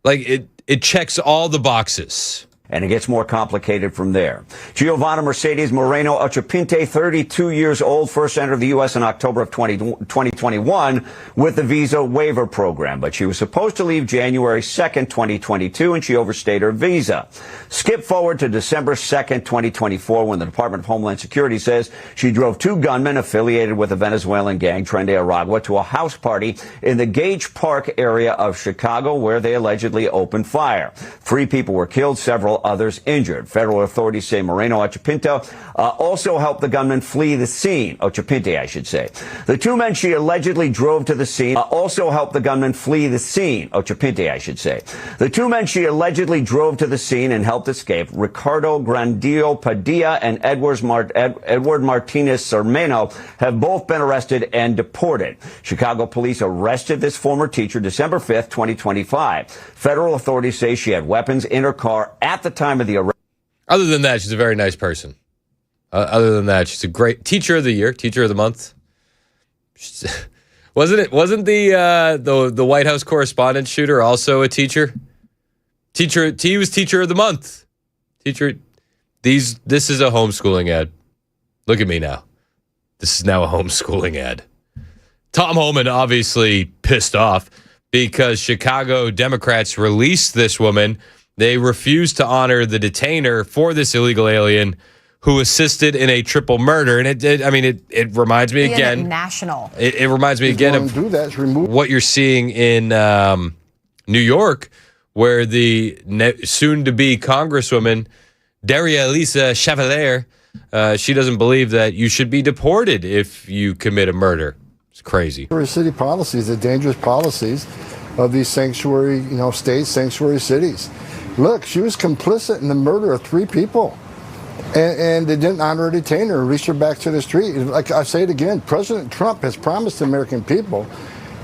Like, it checks all the boxes. And it gets more complicated from there. Giovanna Mercedes Moreno Ochapinte, 32 years old, first entered the U.S. in October of 2021 with the visa waiver program. But she was supposed to leave January 2nd, 2022, and she overstayed her visa. Skip forward to December 2nd, 2024, when the Department of Homeland Security says she drove 2 gunmen affiliated with the Venezuelan gang Tren de Aragua to a house party in the Gage Park area of Chicago, where they allegedly opened fire. 3 people were killed, several others injured. Federal authorities say Moreno Ochapinte also helped the gunman flee the scene. Ochapinte, I should say. The 2 men she allegedly drove to the scene also helped the gunman flee the scene. Ochapinte, I should say. The 2 men she allegedly drove to the scene and helped escape, Ricardo Grandillo Padilla and Edward Martinez Sermeno, have both been arrested and deported. Chicago police arrested this former teacher December 5th, 2025. Federal authorities say she had weapons in her car at the time of the arrest. Other than that, she's a very nice person. Other than that, she's a great teacher of the year, teacher of the month. Wasn't the White House correspondent shooter also a teacher? He was teacher of the month. This is a homeschooling ad. Look at me now. This is now a homeschooling ad. Tom Homan obviously pissed off because Chicago Democrats released this woman. They refused to honor the detainer for this illegal alien who assisted in a triple murder. And it reminds me again. National. It reminds me again of what you're seeing in New York, where the soon-to-be Congresswoman, Daria Elisa Chevalier, she doesn't believe that you should be deported if you commit a murder. It's crazy. City policies, the dangerous policies of these sanctuary, states, sanctuary cities. Look, she was complicit in the murder of 3 people. And they didn't honor a detainer, release her back to the street. Like I say it again, President Trump has promised the American people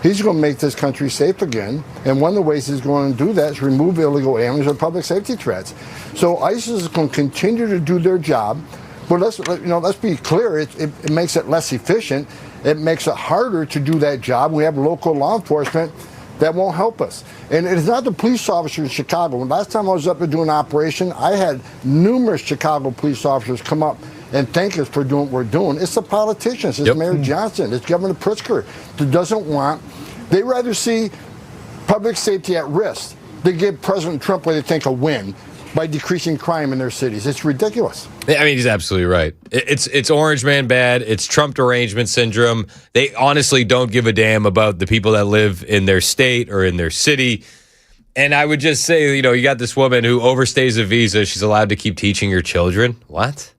he's going to make this country safe again. And one of the ways he's going to do that is remove illegal aliens or public safety threats. So ISIS is going to continue to do their job. But let's be clear, it makes it less efficient. It makes it harder to do that job. We have local law enforcement that won't help us. And it's not the police officers in Chicago. When last time I was up there doing an operation, I had numerous Chicago police officers come up and thank us for doing what we're doing. It's the politicians. It's Mayor Johnson. It's Governor Pritzker that doesn't want. They rather see public safety at risk than give President Trump what they think a win by decreasing crime in their cities. It's ridiculous. I mean, he's absolutely right. It's Orange Man bad. It's Trump derangement syndrome. They honestly don't give a damn about the people that live in their state or in their city. And I would just say, you got this woman who overstays a visa. She's allowed to keep teaching your children. What?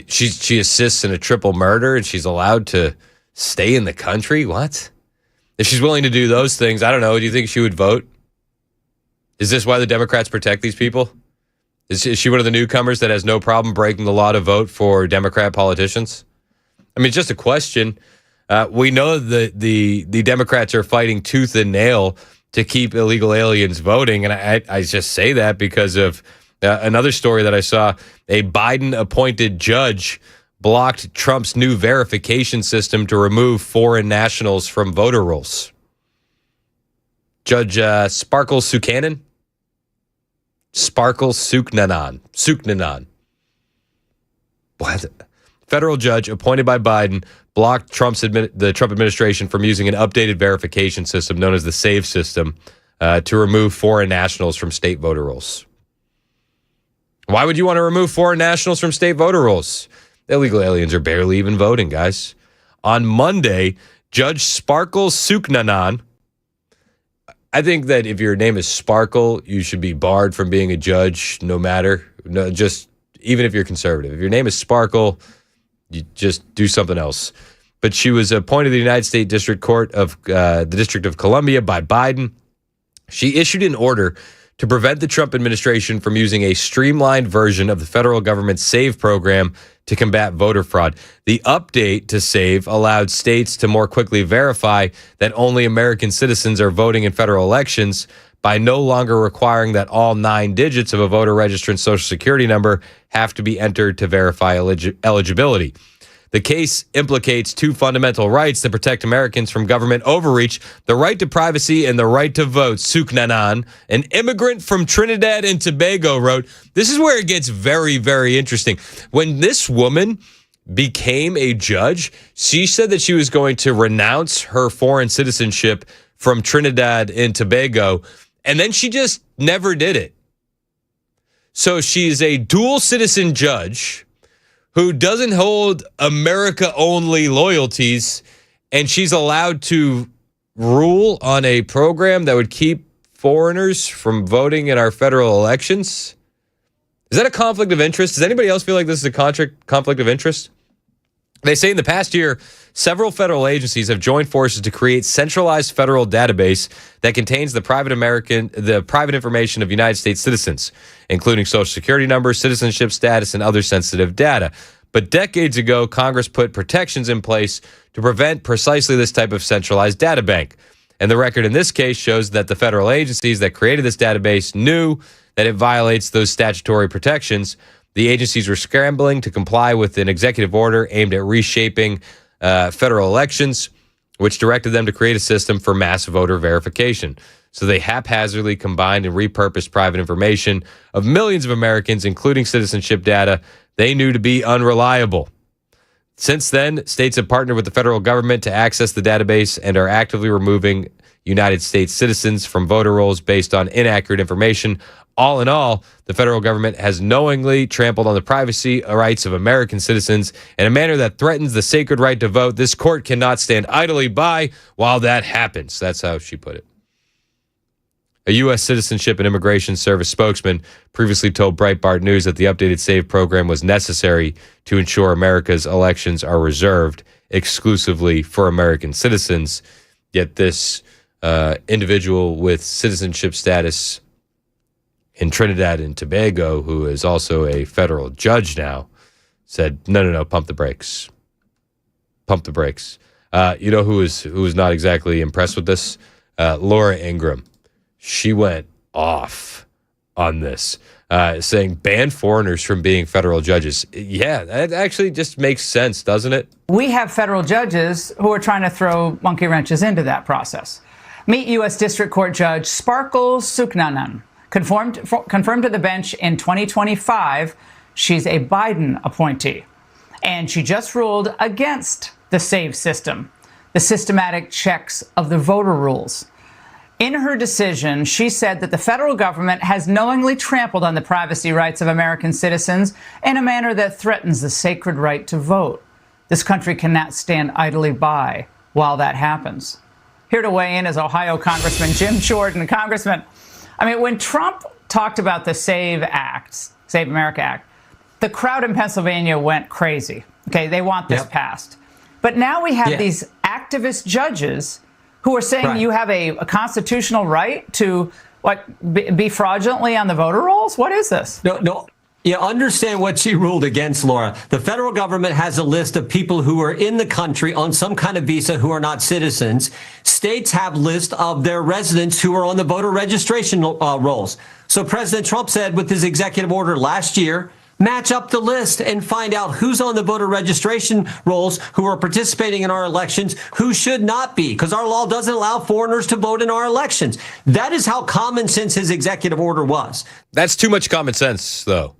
She assists in a triple murder and she's allowed to stay in the country? What? If she's willing to do those things, I don't know. Do you think she would vote? Is this why the Democrats protect these people? Is she one of the newcomers that has no problem breaking the law to vote for Democrat politicians? I mean, it's just a question. We know that the Democrats are fighting tooth and nail to keep illegal aliens voting. And I just say that because of another story that I saw. A Biden-appointed judge blocked Trump's new verification system to remove foreign nationals from voter rolls. Judge Sparkle Sukannon. Sparkle Suknanan. What? Federal judge appointed by Biden blocked the Trump administration from using an updated verification system known as the SAVE system to remove foreign nationals from state voter rolls. Why would you want to remove foreign nationals from state voter rolls? Illegal aliens are barely even voting, guys. On Monday, Judge Sparkle Suknanan, I think that if your name is Sparkle, you should be barred from being a judge even if you're conservative. If your name is Sparkle, you just do something else. But she was appointed to the United States District Court of the District of Columbia by Biden. She issued an order to prevent the Trump administration from using a streamlined version of the federal government's SAVE program to combat voter fraud. The update to SAVE allowed states to more quickly verify that only American citizens are voting in federal elections by no longer requiring that all 9 digits of a voter registrant's social security number have to be entered to verify eligibility. The case implicates 2 fundamental rights that protect Americans from government overreach: the right to privacy and the right to vote. Suknanan, an immigrant from Trinidad and Tobago, wrote. This is where it gets very, very interesting. When this woman became a judge, she said that she was going to renounce her foreign citizenship from Trinidad and Tobago, and then she just never did it. So she's a dual citizen judge who doesn't hold America-only loyalties, and she's allowed to rule on a program that would keep foreigners from voting in our federal elections? Is that a conflict of interest? Does anybody else feel like this is a conflict of interest? They say in the past year, several federal agencies have joined forces to create centralized federal database that contains the private information of United States citizens, including social security numbers, citizenship status, and other sensitive data. But decades ago, Congress put protections in place to prevent precisely this type of centralized data bank. And the record in this case shows that the federal agencies that created this database knew that it violates those statutory protections. The agencies were scrambling to comply with an executive order aimed at reshaping federal elections, which directed them to create a system for mass voter verification. So they haphazardly combined and repurposed private information of millions of Americans, including citizenship data they knew to be unreliable. Since then, states have partnered with the federal government to access the database and are actively removing United States citizens from voter rolls based on inaccurate information. All in all, the federal government has knowingly trampled on the privacy rights of American citizens in a manner that threatens the sacred right to vote. This court cannot stand idly by while that happens. That's how she put it. A U.S. Citizenship and Immigration Service spokesman previously told Breitbart News that the updated SAVE program was necessary to ensure America's elections are reserved exclusively for American citizens. Yet this individual with citizenship status in Trinidad and Tobago, who is also a federal judge now, said, no, pump the brakes. Pump the brakes. You know who was not exactly impressed with this? Laura Ingraham. She went off on this, saying ban foreigners from being federal judges. Yeah, that actually just makes sense, doesn't it? We have federal judges who are trying to throw monkey wrenches into that process. Meet U.S. District Court Judge Sparkle Suknanan. Confirmed to the bench in 2025, she's a Biden appointee. And she just ruled against the SAVE system, the systematic checks of the voter rules. In her decision, she said that the federal government has knowingly trampled on the privacy rights of American citizens in a manner that threatens the sacred right to vote. This country cannot stand idly by while that happens. Here to weigh in is Ohio Congressman Jim Jordan. Congressman, I mean, when Trump talked about the SAVE America Act, the crowd in Pennsylvania went crazy. Okay, they want this passed. But now we have these activist judges who are saying you have a constitutional right to be fraudulently on the voter rolls? What is this? No. You understand what she ruled against, Laura. The federal government has a list of people who are in the country on some kind of visa who are not citizens. States have lists of their residents who are on the voter registration rolls. So President Trump said with his executive order last year Match up the list and find out who's on the voter registration rolls, who are participating in our elections, who should not be, because our law doesn't allow foreigners to vote in our elections. That is how common sense his executive order was. That's too much common sense, though,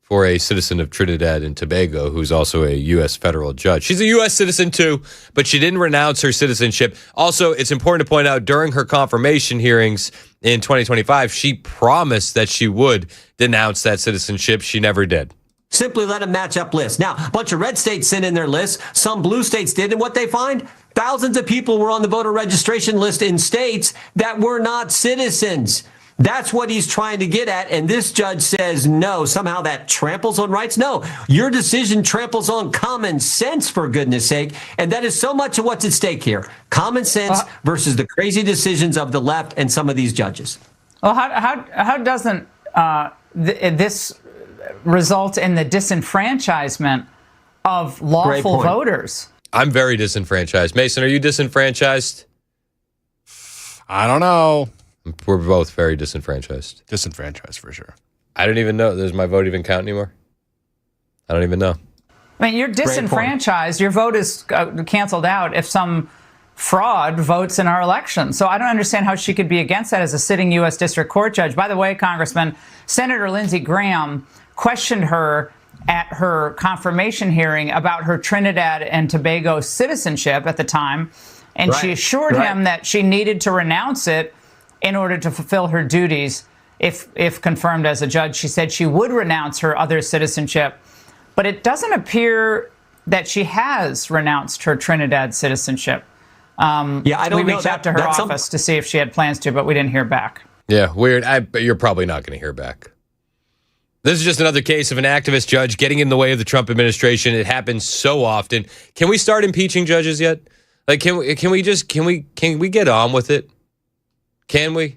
for a citizen of Trinidad and Tobago who's also a U.S. federal judge. She's a U.S. citizen, too, but she didn't renounce her citizenship. Also, it's important to point out, during her confirmation hearings in 2025, she promised that she would denounce that citizenship. She never did. Simply let them match up lists. Now, a bunch of red states sent in their lists. Some blue states did. And what they find? Thousands of people were on the voter registration list in states that were not citizens. That's what he's trying to get at. And this judge says, no, somehow that tramples on rights. No, your decision tramples on common sense, for goodness sake. And that is so much of what's at stake here. Common sense versus the crazy decisions of the left and some of these judges. Well, how doesn't this result in the disenfranchisement of lawful voters? I'm very disenfranchised. Mason, are you disenfranchised? I don't know. We're both very disenfranchised. Disenfranchised for sure. I don't even know. Does my vote even count anymore? I don't even know. I mean, you're disenfranchised. Your vote is canceled out if some fraud votes in our election. So I don't understand how she could be against that as a sitting U.S. District Court judge. By the way, Congressman, Senator Lindsey Graham questioned her at her confirmation hearing about her Trinidad and Tobago citizenship at the time. And she assured him that she needed to renounce it in order to fulfill her duties. If confirmed as a judge, she said she would renounce her other citizenship. But it doesn't appear that she has renounced her Trinidad citizenship. I don't know. We reached out to her office to see if she had plans to, but we didn't hear back. Yeah, weird. But you're probably not going to hear back. This is just another case of an activist judge getting in the way of the Trump administration. It happens so often. Can we start impeaching judges yet? Like, can we get on with it? Can we?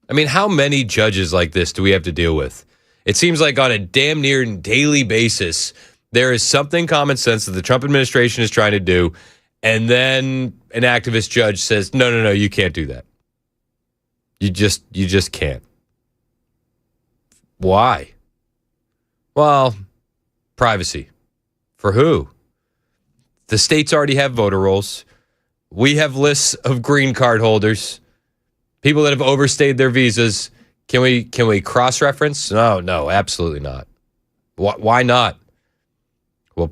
I mean, how many judges like this do we have to deal with? It seems like on a damn near daily basis, there is something common sense that the Trump administration is trying to do, and then an activist judge says, no, you can't do that. You just can't. Why? Well, privacy. For who? The states already have voter rolls. We have lists of green card holders. People that have overstayed their visas. Can we cross-reference? No, absolutely not. Why not? Well,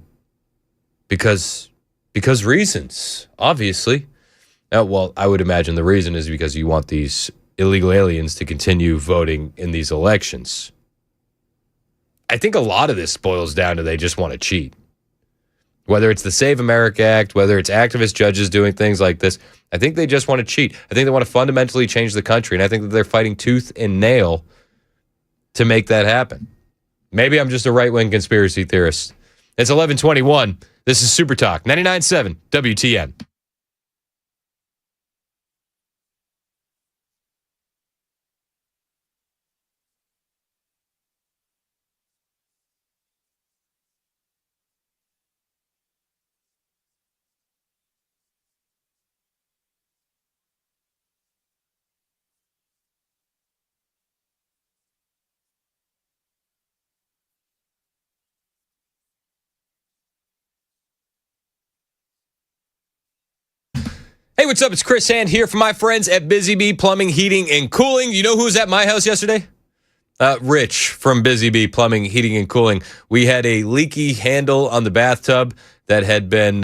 because reasons, obviously. Well, I would imagine the reason is because you want these illegal aliens to continue voting in these elections. I think a lot of this boils down to they just want to cheat. Whether it's the Save America Act, whether it's activist judges doing things like this, I think they just want to cheat. I think they want to fundamentally change the country, and I think that they're fighting tooth and nail to make that happen. Maybe I'm just a right-wing conspiracy theorist. It's 11:21. This is Super Talk, 99.7 WTN. Hey, what's up? It's Chris Hand here from my friends at Busy Bee Plumbing, Heating, and Cooling. You know who was at my house yesterday? Rich from Busy Bee Plumbing, Heating, and Cooling. We had a leaky handle on the bathtub that had been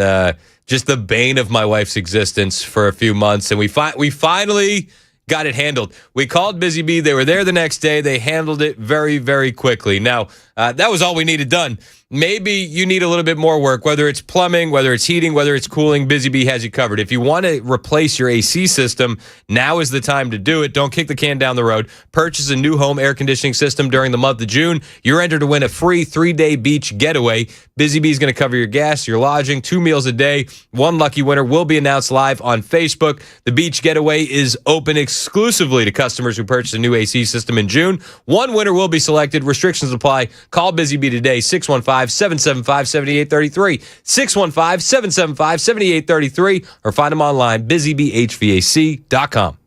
just the bane of my wife's existence for a few months, and we finally got it handled. We called Busy Bee. They were there the next day. They handled it very, very quickly. Now, that was all we needed done. Maybe you need a little bit more work, whether it's plumbing, whether it's heating, whether it's cooling. Busy Bee has you covered. If you want to replace your AC system, now is the time to do it. Don't kick the can down the road. Purchase a new home air conditioning system during the month of June. You're entered to win a free 3-day beach getaway. Busy Bee is going to cover your gas, your lodging, 2 meals a day. One lucky winner will be announced live on Facebook. The beach getaway is open exclusively to customers who purchase a new AC system in June. One winner will be selected. Restrictions apply. Call Busy Bee today, 615-775-7833, 615-775-7833, or find them online, busybeehvac.com.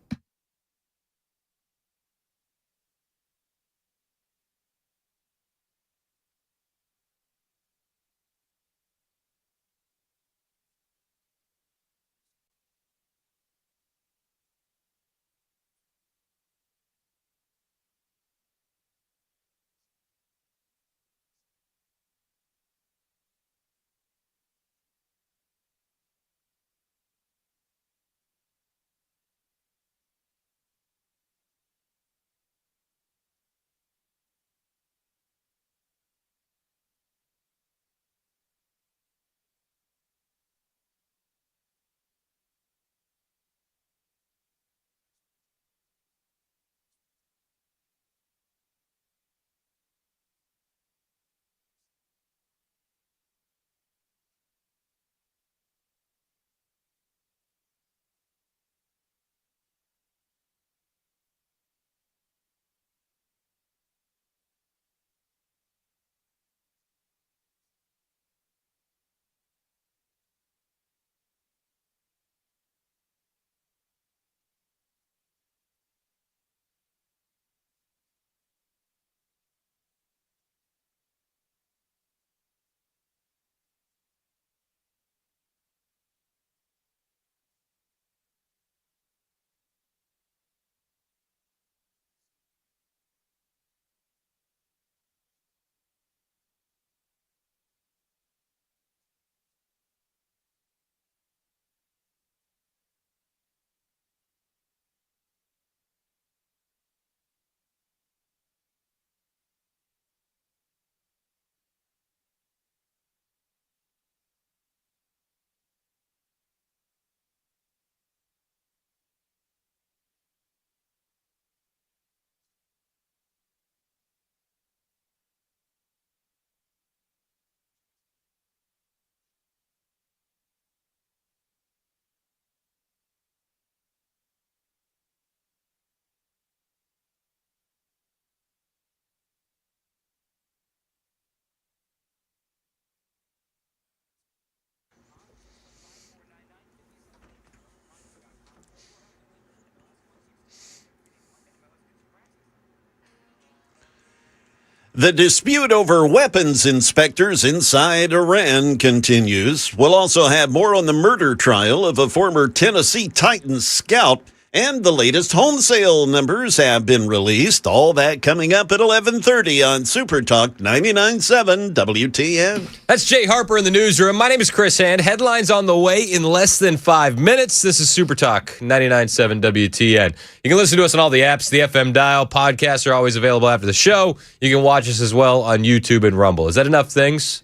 The dispute over weapons inspectors inside Iran continues. We'll also have more on the murder trial of a former Tennessee Titans scout, and the latest home sale numbers have been released. All that coming up at 11:30 on Super Talk 99.7 WTN. That's Jay Harper in the newsroom. My name is Chris Hand. Headlines on the way in less than 5 minutes. This is Super Talk 99.7 WTN. You can listen to us on all the apps, the FM dial. Podcasts are always available after the show. You can watch us as well on YouTube and Rumble. Is that enough things?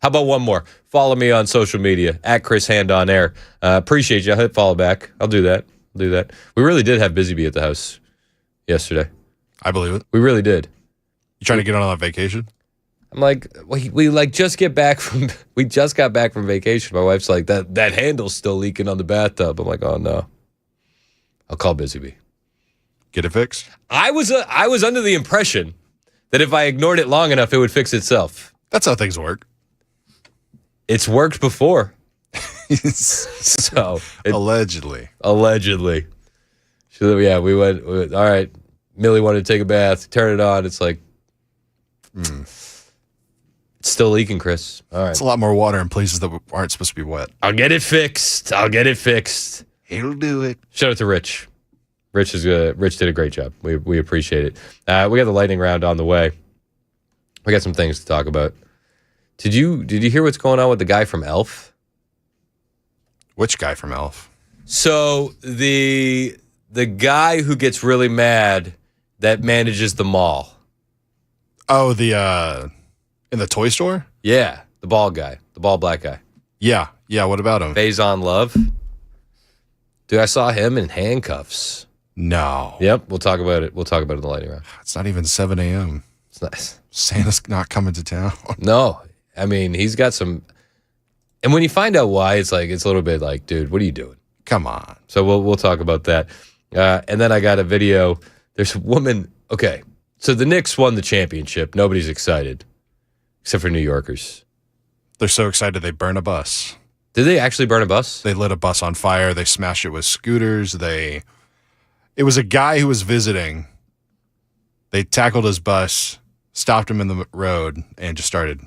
How about one more? Follow me on social media, at Chris Hand on air. Appreciate you. I'll hit follow back. I'll do that. We really did have Busy Bee at the house yesterday. I believe it. We really did. You trying to get on that vacation? I'm like, we just got back from vacation. My wife's like, that handle's still leaking on the bathtub. I'm like, oh no. I'll call Busy Bee. Get it fixed? I was under the impression that if I ignored it long enough, it would fix itself. That's how things work. It's worked before. So allegedly. So yeah, we went. All right, Millie wanted to take a bath. Turn it on. It's like it's still leaking, Chris. All right, it's a lot more water in places that aren't supposed to be wet. I'll get it fixed. He'll do it. Shout out to Rich. Rich did a great job. We appreciate it. We got the lightning round on the way. We got some things to talk about. Did you hear what's going on with the guy from Elf? Which guy from Elf? So the guy who gets really mad that manages the mall. Oh, in the toy store? Yeah, the bald guy, the bald black guy. Yeah. What about him? Faison Love. Dude, I saw him in handcuffs. No. Yep, we'll talk about it. We'll talk about it in the lightning round. It's not even 7 a.m. It's nice. Santa's not coming to town. No, I mean he's got some. And when you find out why, it's a little bit like, dude, what are you doing? Come on. So we'll talk about that. And then I got a video. There's a woman. Okay, so the Knicks won the championship. Nobody's excited, except for New Yorkers. They're so excited they burn a bus. Did they actually burn a bus? They lit a bus on fire. They smashed it with scooters. It was a guy who was visiting. They tackled his bus, stopped him in the road, and just started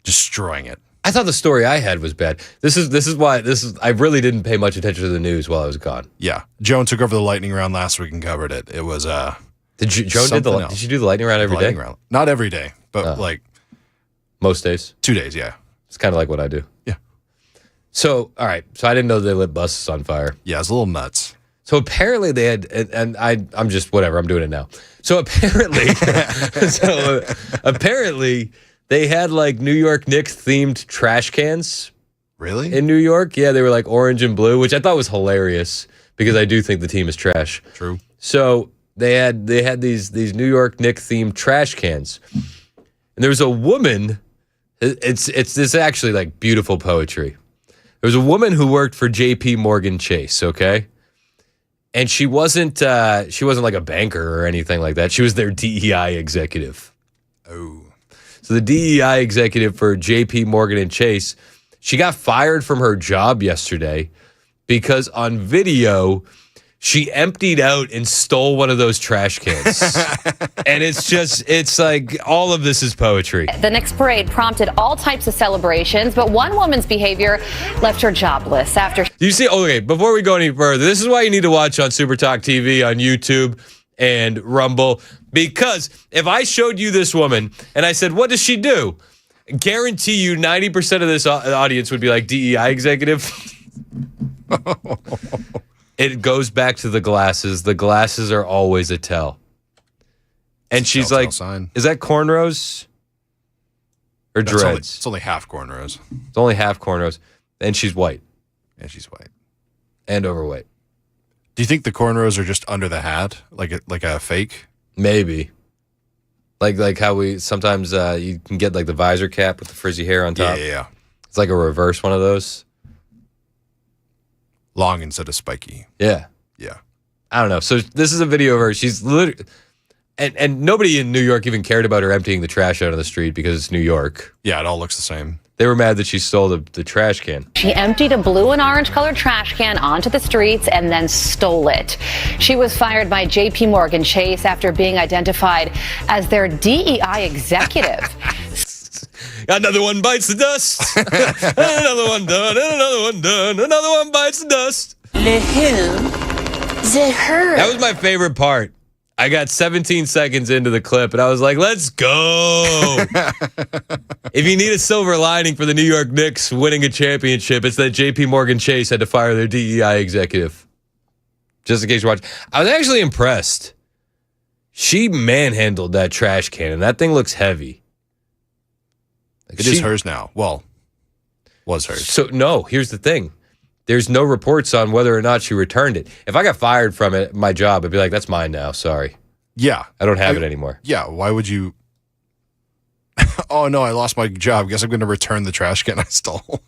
destroying it. I thought the story I had was bad. This is why I really didn't pay much attention to the news while I was gone. Yeah, Joan took over the lightning round last week and covered it. It was Did she do the lightning round every day? Not every day, but like most days. 2 days, yeah. It's kind of like what I do. Yeah. So all right, so I didn't know they lit buses on fire. Yeah, it's a little nuts. So apparently they had, and I'm just whatever. I'm doing it now. So apparently they had like New York Knicks themed trash cans. Really? In New York? Yeah, they were like orange and blue, which I thought was hilarious because I do think the team is trash. True. So they had these New York Knicks themed trash cans. And there was a woman, it's actually like beautiful poetry. There was a woman who worked for JP Morgan Chase, okay? And she wasn't like a banker or anything like that. She was their DEI executive. Oh. So the DEI executive for JP Morgan and Chase, she got fired from her job yesterday because on video, she emptied out and stole one of those trash cans. And it's like all of this is poetry. The Knicks parade prompted all types of celebrations, but one woman's behavior left her jobless after. You see, okay, before we go any further, this is why you need to watch on Super Talk TV, on YouTube and Rumble, because if I showed you this woman and I said, what does she do? Guarantee you 90% of this audience would be like, DEI executive. It goes back to the glasses. The glasses are always a tell. And she's like, sign. Is that cornrows or dreads? It's only half cornrows. It's only half cornrows. And she's white. Yeah, she's white. And overweight. Do you think the cornrows are just under the hat? Like a fake? Maybe. Like how we sometimes you can get like the visor cap with the frizzy hair on top. Yeah. It's like a reverse one of those. Long instead of spiky. Yeah. Yeah. I don't know. So this is a video of her. She's literally, and nobody in New York even cared about her emptying the trash out on the street because it's New York. Yeah, it all looks the same. They were mad that she stole the trash can. She emptied a blue and orange colored trash can onto the streets and then stole it. She was fired by JP Morgan Chase after being identified as their DEI executive. Another one bites the dust. Another one done. Another one done. Another one bites the dust. Le who? The her. That was my favorite part. I got 17 seconds into the clip, and I was like, let's go. If you need a silver lining for the New York Knicks winning a championship, it's that JP Morgan Chase had to fire their DEI executive. Just in case you're watching. I was actually impressed. She manhandled that trash can, and that thing looks heavy. It is hers now. Well, was hers. So, no, here's the thing. There's no reports on whether or not she returned it. If I got fired from it, my job, I'd be like, that's mine now. Sorry. Yeah. I don't have it anymore. Yeah. Why would you? Oh, no, I lost my job. Guess I'm going to return the trash can I stole.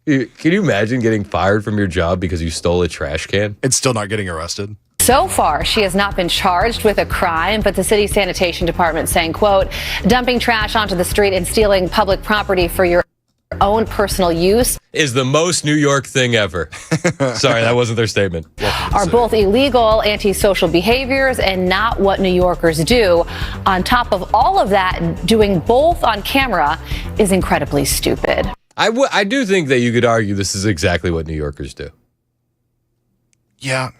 Can you imagine getting fired from your job because you stole a trash can? And still not getting arrested? So far, she has not been charged with a crime, but the city sanitation department saying, quote, dumping trash onto the street and stealing public property for your own personal use is the most New York thing ever. Sorry, that wasn't their statement. Are both illegal, antisocial behaviors and not what New Yorkers do. On top of all of that, doing both on camera is incredibly stupid. I do think that you could argue this is exactly what New Yorkers do. Yeah.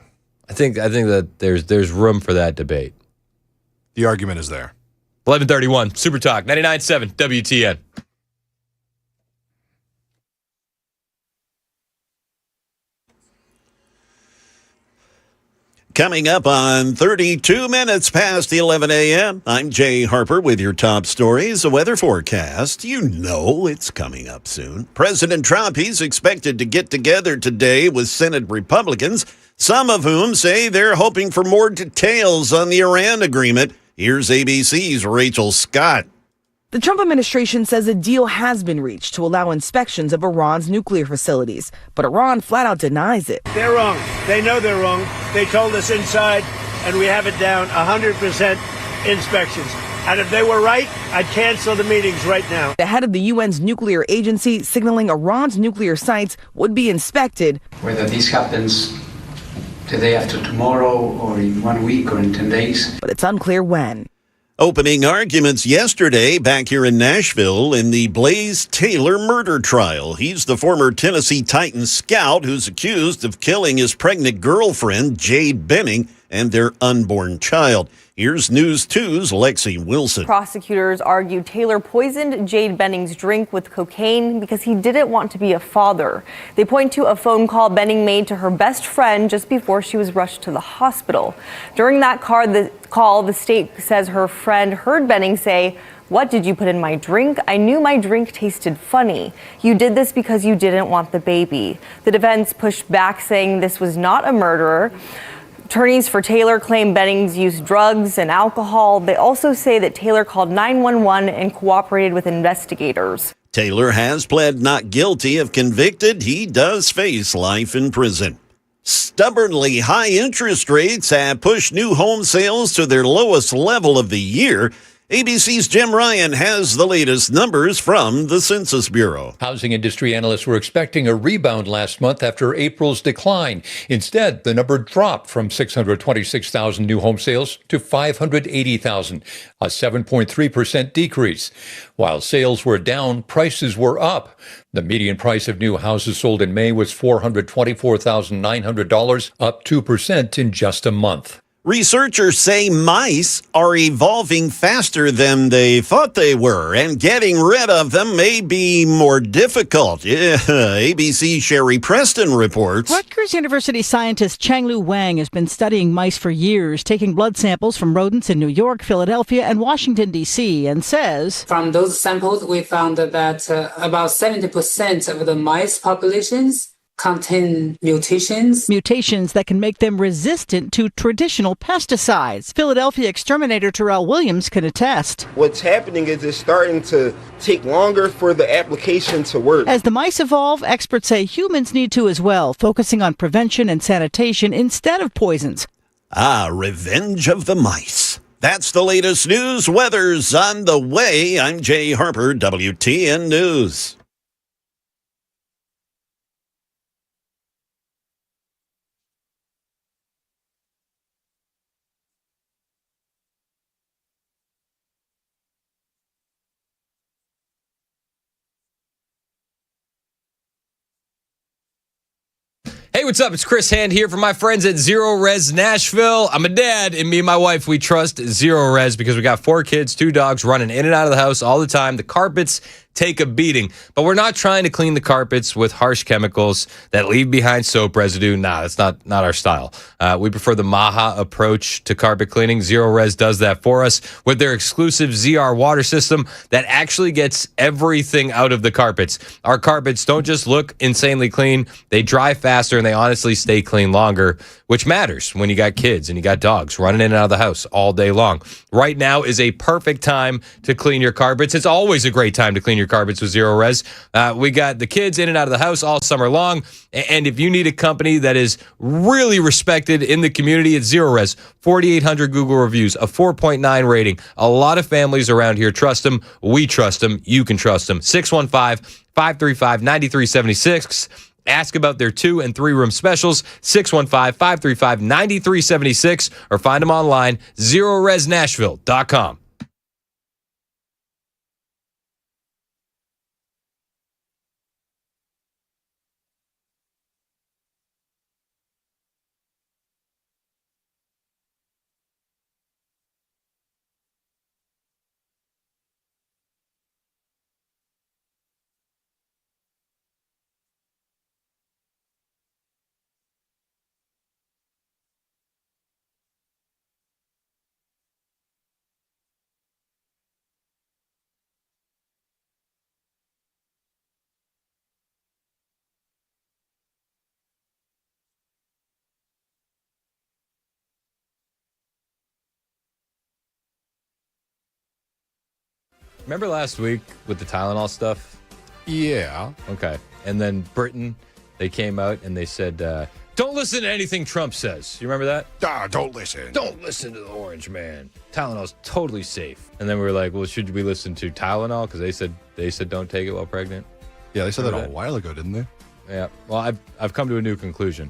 I think that there's room for that debate. The argument is there. 11:31, Super Talk, 99.7 WTN. Coming up on 32 minutes past 11 a.m., I'm Jay Harper with your top stories, a weather forecast. You know it's coming up soon. President Trump, he's expected to get together today with Senate Republicans, some of whom say they're hoping for more details on the Iran agreement. Here's ABC's Rachel Scott. The Trump administration says a deal has been reached to allow inspections of Iran's nuclear facilities, but Iran flat out denies it. They're wrong. They know they're wrong. They told us inside, and we have it down 100% inspections. And if they were right, I'd cancel the meetings right now. The head of the UN's nuclear agency signaling Iran's nuclear sites would be inspected. Whether this happens the day after tomorrow or in 1 week or in 10 days. But it's unclear when. Opening arguments yesterday back here in Nashville in the Blaze Taylor murder trial. He's the former Tennessee Titans scout who's accused of killing his pregnant girlfriend, Jade Benning, and their unborn child. Here's News 2's Lexi Wilson. Prosecutors argued Taylor poisoned Jade Benning's drink with cocaine because he didn't want to be a father. They point to a phone call Benning made to her best friend just before she was rushed to the hospital. During that call, the state says her friend heard Benning say, "What did you put in my drink? I knew my drink tasted funny. You did this because you didn't want the baby." The defense pushed back, saying this was not a murderer. Attorneys for Taylor claim Bennings used drugs and alcohol. They also say that Taylor called 911 and cooperated with investigators. Taylor has pled not guilty. If convicted, he does face life in prison. Stubbornly high interest rates have pushed new home sales to their lowest level of the year. ABC's Jim Ryan has the latest numbers from the Census Bureau. Housing industry analysts were expecting a rebound last month after April's decline. Instead, the number dropped from 626,000 new home sales to 580,000, a 7.3% decrease. While sales were down, prices were up. The median price of new houses sold in May was $424,900, up 2% in just a month. Researchers say mice are evolving faster than they thought they were, and getting rid of them may be more difficult. ABC's Sherry Preston reports. Rutgers University scientist Chang-Lu Wang has been studying mice for years, taking blood samples from rodents in New York, Philadelphia, and Washington, D.C., and says, from those samples, we found that about 70% of the mice populations contain mutations that can make them resistant to traditional pesticides. Philadelphia exterminator Terrell Williams can attest. What's happening is it's starting to take longer for the application to work. As the mice evolve, experts say humans need to as well, focusing on prevention and sanitation instead of poisons. Revenge of the mice. That's the latest news. Weather's on the way. I'm Jay Harper, WTN News. Hey, what's up? It's Chris Hand here for my friends at Zero Res Nashville. I'm a dad, and me and my wife, we trust Zero Res because we got 4 kids, 2 dogs running in and out of the house all the time. The carpets take a beating, but we're not trying to clean the carpets with harsh chemicals that leave behind soap residue. Nah, that's not our style. We prefer the Maha approach to carpet cleaning. Zero Res does that for us with their exclusive ZR water system that actually gets everything out of the carpets. Our carpets don't just look insanely clean, they dry faster and they honestly stay clean longer, which matters when you got kids and you got dogs running in and out of the house all day long. Right now is a perfect time to clean your carpets. It's always a great time to clean your carpets with Zero Res. We got the kids in and out of the house all summer long. And if you need a company that is really respected in the community, it's Zero Res. 4,800 Google reviews, a 4.9 rating. A lot of families around here trust them. We trust them. You can trust them. 615-535-9376. Ask about their 2 and 3 room specials, 615-535-9376, or find them online, ZeroResNashville.com. Remember last week with the Tylenol stuff? Yeah. Okay. And then Britain, they came out and they said, don't listen to anything Trump says. You remember that? Don't listen. Don't listen to the orange man. Tylenol's totally safe. And then we were like, well, should we listen to Tylenol? Because they said don't take it while pregnant. Yeah, they said that a while ago, didn't they? Yeah. Well, I've come to a new conclusion.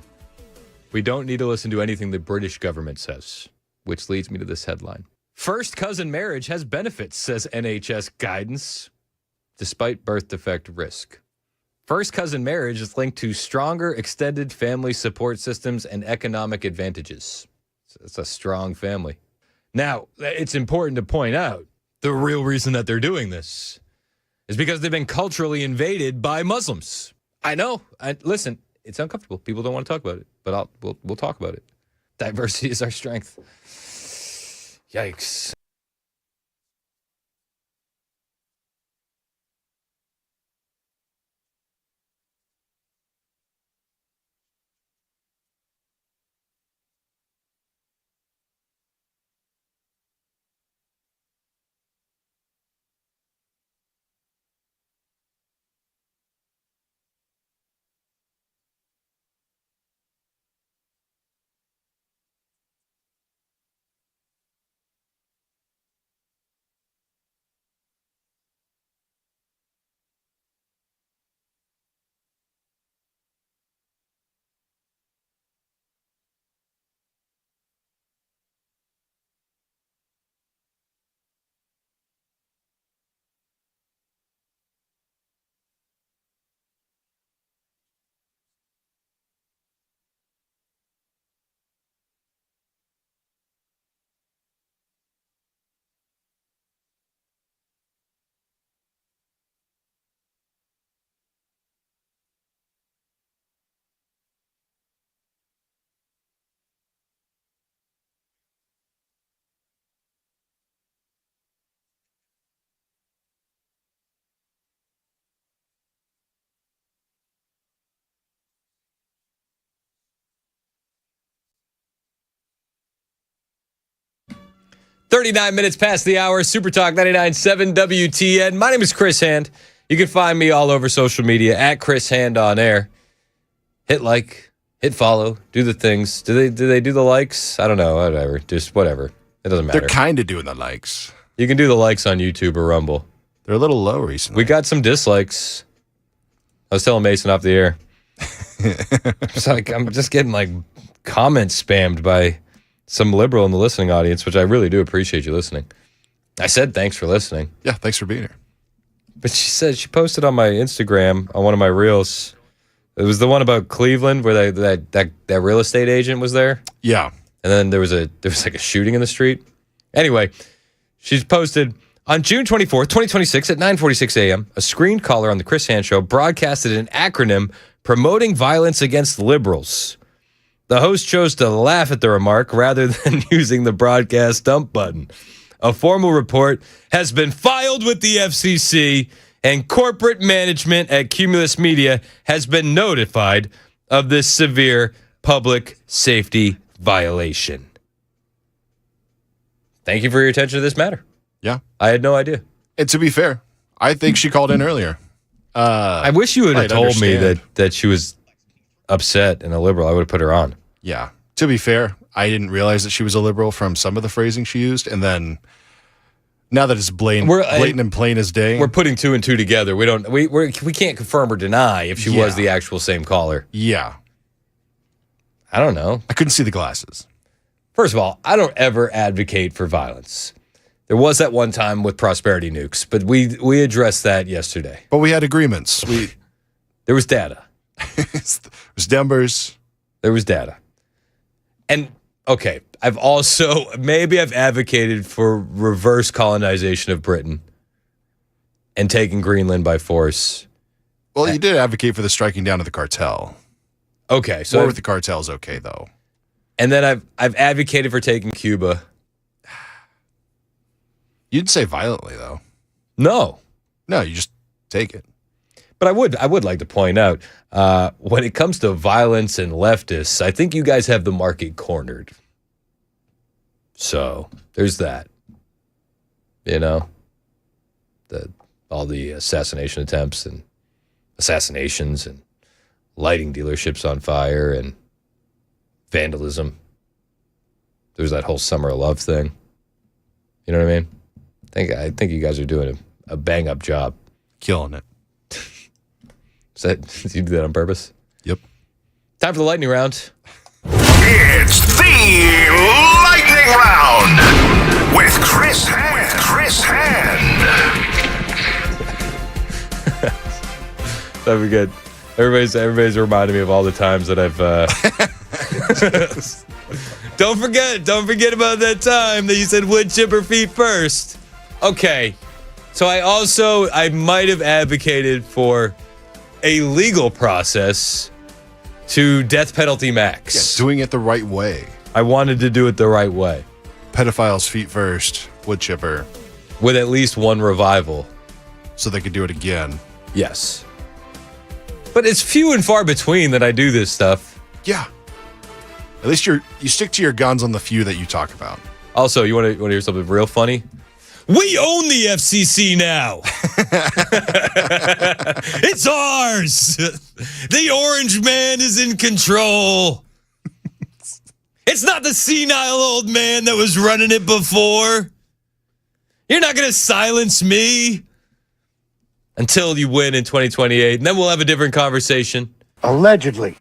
We don't need to listen to anything the British government says, which leads me to this headline. First cousin marriage has benefits, says NHS guidance, despite birth defect risk. First cousin marriage is linked to stronger extended family support systems and economic advantages. It's a strong family. Now, it's important to point out the real reason that they're doing this is because they've been culturally invaded by Muslims. I know. Listen, it's uncomfortable. People don't want to talk about it, but we'll talk about it. Diversity is our strength. Yikes. .39 past the hour, Super Talk 99.7 WTN. My name is Chris Hand. You can find me all over social media at Chris Hand on air. Hit like, hit follow, do the things. Do they do the likes? I don't know, whatever. Just whatever. It doesn't matter. They're kind of doing the likes. You can do the likes on YouTube or Rumble. They're a little low recently. We got some dislikes. I was telling Mason off the air. It's like I'm just getting like comments spammed by some liberal in the listening audience, which I really do appreciate you listening. I said thanks for listening. Yeah, thanks for being here. But she posted on my Instagram on one of my reels. It was the one about Cleveland where that real estate agent was there. Yeah. And then there was like a shooting in the street. Anyway, she's posted on June 24th, 2026 at 9:46 a.m., a screen caller on the Chris Hand Show broadcasted an acronym promoting violence against liberals. The host chose to laugh at the remark rather than using the broadcast dump button. A formal report has been filed with the FCC, and corporate management at Cumulus Media has been notified of this severe public safety violation. Thank you for your attention to this matter. Yeah. I had no idea. And to be fair, I think she called in earlier. I wish you would have told me that she was upset and a liberal. I would have put her on. Yeah. To be fair, I didn't realize that she was a liberal from some of the phrasing she used. And then now that it's blatant and plain as day. We're putting two and two together. We can't confirm or deny if she was the actual same caller. Yeah. I don't know. I couldn't see the glasses. First of all, I don't ever advocate for violence. There was that one time with prosperity nukes, but we addressed that yesterday. But we had agreements. There was data. There was numbers. There was data. And, okay, I've advocated for reverse colonization of Britain and taking Greenland by force. Well, you did advocate for the striking down of the cartel. Okay. So war with the cartel is okay, though. And then I've advocated for taking Cuba. You'd say violently, though. No, you just take it. But I would like to point out, when it comes to violence and leftists, I think you guys have the market cornered. So there's that. You know, all the assassination attempts and assassinations and lighting dealerships on fire and vandalism. There's that whole Summer of Love thing. You know what I mean? I think you guys are doing a bang up job. Killing it. Did you do that on purpose? Yep. Time for the lightning round. It's the lightning round with Chris Hand. That'd be good. Everybody's reminding me of all the times that I've. Don't forget about that time that you said wood chipper feet first. Okay, so I might have advocated for a legal process to death penalty max. Yeah, doing it the right way. I wanted to do it the right way. Pedophiles feet first, wood chipper. With at least one revival. So they could do it again. Yes. But it's few and far between that I do this stuff. Yeah. At least you stick to your guns on the few that you talk about. Also, you want to hear something real funny? We own the FCC now. It's ours. The orange man is in control. It's not the senile old man that was running it before. You're not going to silence me until you win in 2028, and then we'll have a different conversation. Allegedly.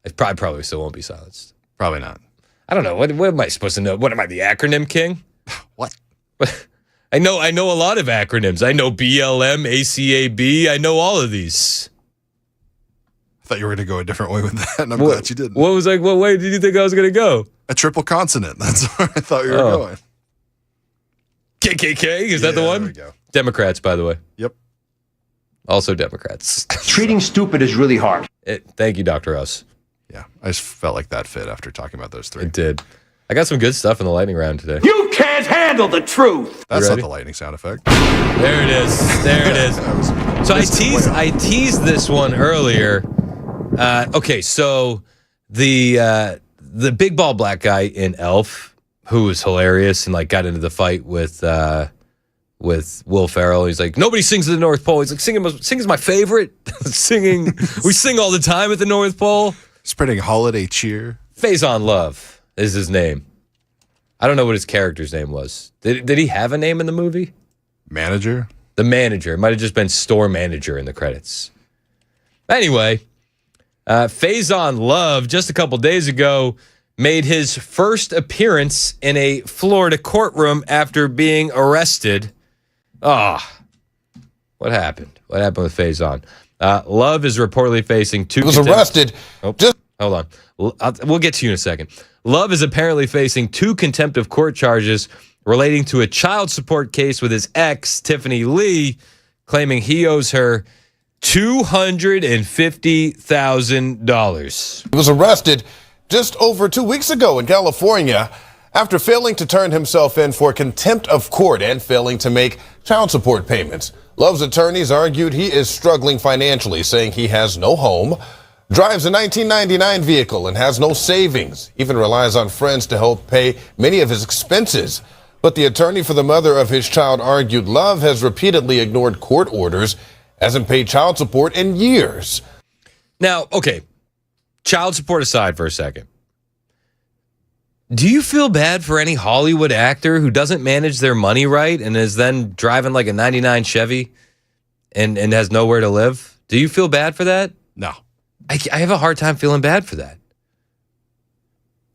I probably still won't be silenced. Probably not. I don't know. What am I supposed to know? What am I, the acronym king? What? I know a lot of acronyms. I know BLM, ACAB. I know all of these. I thought you were going to go a different way with that, and I'm glad you didn't. What way did you think I was going to go? A triple consonant. That's where I thought you were going. KKK? Is that the one? There we go. Democrats, by the way. Yep. Also Democrats. Treating stupid is really hard. Thank you, Dr. House. Yeah, I just felt like that fit after talking about those three. It did. I got some good stuff in the lightning round today. You can't handle the truth. That's not the lightning sound effect. There it is. So I teased this one earlier. Okay, so the big bald black guy in Elf, who was hilarious and like got into the fight with Will Ferrell. He's like, nobody sings at the North Pole. He's like, singing's my favorite. We sing all the time at the North Pole. Spreading holiday cheer. Faison Love is his name. I don't know what his character's name was. Did he have a name in the movie? Manager? The manager. It might have just been store manager in the credits. Anyway, Faison Love, just a couple days ago, made his first appearance in a Florida courtroom after being arrested. What happened? What happened with Faison? Love is reportedly facing two... He was arrested. Hold on. We'll get to you in a second. Love is apparently facing 2 contempt of court charges relating to a child support case with his ex, Tiffany Lee, claiming he owes her $250,000. He was arrested just over 2 weeks ago in California after failing to turn himself in for contempt of court and failing to make child support payments. Love's attorneys argued he is struggling financially, saying he has no home, drives a 1999 vehicle and has no savings, even relies on friends to help pay many of his expenses. But the attorney for the mother of his child argued Love has repeatedly ignored court orders, hasn't paid child support in years. Now, okay, child support aside for a second. Do you feel bad for any Hollywood actor who doesn't manage their money right and is then driving like a 99 Chevy and has nowhere to live? Do you feel bad for that? No. I have a hard time feeling bad for that.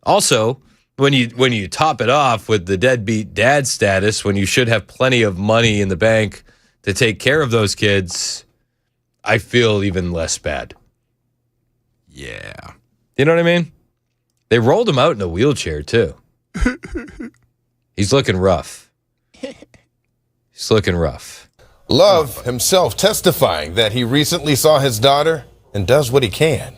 Also, when you top it off with the deadbeat dad status, when you should have plenty of money in the bank to take care of those kids, I feel even less bad. Yeah. You know what I mean? They rolled him out in a wheelchair, too. He's looking rough. He's looking rough. Love himself testifying that he recently saw his daughter and does what he can.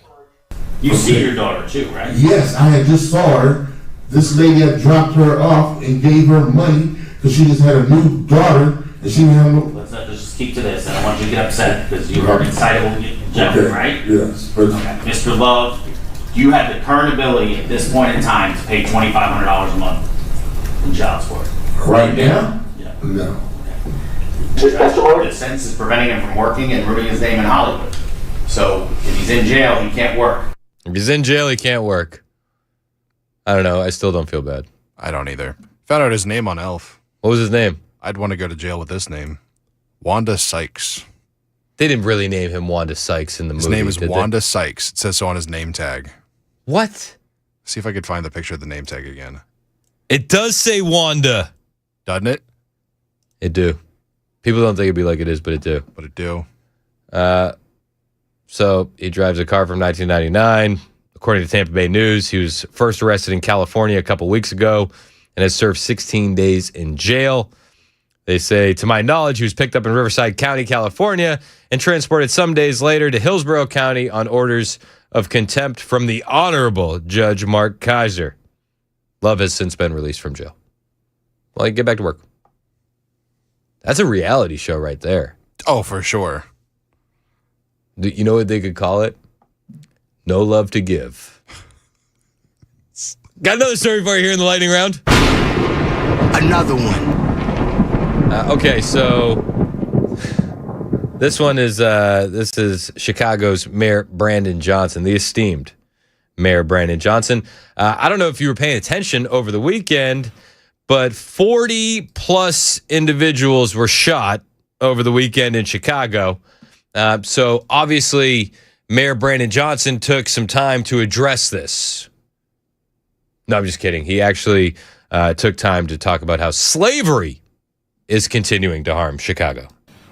You see your daughter too, right? Yes, I had just saw her. This lady had dropped her off and gave her money because she just had a new daughter and she didn't have no... Let's not just keep to this. I don't want you to get upset because you are an excitable gentleman, right? Yes. Okay. Mr. Love, you have the current ability at this point in time to pay $2,500 a month in child support. Right now? Yeah. No. The sentence is preventing him from working and ruining his name in Hollywood. So if he's in jail, he can't work. If he's in jail, he can't work. I don't know. I still don't feel bad. I don't either. Found out his name on Elf. What was his name? I'd want to go to jail with this name. Wanda Sykes. They didn't really name him Wanda Sykes in the movie. His name is Wanda Sykes. It says so on his name tag. What? See if I could find the picture of the name tag again. It does say Wanda. Doesn't it? It do. People don't think it'd be like it is, but it do. But it do. So he drives a car from 1999. According to Tampa Bay News, he was first arrested in California a couple weeks ago and has served 16 days in jail. They say, to my knowledge, he was picked up in Riverside County, California, and transported some days later to Hillsborough County on orders of contempt from the Honorable Judge Mark Kaiser. Love has since been released from jail. Well, he can get back to work. That's a reality show right there. Oh, for sure. You know what they could call it? No Love to Give. Got another story for you here in the lightning round. Another one. Okay, so this one is this is Chicago's Mayor Brandon Johnson, the esteemed Mayor Brandon Johnson. I don't know if you were paying attention over the weekend, but 40 plus individuals were shot over the weekend in Chicago. So obviously, Mayor Brandon Johnson took some time to address this. No, I'm just kidding. He actually took time to talk about how slavery is continuing to harm Chicago.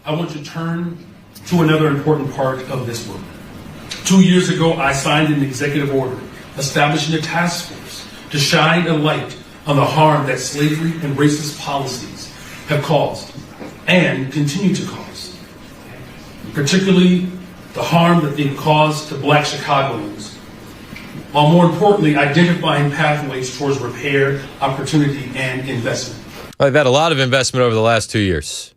I want to turn to another important part of this work. 2 years ago, I signed an executive order establishing a task force to shine a light on the harm that slavery and racist policies have caused and continue to cause, particularly the harm that they've caused to Black Chicagoans, while more importantly, identifying pathways towards repair, opportunity, and investment. Well, they've had a lot of investment over the last 2 years.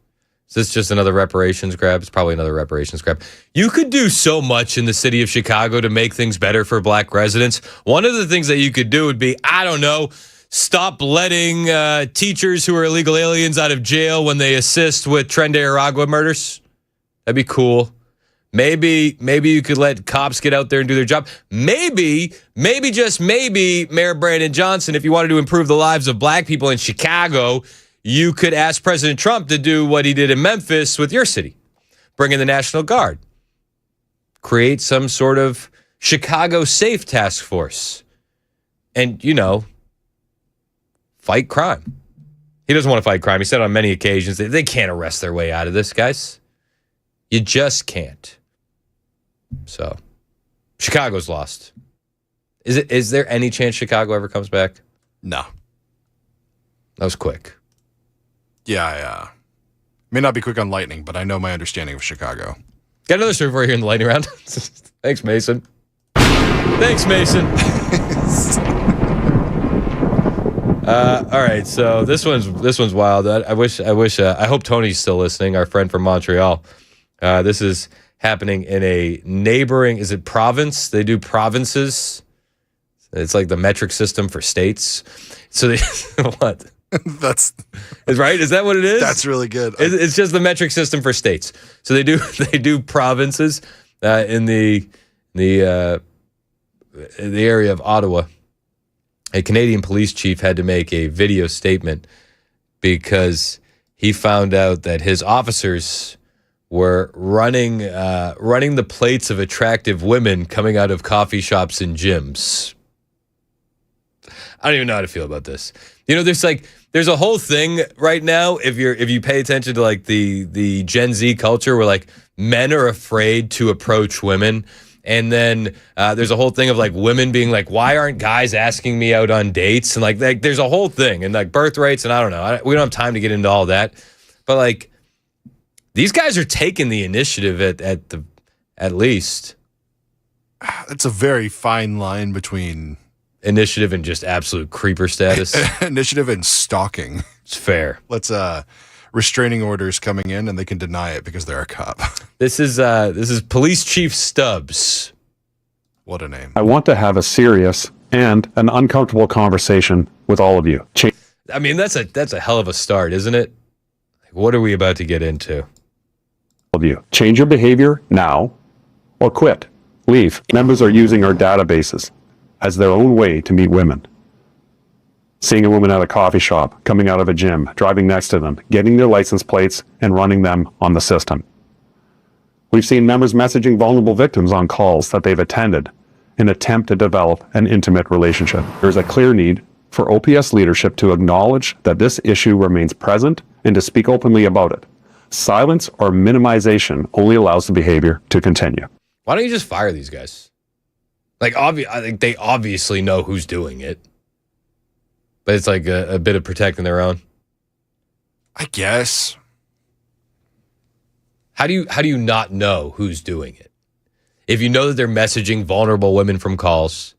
Is this just another reparations grab? It's probably another reparations grab. You could do so much in the city of Chicago to make things better for Black residents. One of the things that you could do would be, I don't know, stop letting teachers who are illegal aliens out of jail when they assist with Tren de Aragua murders. That'd be cool. Maybe you could let cops get out there and do their job. Maybe just maybe, Mayor Brandon Johnson, if you wanted to improve the lives of black people in Chicago, you could ask President Trump to do what he did in Memphis with your city. Bring in the National Guard. Create some sort of Chicago safe task force. And, fight crime. He doesn't want to fight crime. He said on many occasions that they can't arrest their way out of this, guys. You just can't. So, Chicago's lost. Is there any chance Chicago ever comes back? No. That was quick. Yeah. May not be quick on lightning, but I know my understanding of Chicago. Got another story for you here in the lightning round. Thanks, Mason. Thanks, Mason. All right, so this one's wild. I hope Tony's still listening. Our friend from Montreal. This is happening in a neighboring. Is it province? They do provinces. It's like the metric system for states. So they what? That's right. Is that what it is? That's really good. It's just the metric system for states. So they do provinces in the area of Ottawa. A Canadian police chief had to make a video statement because he found out that his officers were running the plates of attractive women coming out of coffee shops and gyms. I don't even know how to feel about this. There's a whole thing right now if you pay attention to like the Gen Z culture where like men are afraid to approach women. And then there's a whole thing of like women being like, why aren't guys asking me out on dates? And like there's a whole thing and like birth rates. And I don't know. We don't have time to get into all that. But like these guys are taking the initiative at least. It's a very fine line between initiative and just absolute creeper status. Initiative and stalking. It's fair. Let's restraining orders coming in and they can deny it because they're a cop. This is Police Chief Stubbs. What a name. I want to have a serious and an uncomfortable conversation with all of you. I mean, that's a hell of a start, isn't it? What are we about to get into? All of you. Change your behavior now or quit. Leave. Members are using our databases as their own way to meet women. Seeing a woman at a coffee shop, coming out of a gym, driving next to them, getting their license plates, and running them on the system. We've seen members messaging vulnerable victims on calls that they've attended in an attempt to develop an intimate relationship. There's a clear need for OPS leadership to acknowledge that this issue remains present and to speak openly about it. Silence or minimization only allows the behavior to continue. Why don't you just fire these guys? Like, I think they obviously know who's doing it. But it's like a bit of protecting their own. I guess. How do you not know who's doing it? If you know that they're messaging vulnerable women from calls,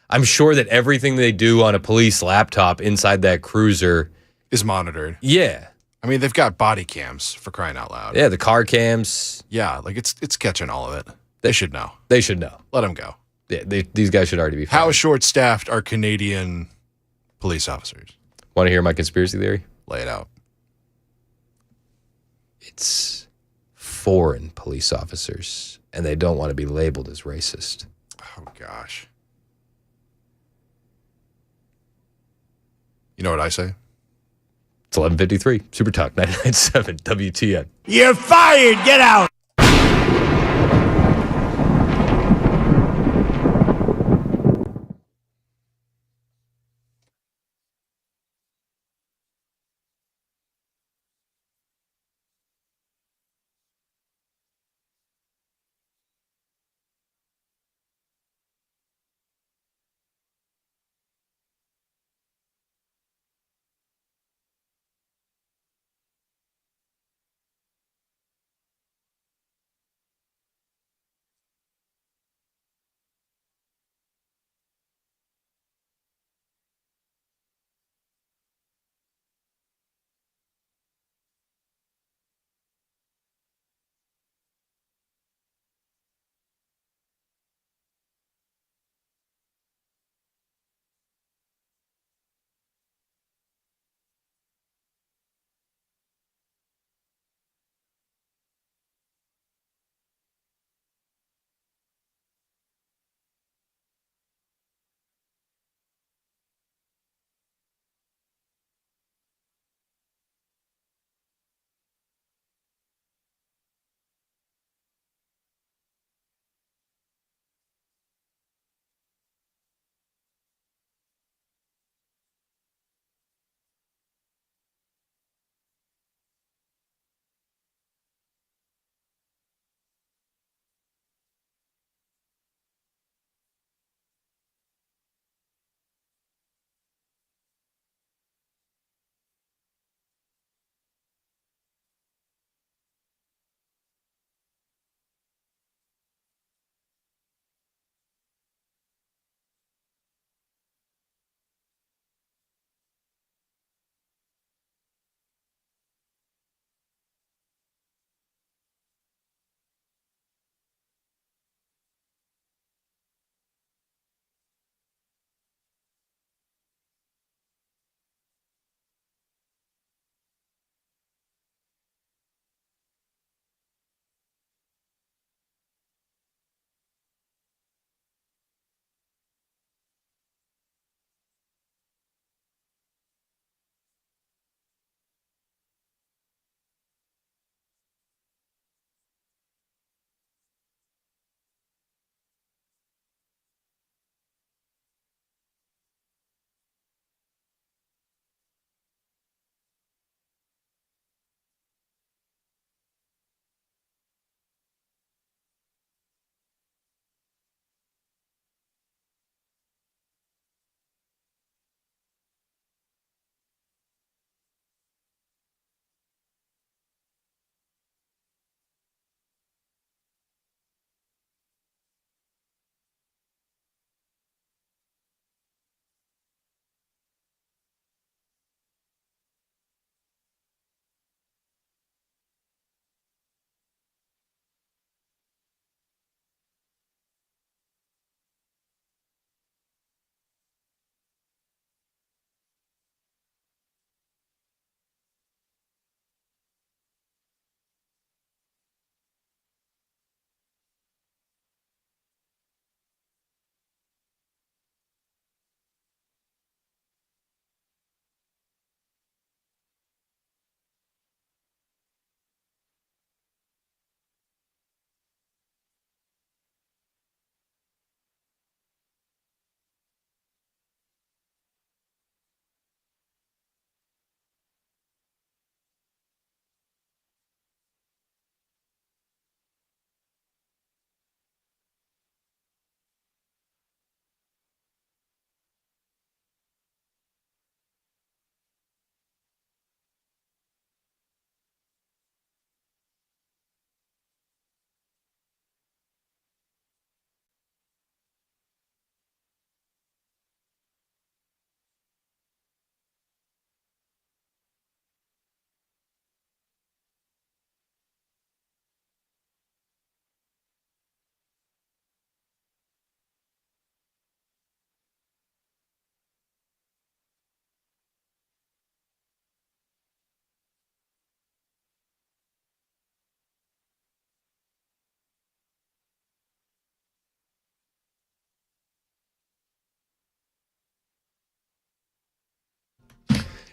I'm sure that everything they do on a police laptop inside that cruiser is monitored. Yeah. I mean, they've got body cams for crying out loud. Yeah, the car cams. Yeah, like it's catching all of it. They should know. They should know. Let them go. Yeah, these guys should already be fired. How short-staffed are Canadian police officers? Want to hear my conspiracy theory? Lay it out. It's foreign police officers, and they don't want to be labeled as racist. Oh, gosh. You know what I say? It's 11:53. Super Talk 99.7 WTN. You're fired. Get out.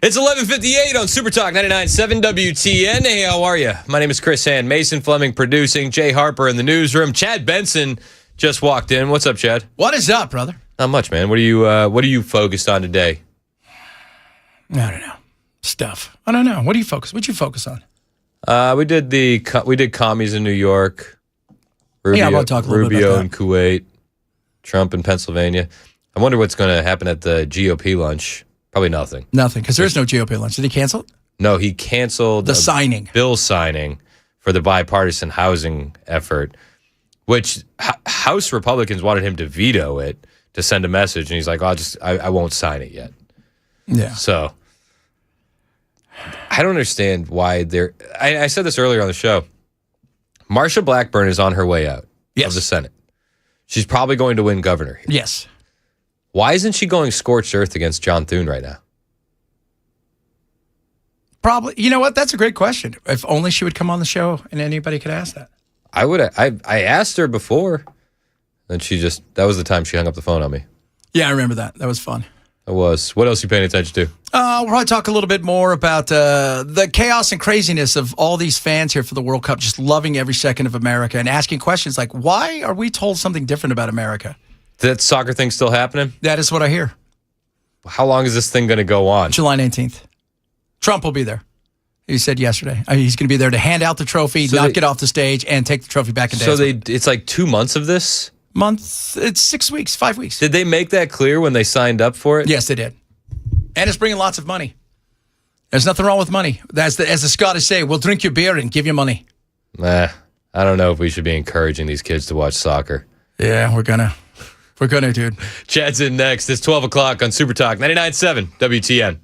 It's 11:58 on Super Talk 99.7 WTN. Hey, how are you? My name is Chris Hand. Mason Fleming producing. Jay Harper in the newsroom. Chad Benson just walked in. What's up, Chad? What is up, brother? Not much, man. What are you focused on today? I don't know. Stuff. I don't know. What'd you focus on? We did commies in New York. Rubio, I want to talk a little bit Rubio about in Kuwait. Trump in Pennsylvania. I wonder what's going to happen at the GOP lunch. Probably nothing. Nothing, because there's no GOP lunch. Did he cancel it? No, he canceled the signing. Bill signing for the bipartisan housing effort, which House Republicans wanted him to veto it to send a message, and he's like, I won't sign it yet. Yeah. So I don't understand why they're. I said this earlier on the show. Marsha Blackburn is on her way out of the Senate. She's probably going to win governor here. Yes. Why isn't she going scorched earth against John Thune right now? Probably. You know what? That's a great question. If only she would come on the show and anybody could ask that. I would. I asked her before, and that was the time she hung up the phone on me. Yeah, I remember that. That was fun. It was. What else are you paying attention to? We'll probably talk a little bit more about the chaos and craziness of all these fans here for the World Cup, just loving every second of America and asking questions like, why are we told something different about America? That soccer thing still happening? That is what I hear. How long is this thing going to go on? July 19th. Trump will be there. He said yesterday. He's going to be there to hand out the trophy, get off the stage, and take the trophy back and dance. So it's like 2 months of this? It's 6 weeks, 5 weeks. Did they make that clear when they signed up for it? Yes, they did. And it's bringing lots of money. There's nothing wrong with money. As the Scottish say, we'll drink your beer and give you money. I don't know if we should be encouraging these kids to watch soccer. Yeah, we're gonna, dude. Chad's in next. It's 12 o'clock on Super Talk 99.7 WTN.